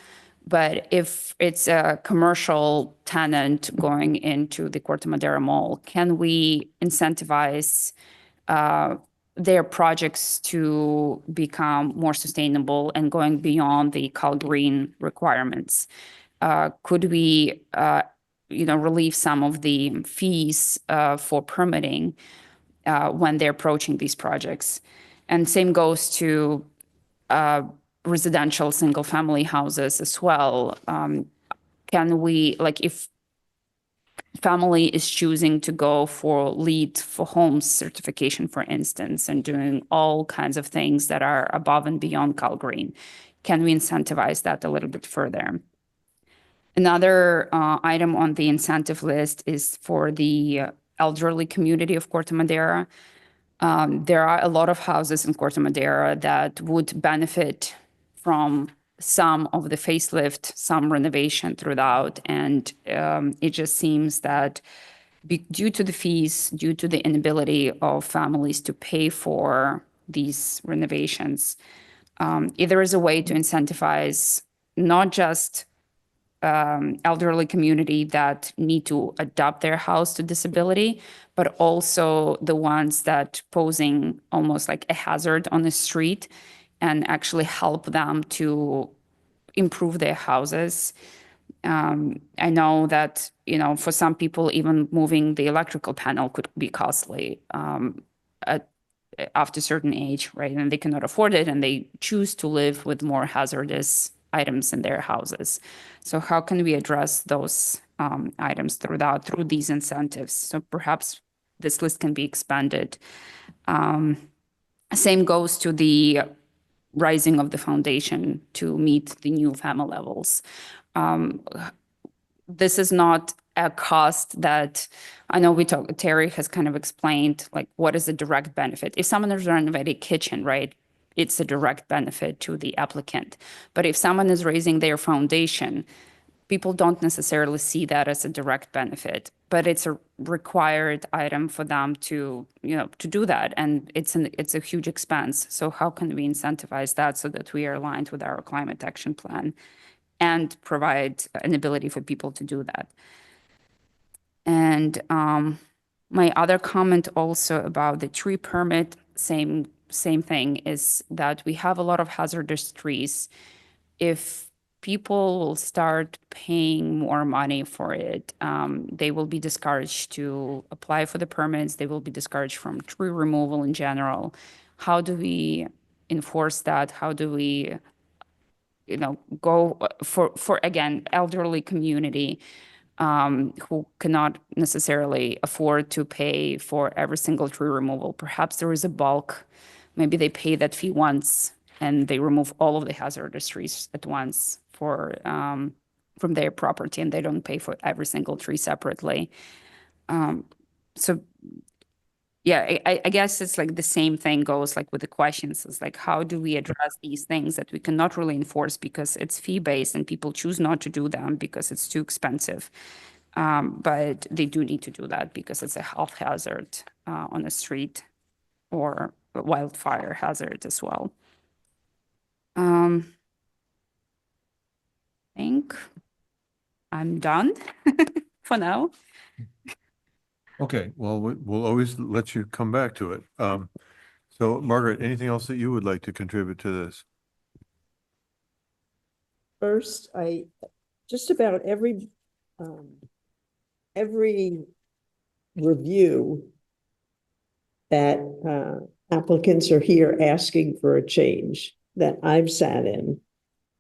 But if it's a commercial tenant going into the Corte Madera Mall, can we incentivize their projects to become more sustainable and going beyond the Cal Green requirements? Could we, relieve some of the fees for permitting when they're approaching these projects? And same goes to residential single-family houses as well. Can we, like, if family is choosing to go for LEED for homes certification, for instance, and doing all kinds of things that are above and beyond Cal Green, can we incentivize that a little bit further? Another item on the incentive list is for the elderly community of Corte Madera. There are a lot of houses in Corte Madera that would benefit from some of the facelift, some renovation throughout. And it just seems that due to the fees, due to the inability of families to pay for these renovations, if there is a way to incentivize not just elderly community that need to adapt their house to disability, but also the ones that posing almost like a hazard on the street, and actually help them to improve their houses. I know that, for some people, even moving the electrical panel could be costly after a certain age, right? And they cannot afford it, and they choose to live with more hazardous items in their houses. So how can we address those items through these incentives? So perhaps this list can be expanded. Same goes to the rising of the foundation to meet the new FAMA levels. This is not a cost that I know Terry has kind of explained, like, what is the direct benefit? If someone is renovating a kitchen, right, it's a direct benefit to the applicant. But if someone is raising their foundation, people don't necessarily see that as a direct benefit, but it's a required item for them to do that. And it's a huge expense. So how can we incentivize that so that we are aligned with our climate action plan and provide an ability for people to do that? And my other comment also about the tree permit, same thing, is that we have a lot of hazardous trees. If people will start paying more money for it, they will be discouraged to apply for the permits. They will be discouraged from tree removal in general. How do we enforce that? How do we, go for again, elderly community who cannot necessarily afford to pay for every single tree removal? Perhaps there is a bulk. Maybe they pay that fee once and they remove all of the hazardous trees at once from their property, and they don't pay for every single tree separately. So yeah, I guess it's like the same thing goes like with the questions. It's like, how do we address these things that we cannot really enforce because it's fee-based and people choose not to do them because it's too expensive. But they do need to do that because it's a health hazard on the street, or a wildfire hazard as well. think I'm done for now. Okay, well, we'll always let you come back to it. So Margaret, anything else that you would like to contribute to this? First, just about every review that applicants are here asking for a change that I've sat in,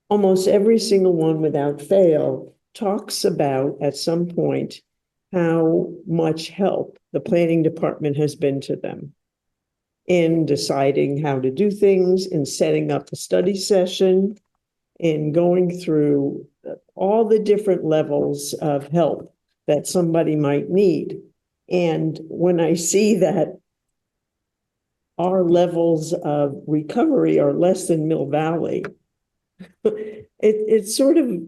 almost every single one without fail talks about at some point how much help the planning department has been to them in deciding how to do things, in setting up the study session, in going through all the different levels of help that somebody might need. And when I see that our levels of recovery are less than Mill Valley, it sort of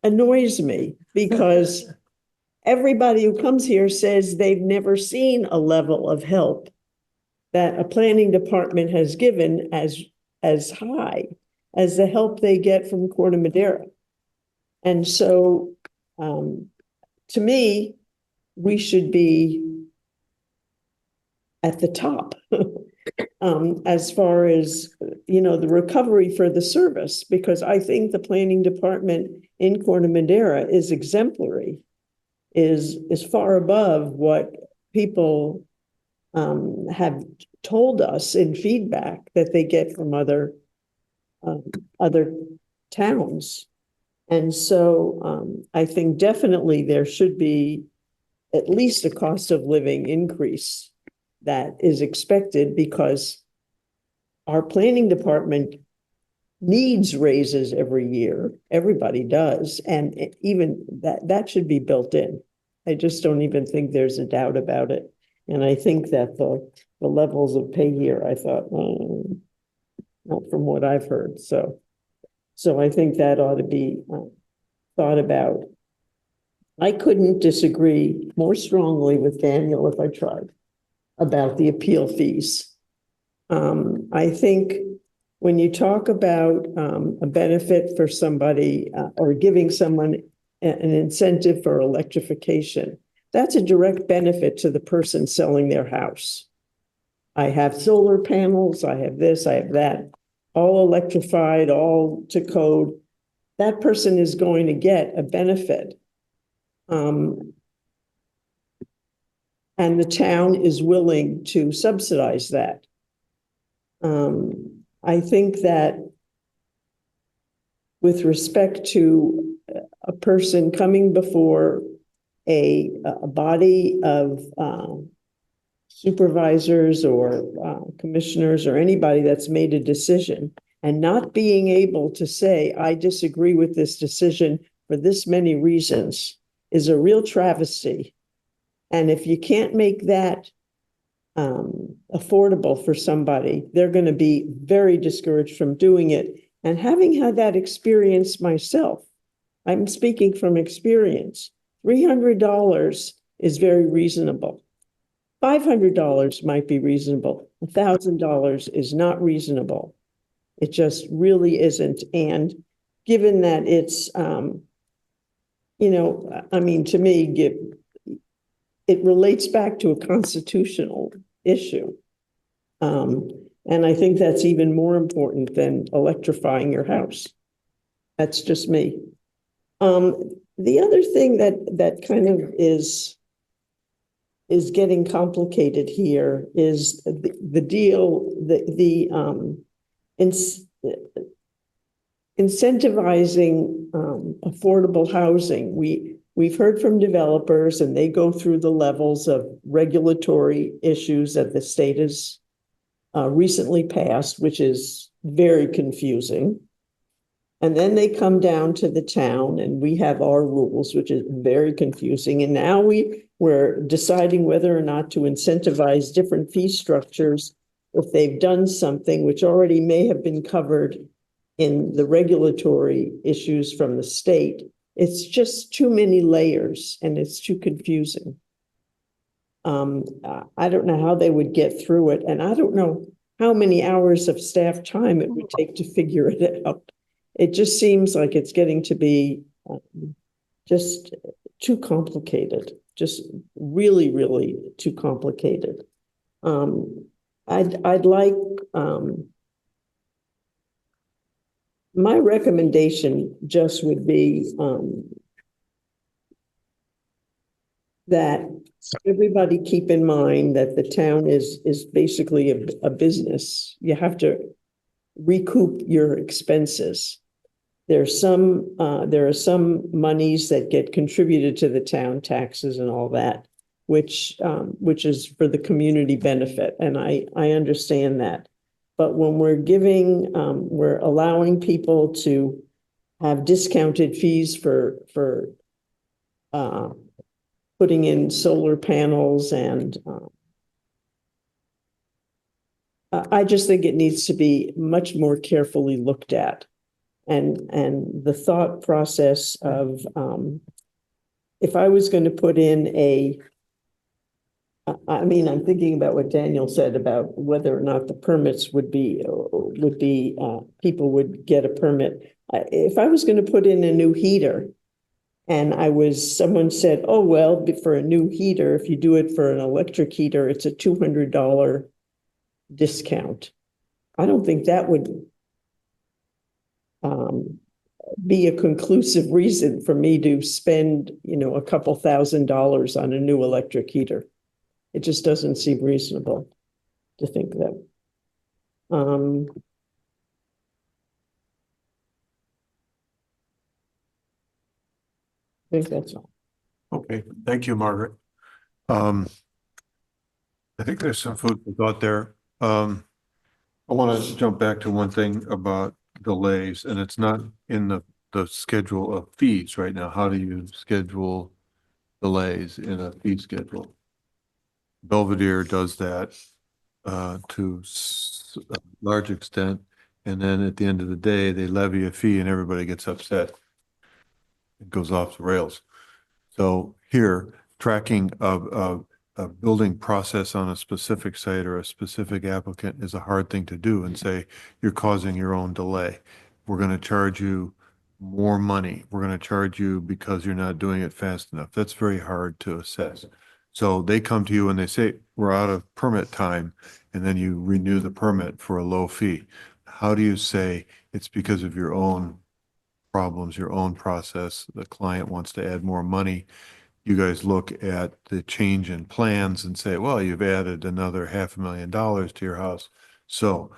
annoys me because everybody who comes here says they've never seen a level of help that a planning department has given as high as the help they get from Corte Madera. And so, to me, we should be at the top as far as, the recovery for the service, because I think the planning department in Corte Madera is exemplary, is far above what people have told us in feedback that they get from other towns. And so I think definitely there should be at least a cost of living increase that is expected, because our planning department needs raises every year. Everybody does. And even that should be built in. I just don't even think there's a doubt about it. And I think that the levels of pay here, I thought, not from what I've heard. So I think that ought to be thought about. I couldn't disagree more strongly with Daniel if I tried about the appeal fees. I think when you talk about a benefit for somebody or giving someone an incentive for electrification, that's a direct benefit to the person selling their house. I have solar panels, I have this, I have that, all electrified, all to code. That person is going to get a benefit. And the town is willing to subsidize that. I think that with respect to a person coming before a body of supervisors or commissioners or anybody that's made a decision and not being able to say, I disagree with this decision for this many reasons, is a real travesty. And if you can't make that affordable for somebody, they're going to be very discouraged from doing it. And having had that experience myself, I'm speaking from experience, $300 is very reasonable. $500 might be reasonable. $1,000 is not reasonable. It just really isn't. And given that it's, to me, it relates back to a constitutional issue. And I think that's even more important than electrifying your house. That's just me. The other thing that kind of is getting complicated here is the deal, incentivizing affordable housing. We've heard from developers, and they go through the levels of regulatory issues that the state has recently passed, which is very confusing. And then they come down to the town, and we have our rules, which is very confusing. And now we're deciding whether or not to incentivize different fee structures if they've done something which already may have been covered in the regulatory issues from the state. It's just too many layers, and it's too confusing. I don't know how they would get through it, and I don't know how many hours of staff time it would take to figure it out. it just seems like it's getting to be just too complicated, just really, really too complicated. I'd like, my recommendation just would be, that everybody keep in mind that the town is basically a business. You have to recoup your expenses. There are some monies that get contributed to the town, taxes and all that, which is for the community benefit, and I understand that. But when we're allowing people to have discounted fees for putting in solar panels and I just think it needs to be much more carefully looked at. And the thought process of, if I was going to put in I'm thinking about what Daniel said about whether or not the permits would be, people would get a permit. If I was going to put in a new heater, and someone said, oh, well, for a new heater, if you do it for an electric heater, it's a $200 discount. I don't think that would be a conclusive reason for me to spend, a couple $1,000s on a new electric heater. It just doesn't seem reasonable to think that. I think that's all. Okay, thank you, Margaret. I think there's some food for thought there. I want to jump back to one thing about delays, and it's not in the schedule of fees right now. How do you schedule delays in a fee schedule? Belvedere does that to a large extent, and then at the end of the day, they levy a fee and everybody gets upset. It goes off the rails. So here, tracking of a building process on a specific site or a specific applicant is a hard thing to do and say, you're causing your own delay. We're going to charge you more money. We're going to charge you because you're not doing it fast enough. That's very hard to assess. So they come to you and they say, we're out of permit time, and then you renew the permit for a low fee. How do you say it's because of your own problems, your own process? The client wants to add more money. You guys look at the change in plans and say, well, you've added another $500,000 to your house. So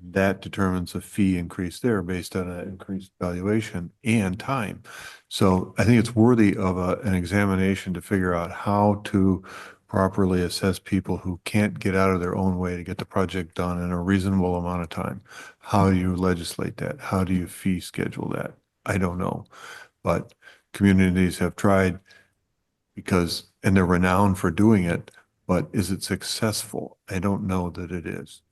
that determines a fee increase there based on an increased valuation and time. So I think it's worthy of an examination to figure out how to properly assess people who can't get out of their own way to get the project done in a reasonable amount of time. How do you legislate that? How do you fee schedule that? I don't know, but communities have tried and they're renowned for doing it, but is it successful? I don't know that it is.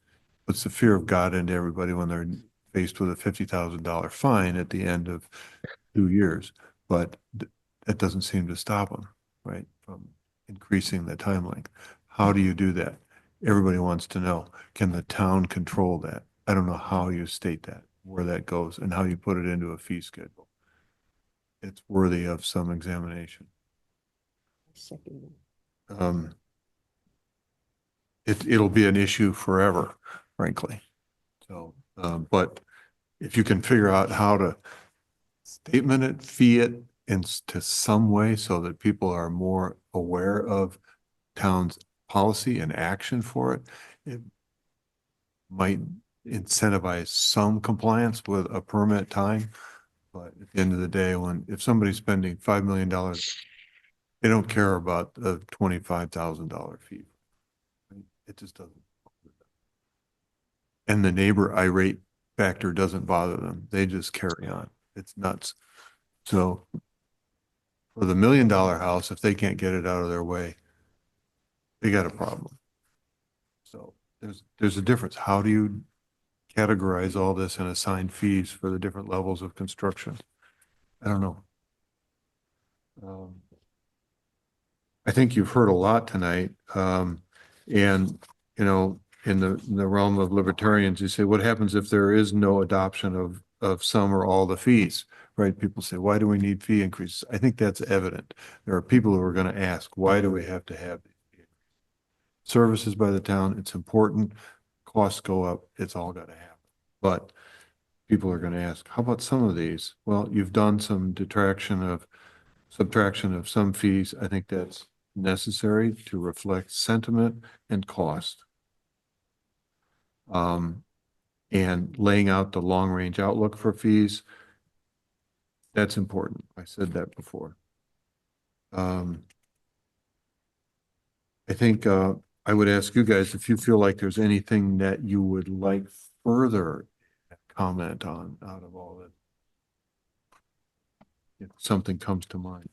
Puts the fear of God into everybody when they're faced with a $50,000 fine at the end of 2 years, but that doesn't seem to stop them, right, from increasing the time length. How do you do that? Everybody wants to know, can the town control that? I don't know how you state that, where that goes, and how you put it into a fee schedule. It's worthy of some examination. It'll be an issue forever, frankly. So, but if you can figure out how to statement it, fee it into some way so that people are more aware of town's policy and action for it, it might incentivize some compliance with a permit time. But at the end of the day, if somebody's spending $5 million, they don't care about the $25,000 fee. It just doesn't. And the neighbor irate factor doesn't bother them. They just carry on. It's nuts. So for the $1 million house, if they can't get it out of their way, they got a problem. So there's a difference. How do you categorize all this and assign fees for the different levels of construction? I don't know. I think you've heard a lot tonight. And, in the realm of libertarians, you say, what happens if there is no adoption of of some or all the fees, right? People say, why do we need fee increases? I think that's evident. There are people who are going to ask, why do we have to have these services by the town? It's important. Costs go up. It's all got to happen. But people are going to ask, how about some of these? Well, you've done some subtraction of some fees. I think that's necessary to reflect sentiment and cost. And laying out the long-range outlook for fees, that's important. I said that before. I think I would ask you guys if you feel like there's anything that you would like further comment on out of all that. If something comes to mind.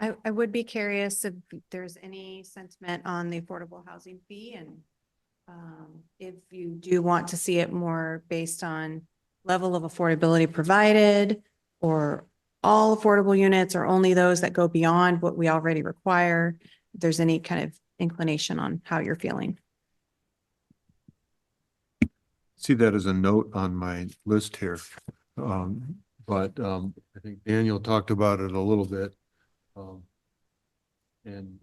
I would be curious if there's any sentiment on the affordable housing fee, and if you do want to see it more based on level of affordability provided, or all affordable units, or only those that go beyond what we already require. If there's any kind of inclination on how you're feeling. See that as a note on my list here. But I think Daniel talked about it a little bit. And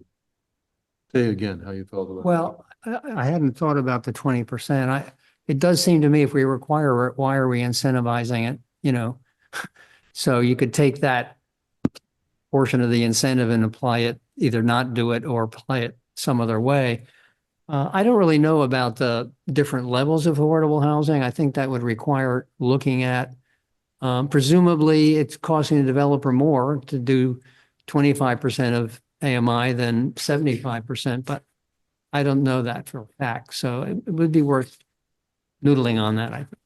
say again how you felt about it. Well, I hadn't thought about the 20%. It does seem to me if we require it, why are we incentivizing it? You know, so you could take that portion of the incentive and apply it, either not do it or apply it some other way. I don't really know about the different levels of affordable housing. I think that would require looking at, presumably it's costing the developer more to do 25% of AMI than 75%, but I don't know that for a fact. So it would be worth noodling on that, I think.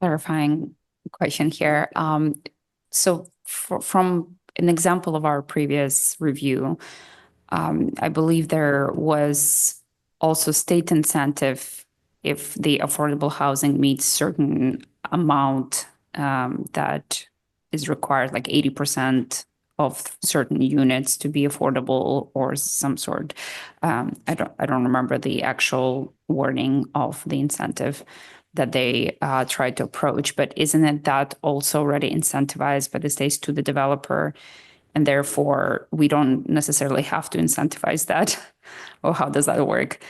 Clarifying question here. So from an example of our previous review, I believe there was also state incentive if the affordable housing meets certain amount that is required, like 80% of certain units to be affordable or some sort. I don't remember the actual wording of the incentive that they tried to approach, but isn't it that also already incentivized by the states to the developer? And therefore, we don't necessarily have to incentivize that. Or how does that work?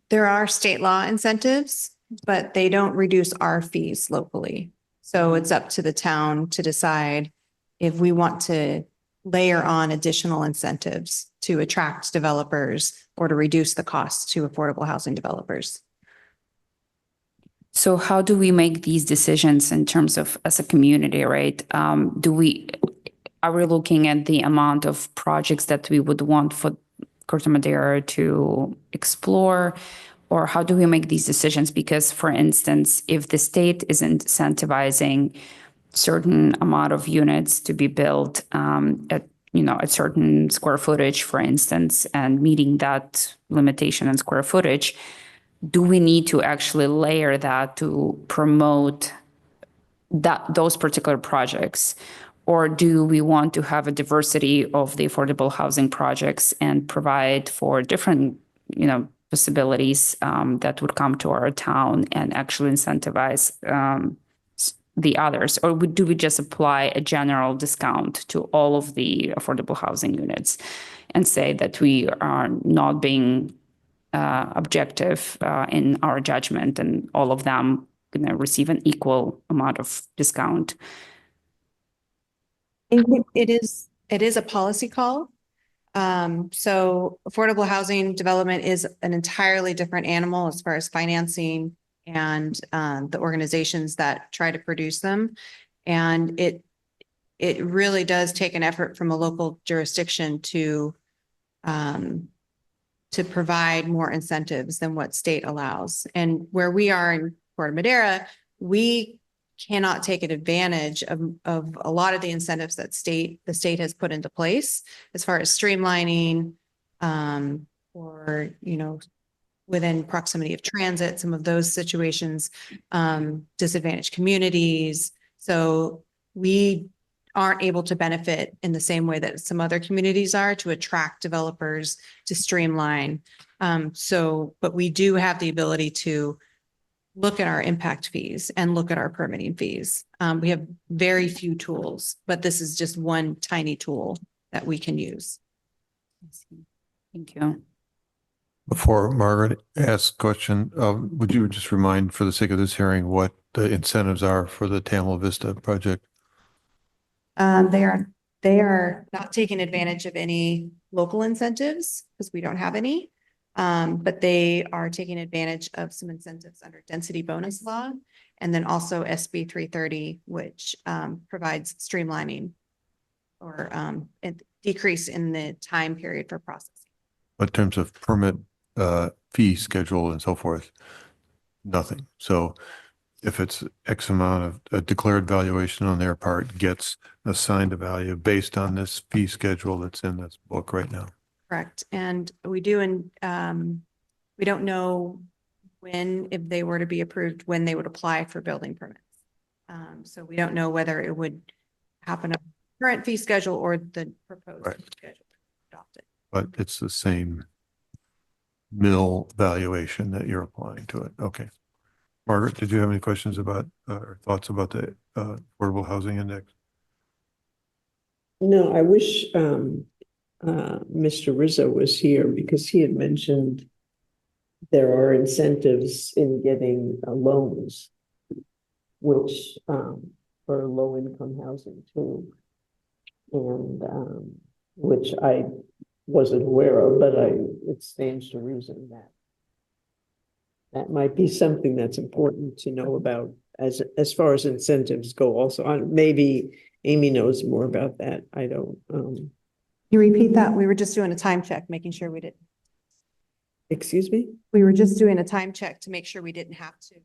There are state law incentives, but they don't reduce our fees locally. So it's up to the town to decide if we want to layer on additional incentives to attract developers or to reduce the costs to affordable housing developers. So how do we make these decisions in terms of as a community, right? Are we looking at the amount of projects that we would want for Corte Madera to explore? Or how do we make these decisions? Because, for instance, if the state is incentivizing certain amount of units to be built at a certain square footage, for instance, and meeting that limitation in square footage, do we need to actually layer that to promote those particular projects? Or do we want to have a diversity of the affordable housing projects and provide for different, possibilities that would come to our town and actually incentivize the others? Or do we just apply a general discount to all of the affordable housing units and say that we are not being objective in our judgment and all of them receive an equal amount of discount? It is a policy call. So affordable housing development is an entirely different animal as far as financing and the organizations that try to produce them. And it really does take an effort from a local jurisdiction to provide more incentives than what state allows. And where we are in Corte Madera, we cannot take advantage of a lot of the incentives that the state has put into place as far as streamlining or, within proximity of transit, some of those situations, disadvantaged communities. So we aren't able to benefit in the same way that some other communities are to attract developers to streamline. But we do have the ability to look at our impact fees and look at our permitting fees. We have very few tools, but this is just one tiny tool that we can use. Thank you. Before Margaret asks question, would you just remind, for the sake of this hearing, what the incentives are for the Tamla Vista project? They are not taking advantage of any local incentives because we don't have any. But they are taking advantage of some incentives under density bonus law. And then also SB 330, which provides streamlining or a decrease in the time period for processing. In terms of permit fee schedule and so forth, nothing. So if it's X amount of a declared valuation on their part gets assigned a value based on this fee schedule that's in this book right now. Correct. And we do, and we don't know when, if they were to be approved, when they would apply for building permits. So we don't know whether it would happen on the current fee schedule or the proposed Right. fee schedule adopted. But it's the same mill valuation that you're applying to it. Okay. Margaret, did you have any questions about or thoughts about the affordable housing index? No, I wish Mr. Rizzo was here because he had mentioned there are incentives in getting loans, which for low-income housing too, and which I wasn't aware of, but it stands to reason that that might be something that's important to know about as far as incentives go. Also, maybe Amy knows more about that. I don't. You repeat that? We were just doing a time check, making sure we didn't. Excuse me? We were just doing a time check to make sure we didn't have to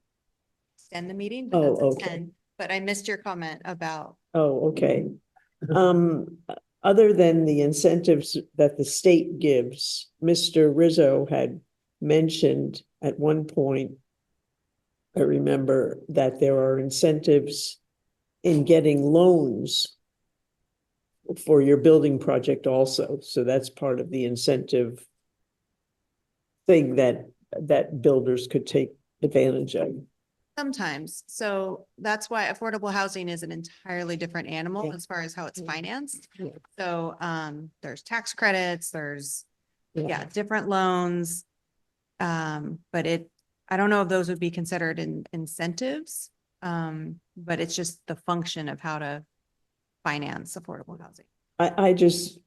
extend the meeting. But Oh, that's at okay. 10. But I missed your comment about. Oh, okay. Other than the incentives that the state gives, Mr. Rizzo had mentioned at one point, I remember, that there are incentives in getting loans for your building project also. So that's part of the incentive thing that builders could take advantage of. Sometimes. So that's why affordable housing is an entirely different animal Yeah. as far as how it's Yeah. financed. Yeah. So there's tax credits, there's Yeah. different loans. But I don't know if those would be considered incentives. But it's just the function of how to finance affordable housing. I just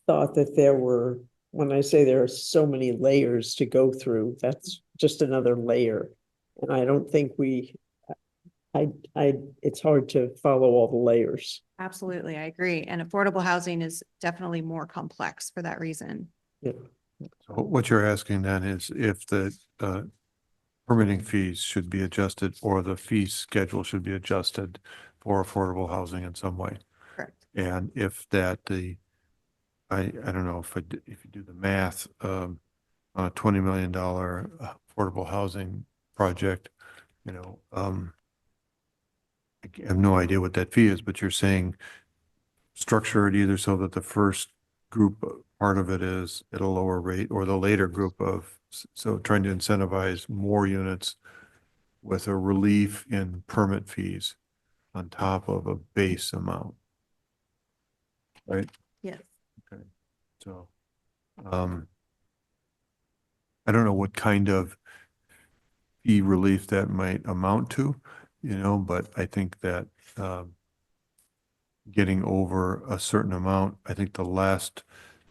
thought that there were, when I say there are so many layers to go through, that's just another layer. And I don't think it's hard to follow all the layers. Absolutely, I agree. And affordable housing is definitely more complex for that reason. Yeah. So what you're asking then is if the permitting fees should be adjusted or the fee schedule should be adjusted for affordable housing in some way. Correct. And if that I don't know if you do the math on a $20 million affordable housing project, I have no idea what that fee is, but you're saying structure it either so that the first group part of it is at a lower rate or the later group so trying to incentivize more units with a relief in permit fees on top of a base amount. Right? Yes. Okay. So, I don't know what kind of fee relief that might amount to, but I think that, getting over a certain amount, I think the last,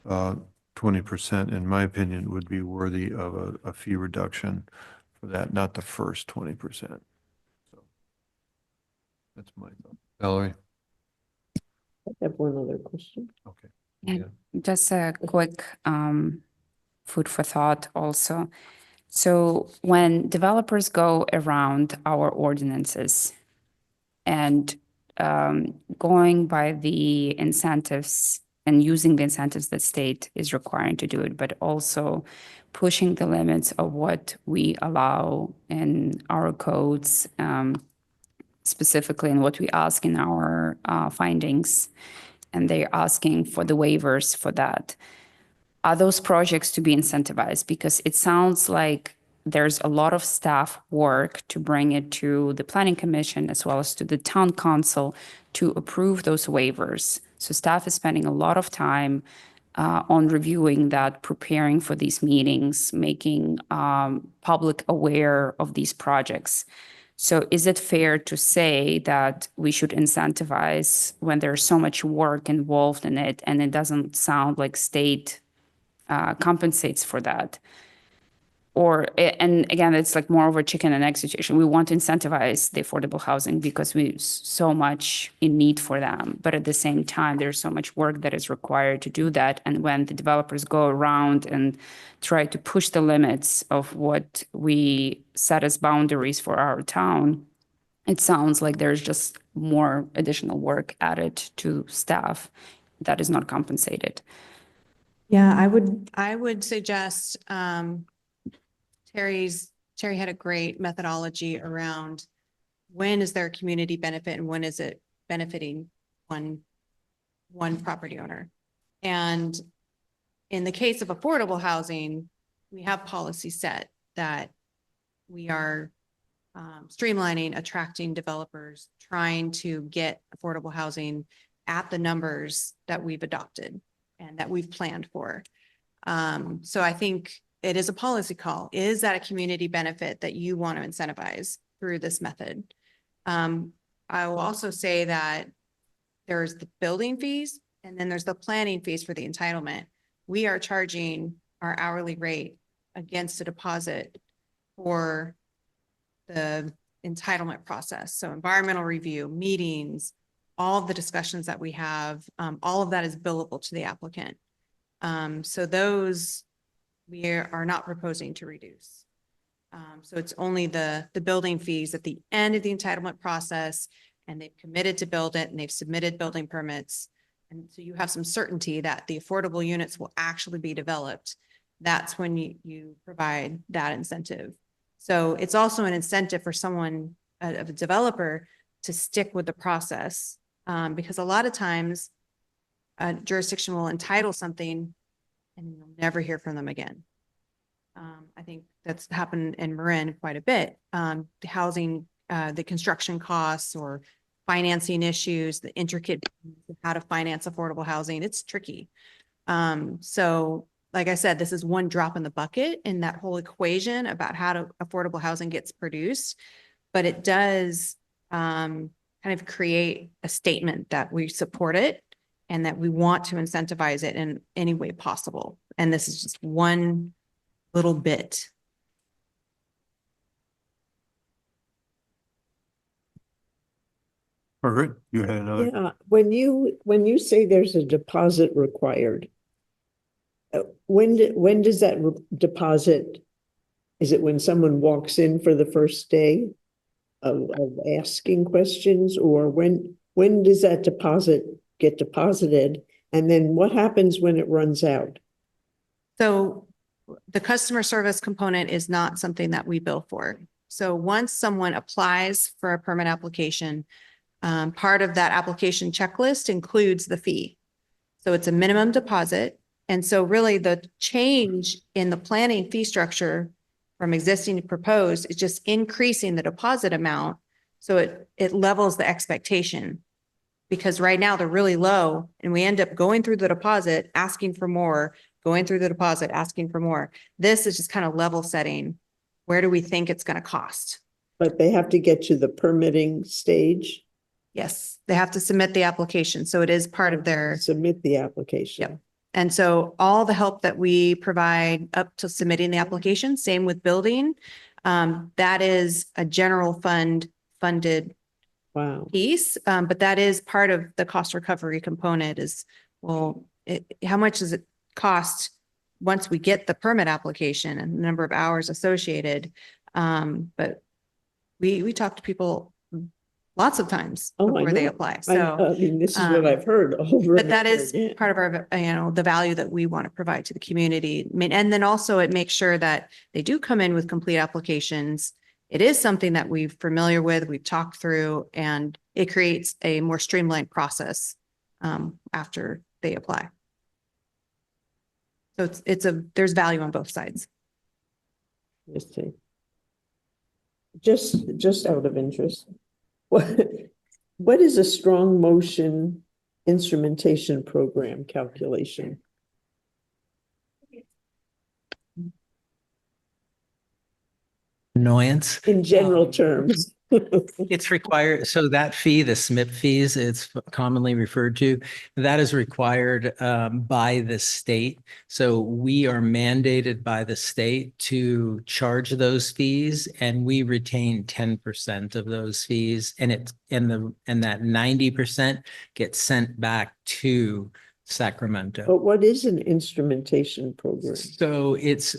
20%, in my opinion, would be worthy of a fee reduction for that, not the first 20%. So that's my thought. Valerie? I have one other question. Okay. Yeah. Just a quick food for thought also. So when developers go around our ordinances and going by the incentives and using the incentives that state is requiring to do it, but also pushing the limits of what we allow in our codes, specifically in what we ask in our findings, and they're asking for the waivers for that. are those projects to be incentivized? Because it sounds like there's a lot of staff work to bring it to the planning commission as well as to the town council to approve those waivers. So staff is spending a lot of time on reviewing that, preparing for these meetings, making public aware of these projects. So is it fair to say that we should incentivize when there's so much work involved in it and it doesn't sound like state compensates for that? Or, and again, it's like more of a chicken and egg situation. We want to incentivize the affordable housing because we so much in need for them. But at the same time, there's so much work that is required to do that. And when the developers go around and try to push the limits of what we set as boundaries for our town, it sounds like there's just more additional work added to staff that is not compensated. Yeah, I would suggest, Terry had a great methodology around when is there a community benefit and when is it benefiting one property owner. And in the case of affordable housing, we have policy set that we are streamlining, attracting developers, trying to get affordable housing at the numbers that we've adopted and that we've planned for. So I think it is a policy call. Is that a community benefit that you want to incentivize through this method? I will also say that there's the building fees and then there's the planning fees for the entitlement. We are charging our hourly rate against a deposit for the entitlement process. So environmental review, meetings, all of the discussions that we have, all of that is billable to the applicant. So those we are not proposing to reduce. So it's only the building fees at the end of the entitlement process, and they've committed to build it and they've submitted building permits. And so you have some certainty that the affordable units will actually be developed. That's when you provide that incentive. So it's also an incentive for someone, of a developer, to stick with the process. Because a lot of times a jurisdiction will entitle something and you'll never hear from them again. I think that's happened in Marin quite a bit. The housing, the construction costs or financing issues, the intricate of how to finance affordable housing, it's tricky. So like I said, this is one drop in the bucket in that whole equation about how affordable housing gets produced, but it does kind of create a statement that we support it and that we want to incentivize it in any way possible. And this is just one little bit. Margaret, you had another? Yeah, when you say there's a deposit required, when does that deposit, is it when someone walks in for the first day of asking questions, or when does that deposit get deposited? And then what happens when it runs out? So the customer service component is not something that we bill for. So once someone applies for a permit application, part of that application checklist includes the fee. So it's a minimum deposit. And so really the change in the planning fee structure from existing to proposed is just increasing the deposit amount. So it levels the expectation, because right now they're really low and we end up going through the deposit, asking for more, going through the deposit, asking for more. This is just kind of level setting. Where do we think it's going to cost? But they have to get to the permitting stage? Yes, they have to submit the application. So it is part of their, Submit the application. Yep. And so all the help that we provide up to submitting the application, same with building, that is a general fund funded Wow. piece. But that is part of the cost recovery component is, well, how much does it cost once we get the permit application and the number of hours associated? But we talk to people lots of times Oh, before I they know. apply. I So, mean, this is what I've heard over. but that and over is again. part of our, the value that we want to provide to the community. I mean, and then also it makes sure that they do come in with complete applications. It is something that we're familiar with, we've talked through, and it creates a more streamlined process after they apply. So there's value on both sides. Let's see. Just out of interest, what is a strong motion instrumentation program calculation? Annoyance. In general terms. It's required, so that fee, the SMIP fees, it's commonly referred to, that is required by the state. So we are mandated by the state to charge those fees, and we retain 10% of those fees. And that 90% gets sent back to Sacramento. But what is an instrumentation program? So it's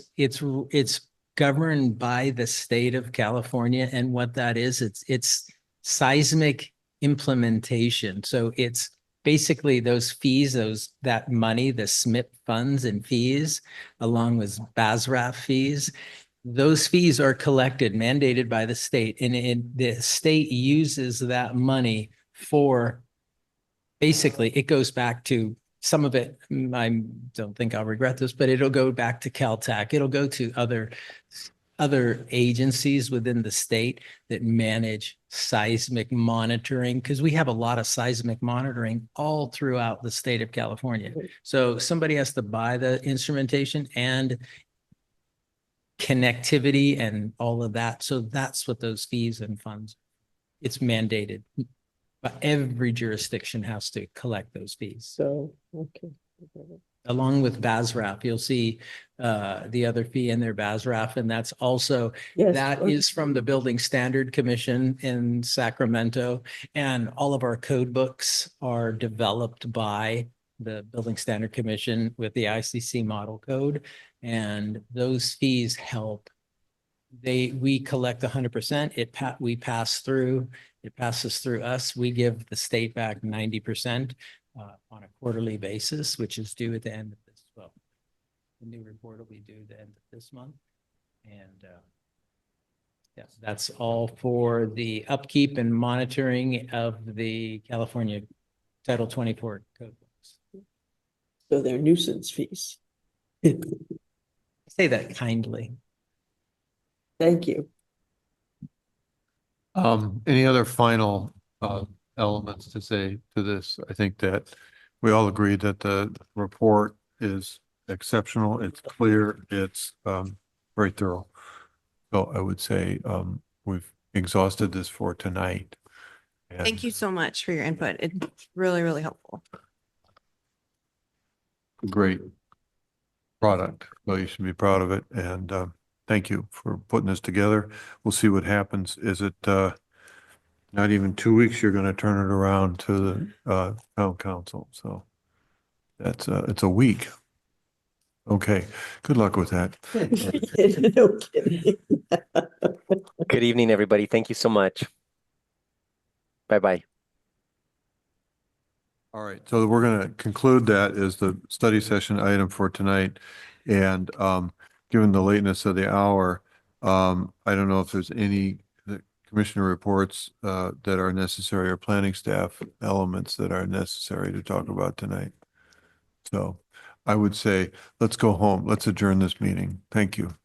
governed by the state of California, and what that is, it's seismic implementation. So it's basically those fees, that money, the SMIP funds and fees, along with BASRAF fees. Those fees are collected, mandated by the state, and the state uses that money for, basically, it goes back to some of it. I don't think I'll regret this, but it'll go back to Caltech. It'll go to other agencies within the state that manage seismic monitoring, because we have a lot of seismic monitoring all throughout the state of California. So somebody has to buy the instrumentation and connectivity and all of that. So that's what those fees and funds, it's mandated. But every jurisdiction has to collect those fees. So, okay. Along with BASRAF, you'll see the other fee in there, BASRAF, and that's also, Yes. that is from the Building Standard Commission in Sacramento. And all of our code books are developed by the Building Standard Commission with the ICC model code. And those fees help. We collect 100%. We pass through. It passes through us. We give the state back 90% on a quarterly basis, which is due at the end of this. Well, the new report will be due at the end of this month. And yes, that's all for the upkeep and monitoring of the California Title 24 code books. So they're nuisance fees. I say that kindly. Thank you. Any other final elements to say to this? I think that we all agree that the report is exceptional. It's clear. It's very thorough. So I would say we've exhausted this for tonight. Thank you so much for your input. It's really, really helpful. Great product. Well, you should be proud of it. And thank you for putting this together. We'll see what happens. Is it not even 2 weeks, you're going to turn it around to the town council. So that's it's a week. Okay. Good luck with that. No kidding. Good evening, everybody. Thank you so much. Bye-bye. All right. So we're going to conclude that as the study session item for tonight. And given the lateness of the hour, I don't know if there's any commissioner reports that are necessary or planning staff elements that are necessary to talk about tonight. So I would say, let's go home. Let's adjourn this meeting. Thank you.